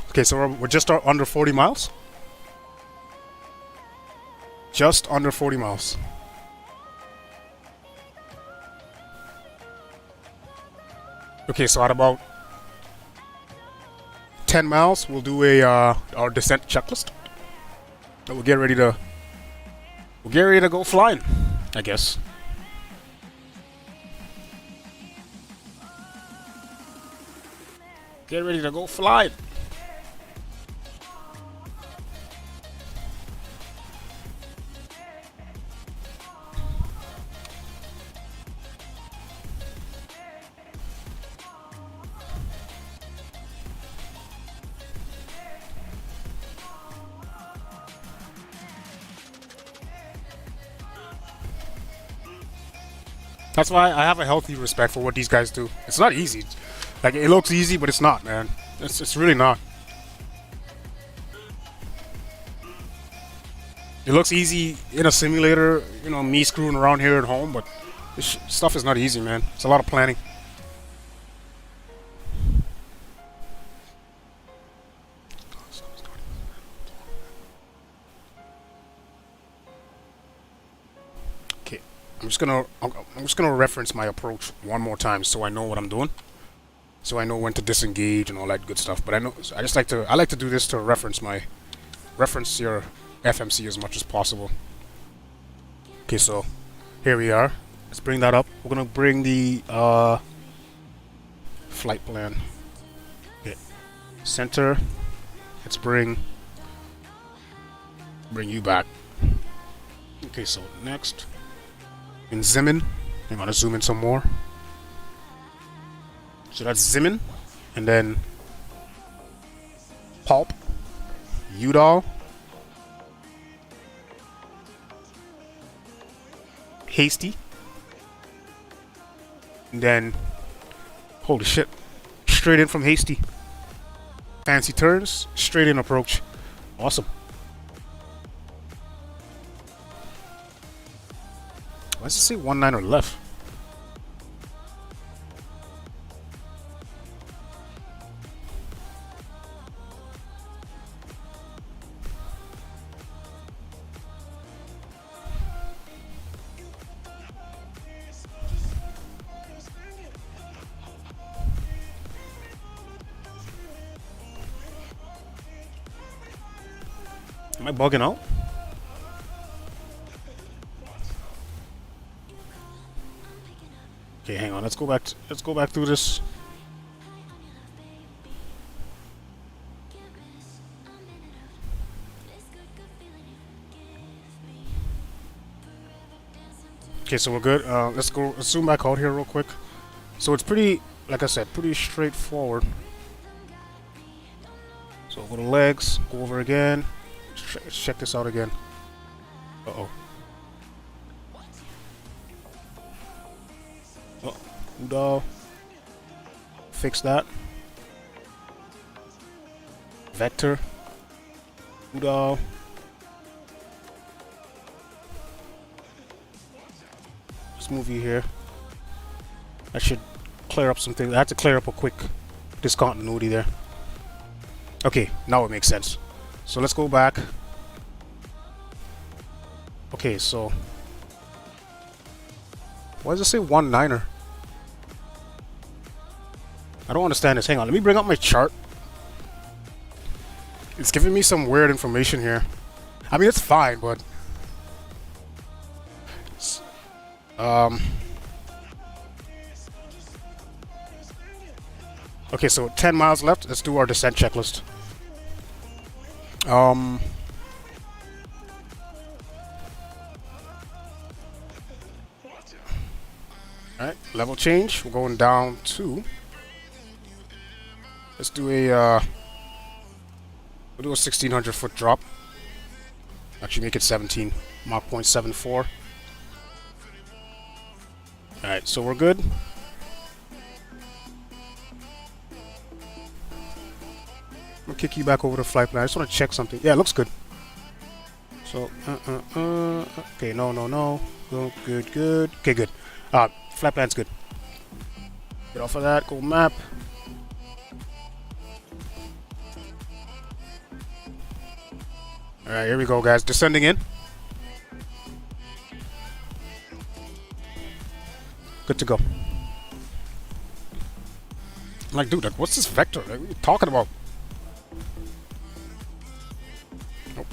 Okay, so we're just under 40 miles. Just under 40 miles. Okay, so at about 10 miles, we'll do our descent checklist. And we'll get ready to go flying, I guess. Get ready to go flying. That's why I have a healthy respect for what these guys do. It's not easy. Like, it looks easy, but it's not, man. It's really not. It looks easy in a simulator, me screwing around here at home, but this stuff is not easy, man. It's a lot of planning. I'm just gonna reference my approach one more time so I know what I'm doing. so I know when to disengage and all that good stuff. But I know I just like to do this to reference your FMC as much as possible. Okay, so here we are. Let's bring that up. We're gonna bring the flight plan. Okay, center. Let's bring you back. Okay, so next in zoom in. I'm gonna zoom in some more. So that's zoom in, and then pulp, udall, hasty, and then holy shit, straight in from hasty. Fancy turns, straight in approach. Awesome. Why does it say 19er left? Am I bugging out? Okay, hang on. Let's go back. Let's go back through this. Okay, so we're good. Let's go. Let's zoom back out here real quick. So it's pretty, like I said, pretty straightforward. So go to legs. Go over again. Let's check this out again. Uh-oh. Oh, Udall. Fix that. Vector. Udall. Let's move you here. I should clear up some things. I had to clear up a quick discontinuity there. Okay, now it makes sense. So let's go back. Okay, so why does it say 19er? I don't understand this. Hang on, let me bring up my chart. It's giving me some weird information here. I mean, it's fine, but okay, so 10 miles left. Let's do our descent checklist. Alright, level change. We're going down to. Let's do a we'll do a 1600 foot drop. Actually make it 17. Mach 0.74. Alright, so we're good. I'm gonna kick you back over to flight plan. I just want to check something. Yeah, it looks good. So, okay, no. Good. Okay, good. Flight plan's good. Get off of that. Go map. All right, here we go, guys. Descending in. Good to go. I'm like, dude, like, what's this vector? Like, what are you talking about? Nope.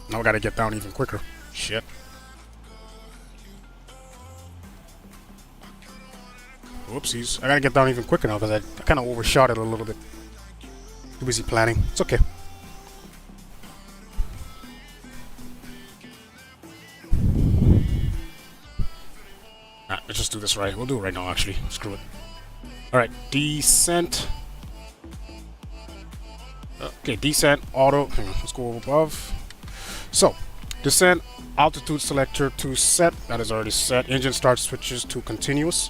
Now I gotta get down even quicker. Shit. Whoopsies. I gotta get down even quicker now because I kind of overshot it a little bit. Too busy planning. It's okay. Let's just do this right. We'll do it right now, actually. Screw it. Alright, descent. Okay, descent, auto. Hang on, let's go above. So, descent, altitude selector to set. That is already set. Engine start switches to continuous.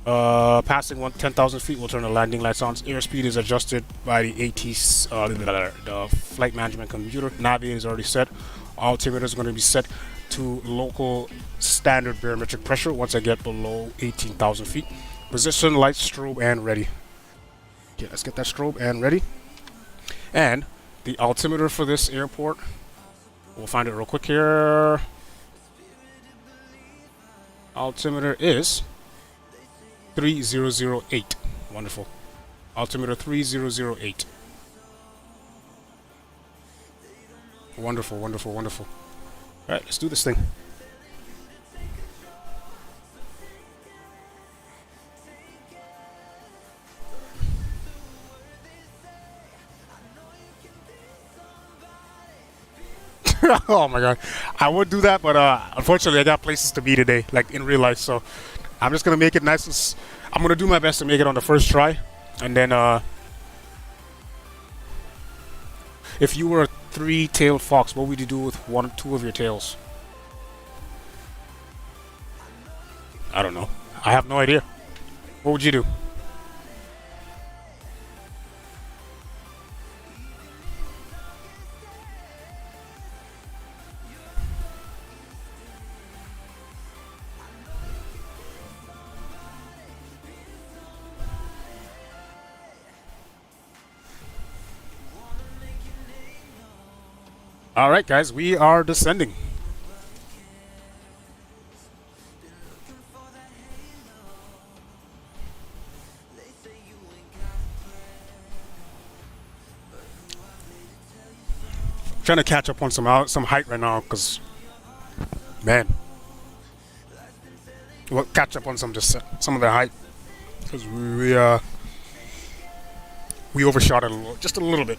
Passing 10,000 feet, we'll turn the landing lights on. Airspeed is adjusted by the the flight management computer. Navi is already set. Altimeter is going to be set. to local standard barometric pressure once I get below 18,000 feet. Position, lights, strobe, and ready. Okay, let's get that strobe and ready. And the altimeter for this airport, we'll find it real quick here. Altimeter is 3008. Wonderful. Altimeter 3008. Wonderful, wonderful, wonderful. Alright, let's do this thing. Oh my god. I would do that, but unfortunately I got places to be today, like in real life, so I'm just gonna make it nice and I'm gonna do my best to make it on the first try. And then if you were a three-tailed fox, what would you do with one or two of your tails? I don't know. I have no idea. What would you do? Alright guys, we are descending. I'm trying to catch up on some height right now, because man, we'll catch up on some of the height, because we overshot it just a little bit.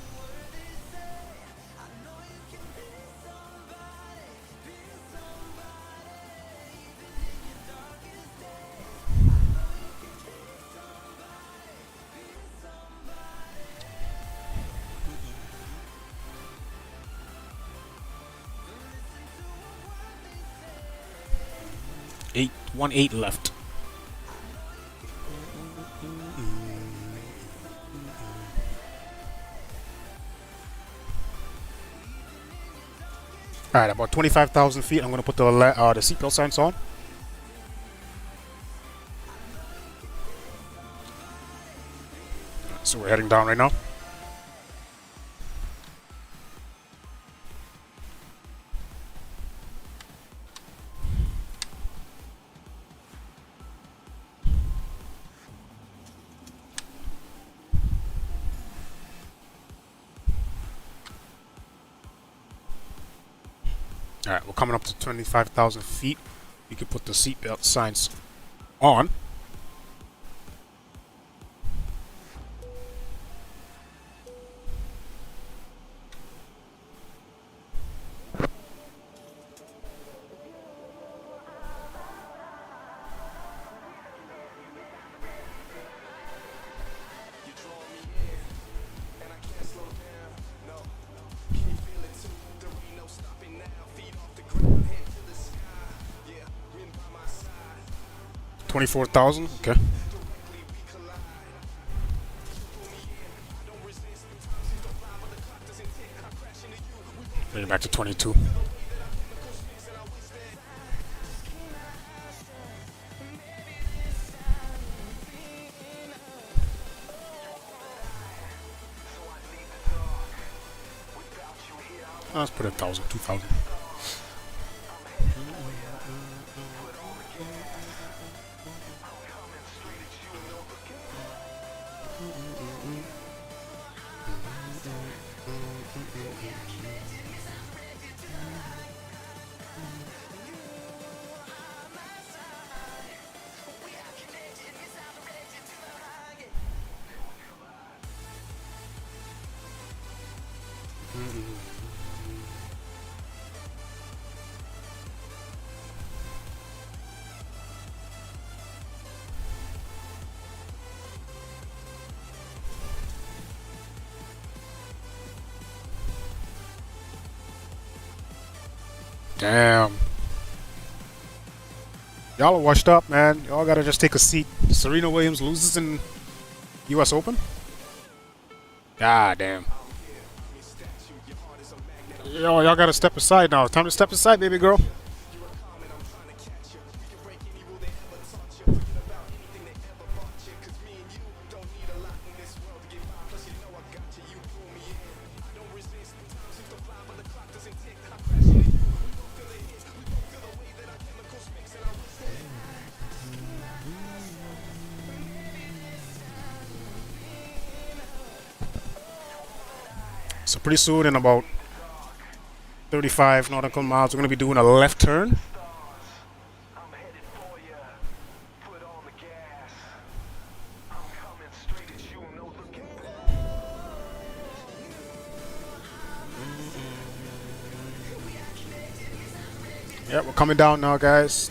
One eight left. All right, about 25,000 feet. I'm going to put the seatbelt signs on. So we're heading down right now. Alright, we're coming up to 25,000 feet. You can put the seatbelt signs on. $24,000. Okay. Bring it back to 22. Let's put 1,000, 2,000. Damn. Y'all are washed up, man. Y'all gotta just take a seat. Serena Williams loses in U.S. Open? God damn. Yo, y'all gotta step aside now. Time to step aside, baby girl. So pretty soon, in about 35 nautical miles, we're going to be doing a left turn. I'm headed for ya. Put on the gas. I'm coming straight at you, no looking Yeah, we're coming down now, guys.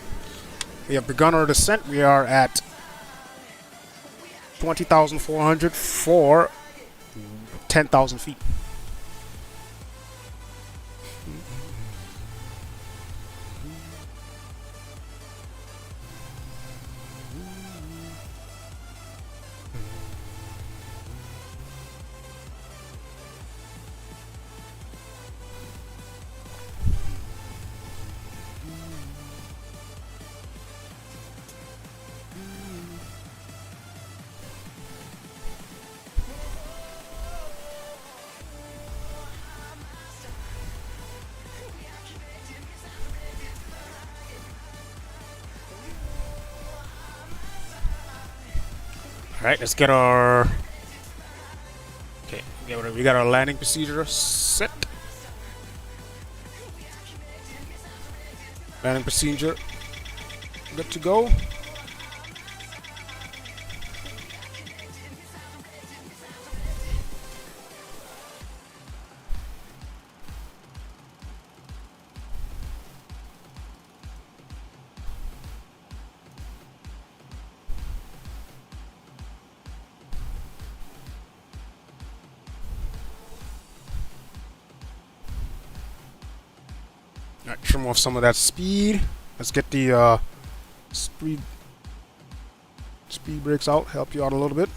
We have begun our descent. We are at 20,400 for 10,000 feet. All right, let's get our. Okay, we got our landing procedure set. Landing procedure, good to go. Alright, trim off some of that speed. Let's get the speed brakes out, help you out a little bit.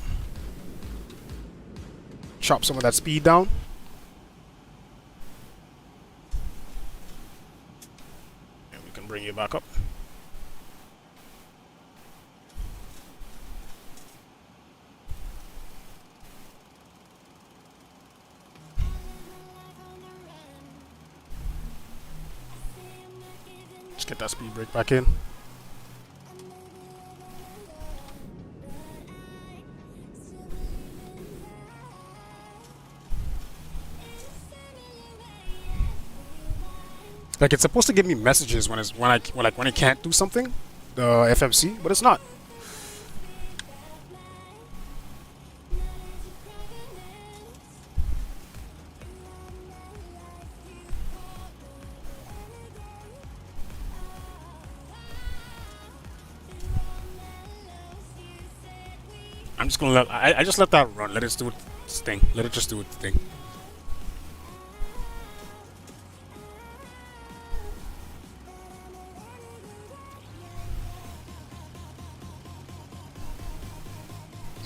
Chop some of that speed down. And we can bring you back up. Let's get that speed brake back in. Like, it's supposed to give me messages when when it can't do something, the FMC, but it's not. I'm just gonna let I just let that run. Let it do its thing. Let it just do its thing.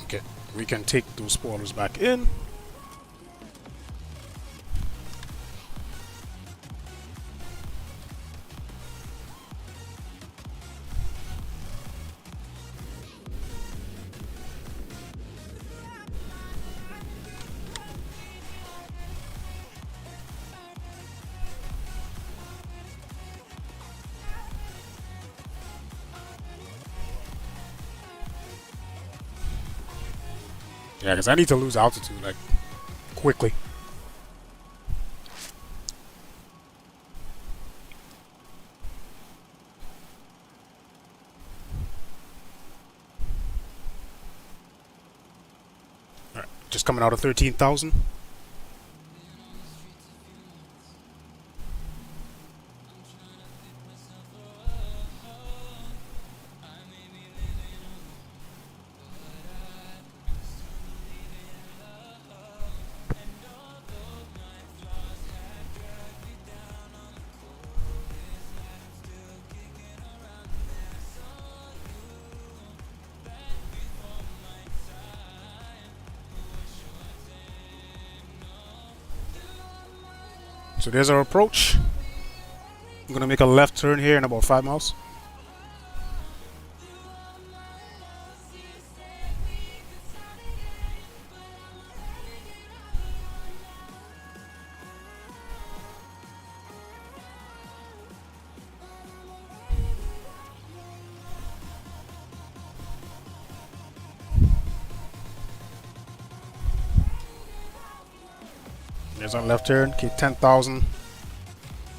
Okay, we can take those spoilers back in. Yeah, because I need to lose altitude, like, quickly. Alright, just coming out of 13,000. So there's our approach. I'm gonna make a left turn here in about 5 miles. There's our left turn. Okay, 10,000.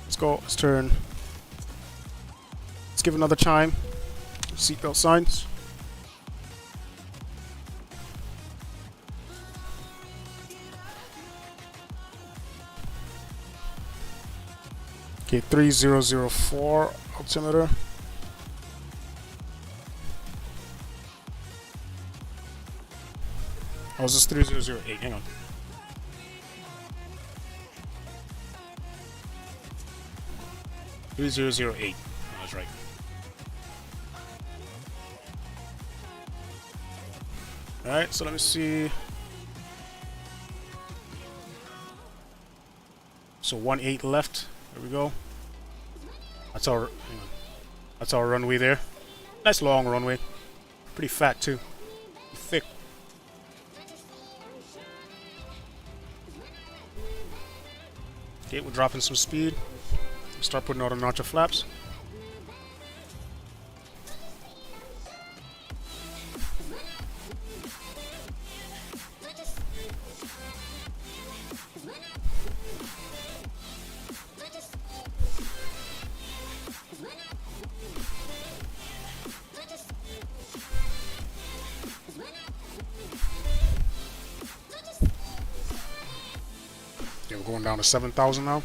Let's go. Let's turn. Let's give another chime. Seatbelt signs. Okay, 3004 altimeter. Oh, this is 3008. Hang on. $3008. That's right. Alright, so let me see. So 1-8 left. There we go. That's our hang on. That's our runway there. Nice long runway. Pretty fat too. Thick. Okay, we're dropping some speed. Start putting out a notch of flaps. Okay, we're going down to 7,000 now.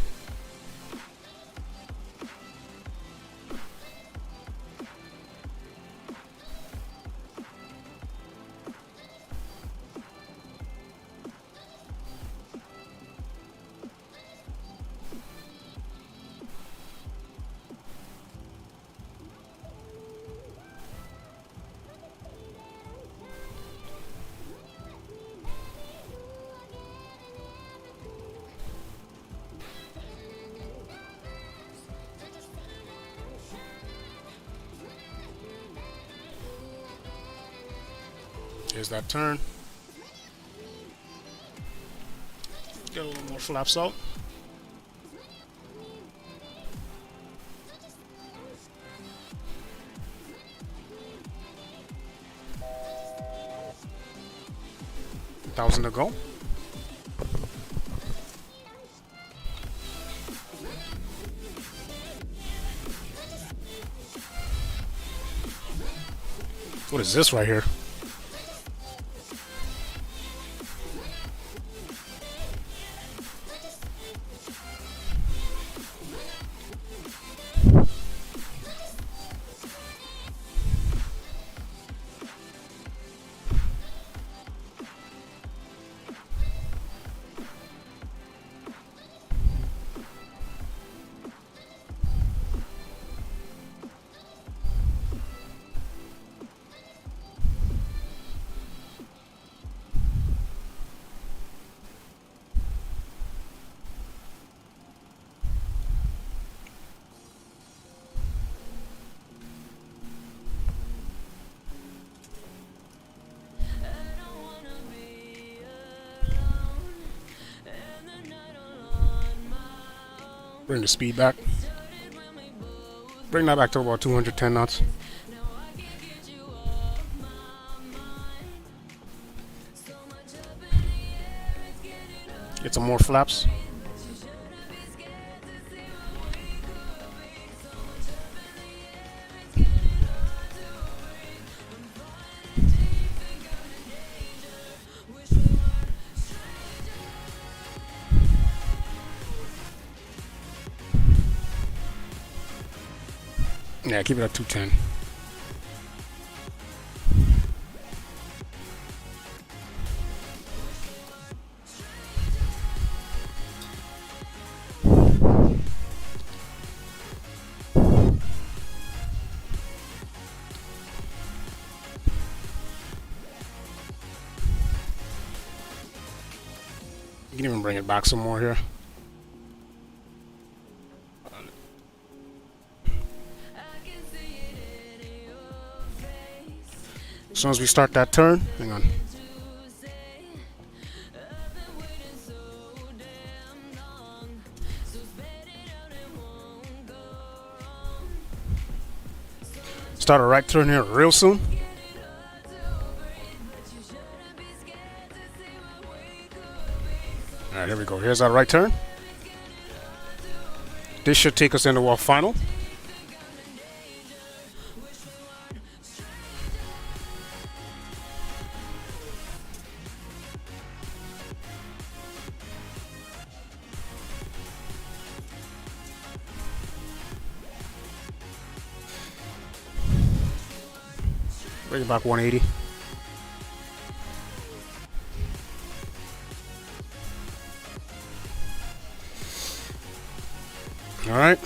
Here's that turn. Get a little more flaps out. $1,000 to go. What is this right here? Bring the speed back. Bring that back to about 210 knots. Get some more flaps. Yeah, keep it at 210. You can even bring it back some more here. As soon as we start that turn, hang on. Start a right turn here real soon. Alright, Alright, here we go. Here's our right turn. This should take us into our final. Bring it back 180. All right.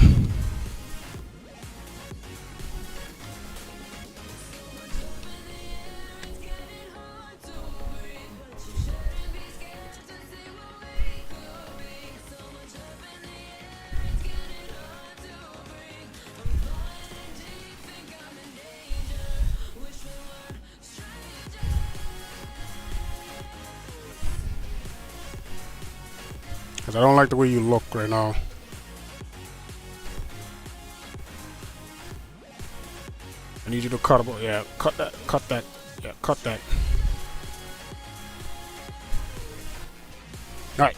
Because I don't like the way you look right now. I need you to cut about, yeah, cut that, yeah, cut that. Alright,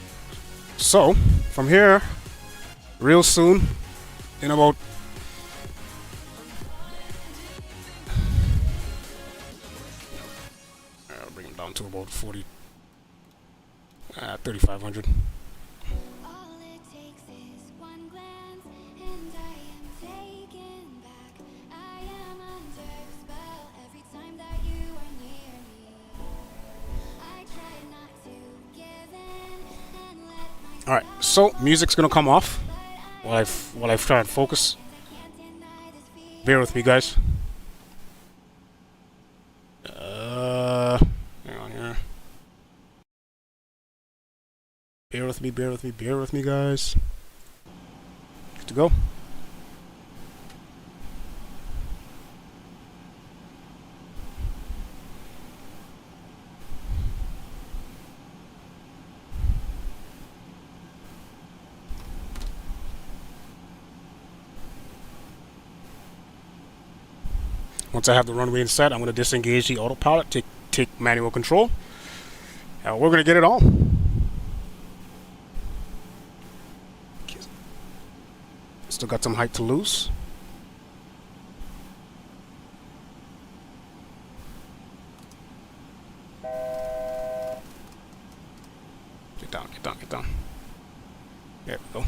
so from here, real soon, in about I'll bring him down to about 3,500. All it takes is one glance, and I am taken back. I am under spell every time that you are near me. I try not to give in and let my All right, so music's gonna come off while I try and focus. can't deny this feeling. Bear with me, guys. Hang on here. Bear with me, bear with me, bear with me, guys. Good to go. Once I have the runway set, I'm going to disengage the autopilot, take manual control, and we're going to get it on. Still got some height to lose. Get down, get down, get down. There we go.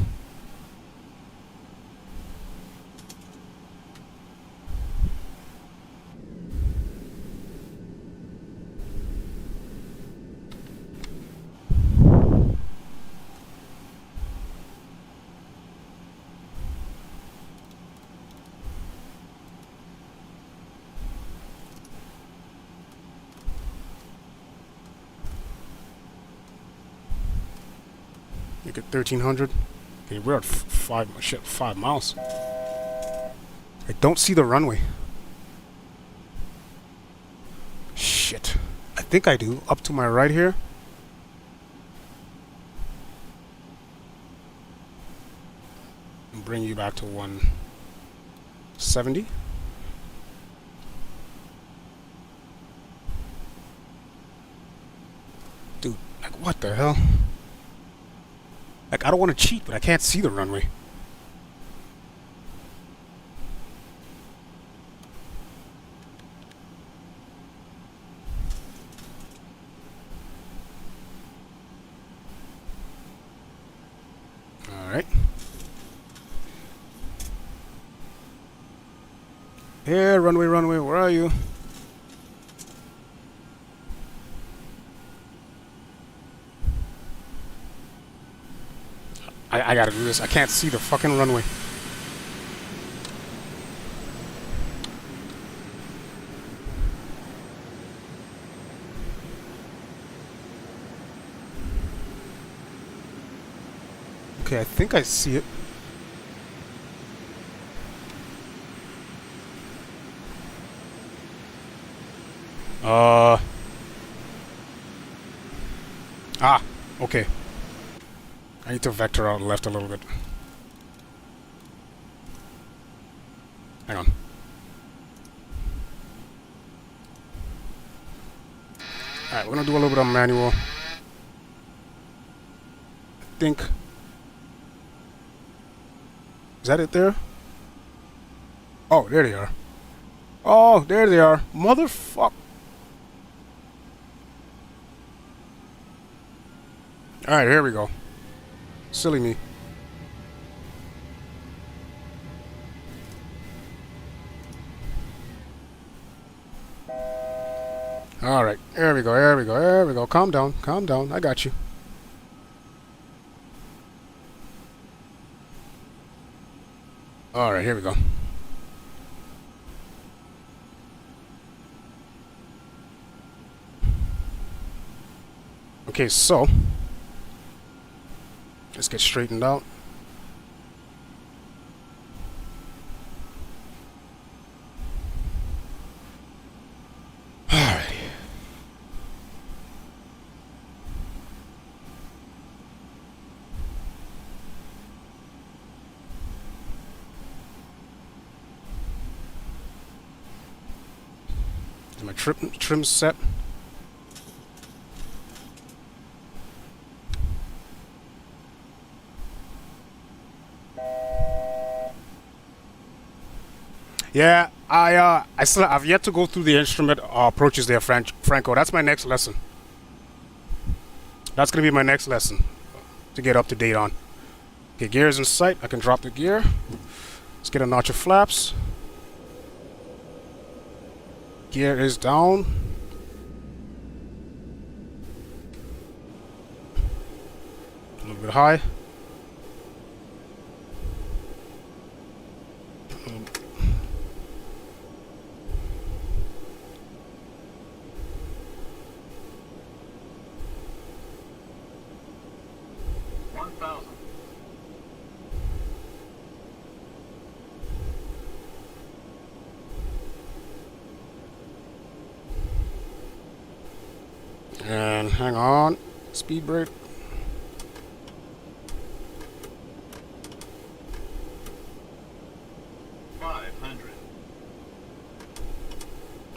Make it 1,300. Okay, we're at 5 miles. I don't see the runway. Shit. I think I do. Up to my right here. And bring you back to 170. Dude, like what the hell? Like, I don't want to cheat, but I can't see the runway. Alright. Yeah, runway, runway, where are you? I gotta do this. I can't see the fucking runway. Okay, I think I see it. Okay. I need to vector out left a little bit. Hang on. Alright, we're gonna do a little bit of manual. think. Is that it there? Oh, there they are. Oh, there they are. Motherfuck. Alright, here we go. Silly me. Alright, there we go, there we go, there we go. Calm down, I got you. Alright, here we go. Okay, so let's get straightened out. Alrighty. Is my trim set? Yeah, I've yet to go through the instrument approaches there, Franco. That's my next lesson. That's gonna be my next lesson to get up to date on. Okay, gear is in sight. I can drop the gear. Let's get a notch of flaps. Gear is down. A little bit high. And hang on, speed brake.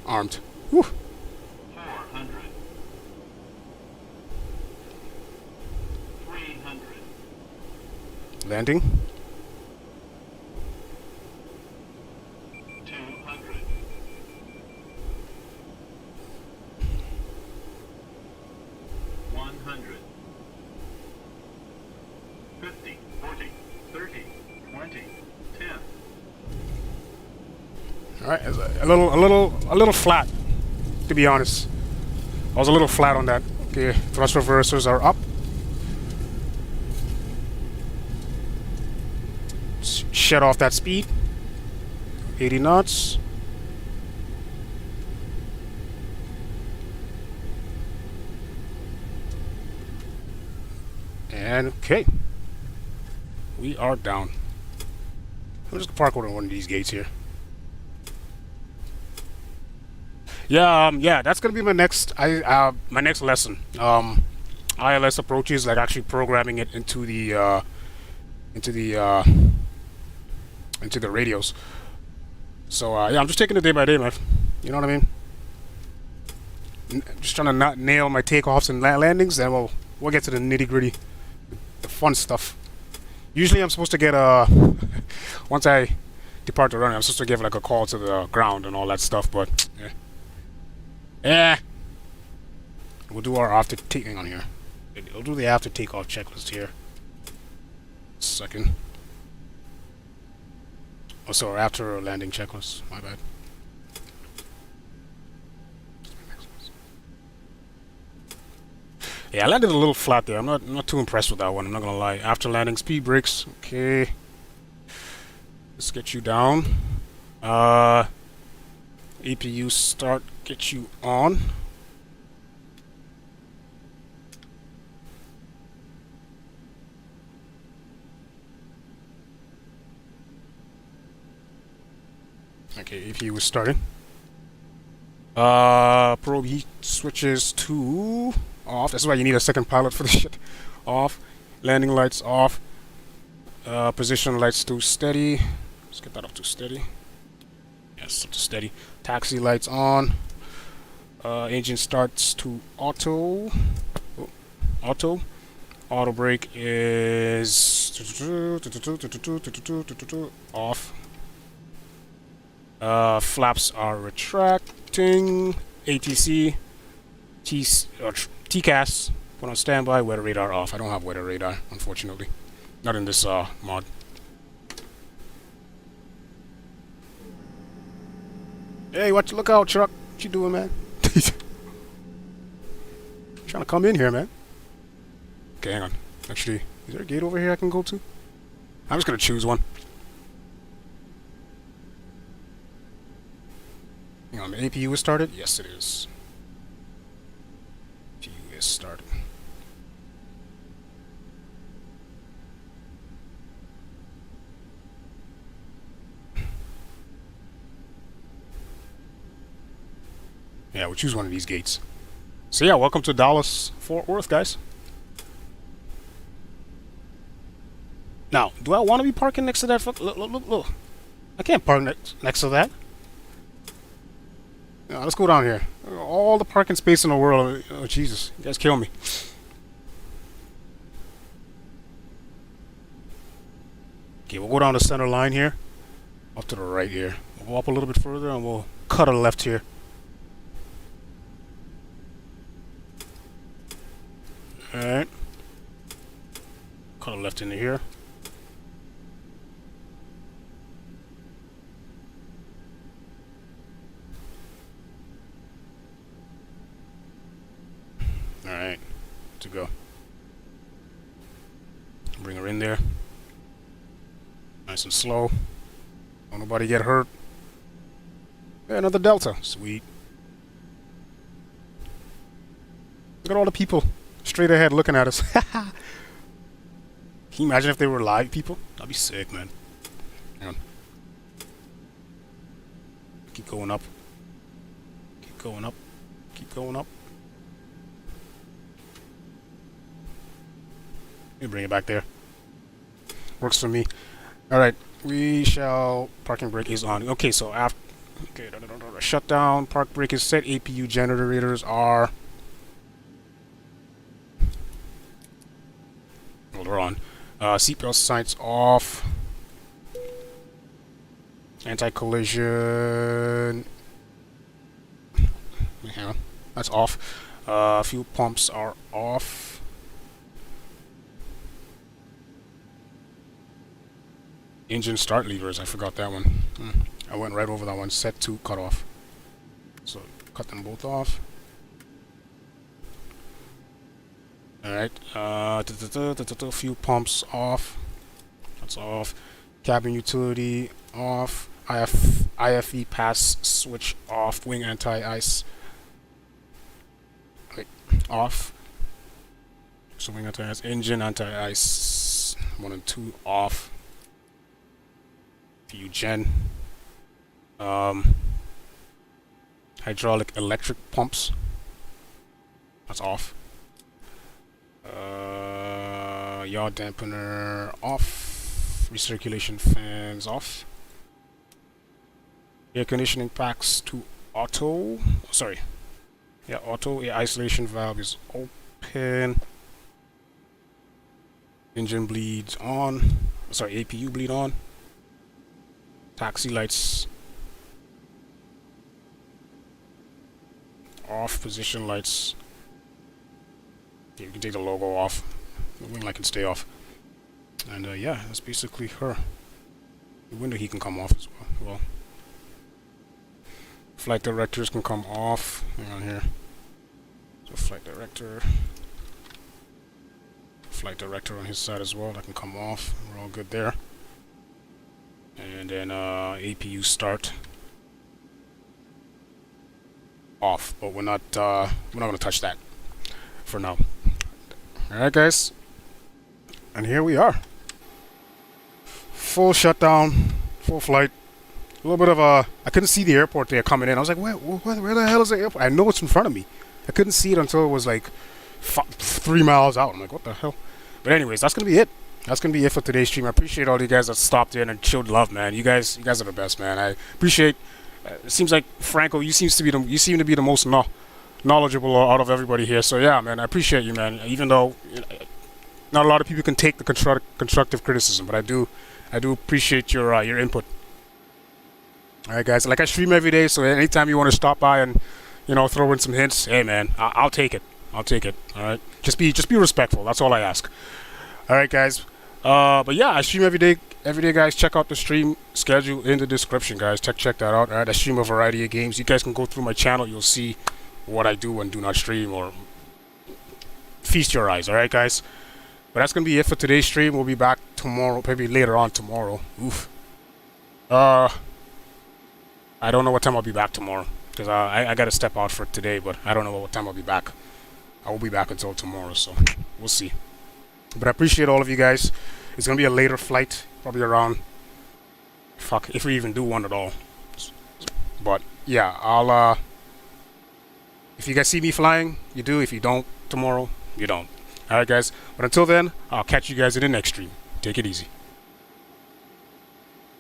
Armed. Whew. 400. 300. Landing. 200. 100. 50. 40. 30. 20. 10. All right, it's a little flat, to be honest. I was a little flat on that. Okay, thrust reversers are up. Shut off that speed. 80 knots. And okay, we are down. I'm just gonna park over one of these gates here. Yeah, that's gonna be my next my next lesson. ILS approaches, like actually programming it into the radios. So yeah, I'm just taking it day by day, man. You know what I mean? Just trying to not nail my takeoffs and landings, and we'll get to the nitty gritty, the fun stuff. Usually, I'm supposed to get once I depart the running, I'm supposed to give like a call to the ground and all that stuff, but yeah. Yeah. We'll do our after taking on here. We'll do the after takeoff checklist here. Second. Oh, sorry, after landing checklist. My bad. Yeah, I landed a little flat there. I'm not too impressed with that one. I'm not gonna lie. After landing, speed brakes. Okay. Let's get you down. APU start. Get you on. Okay, APU is starting. Probe heat switches to off. That's why you need a second pilot for this shit. Off. Landing lights off. Position lights to steady. Let's get that up to steady. Yes, up to steady. Taxi lights on. Engine starts to auto. Oh, auto. Auto brake is off. Flaps are retracting. ATC, TCAS, put on standby. Weather radar off. I don't have weather radar, unfortunately. Not in this mod. Hey, look out, truck. What you doing, man? Trying to come in here, man. Okay, hang on. Actually, is there a gate over here I can go to? I'm just gonna choose one. Hang on, the APU is started? Yes, it is. APU is started. Yeah, we'll choose one of these gates. So yeah, welcome to Dallas, Fort Worth, guys. Now, do I want to be parking next to that? Look. I can't park next to that. Yeah, let's go down here. All the parking space in the world. Oh, Jesus. You guys kill me. Okay, we'll go down the center line here. Up to the right here. We'll go up a little bit further and we'll cut a left here. Alright. Cut a left into here. Alright. To go. Bring her in there. Nice and slow. Don't nobody get hurt. Yeah, another Delta. Sweet. Look at all the people straight ahead looking at us. Can you imagine if they were live people? That'd be sick, man. Hang on. Keep going up. Keep going up. Keep going up. Let me bring it back there. Works for me. Alright, we shall... Parking brake is on. Okay, so after... Okay, shut down. Park brake is set. APU generators are... Well, they're on. Seatbelt sights off. Anti-collision... Hang on. That's off. Fuel pumps are off. Engine start levers, I forgot that one. I went right over that one. Set to cut off. So cut them both off. Alright. Fuel pumps off. That's off. Cabin utility off. IFE pass switch off. Wing anti-ice. Wait, off. So wing anti-ice. Engine anti-ice 1 and 2 off. PU gen. Hydraulic electric pumps. That's off. Yaw dampener off. Recirculation fans off. Air conditioning packs to auto. Sorry. Yeah, auto. Air isolation valve is open. Engine bleeds on. Sorry, APU bleed on. Taxi lights off. Position lights. Yeah, you can take the logo off. The wing light can stay off. And yeah, that's basically her. The window heat can come off as well. Flight directors can come off. Hang on here. So flight director on his side as well. That can come off. We're all good there. And then APU start off, but we're not gonna touch that for now. All right, guys, and here we are. Full shutdown, full flight. A little bit of a... I couldn't see the airport there coming in. I was like, where the hell is the airport? I know it's in front of me. I couldn't see it until it was like 3 miles out. I'm like, what the hell? But anyways, that's gonna be it. That's gonna be it for today's stream. I appreciate all you guys that stopped in and showed love, man. You guys are the best, man. I appreciate. It seems like Franco, you seem to be the most knowledgeable out of everybody here. So yeah, man, I appreciate you, man. Even though not a lot of people can take the constructive criticism, but I do appreciate your input. All right, guys. Like I stream every day, so anytime you want to stop by and throw in some hints, hey man, I'll take it. I'll take it. All right. Just be respectful. That's all I ask. All right, guys. But yeah, I stream every day. Every day, guys. Check out the stream schedule in the description, guys. Check that out. All right. I stream a variety of games. You guys can go through my channel. You'll see what I do and do not stream, or feast your eyes. All right, guys. But that's gonna be it for today's stream. We'll be back tomorrow, maybe later on tomorrow. Oof. I don't know what time I'll be back tomorrow, because I got to step out for today, but I don't know what time I'll be back. I will be back until tomorrow, so we'll see. But I appreciate all of you guys. It's going to be a later flight, probably around, if we even do one at all. But yeah, I'll, if you guys see me flying, you do. If you don't tomorrow, you don't. Alright, guys. But until then, I'll catch you guys in the next stream. Take it easy.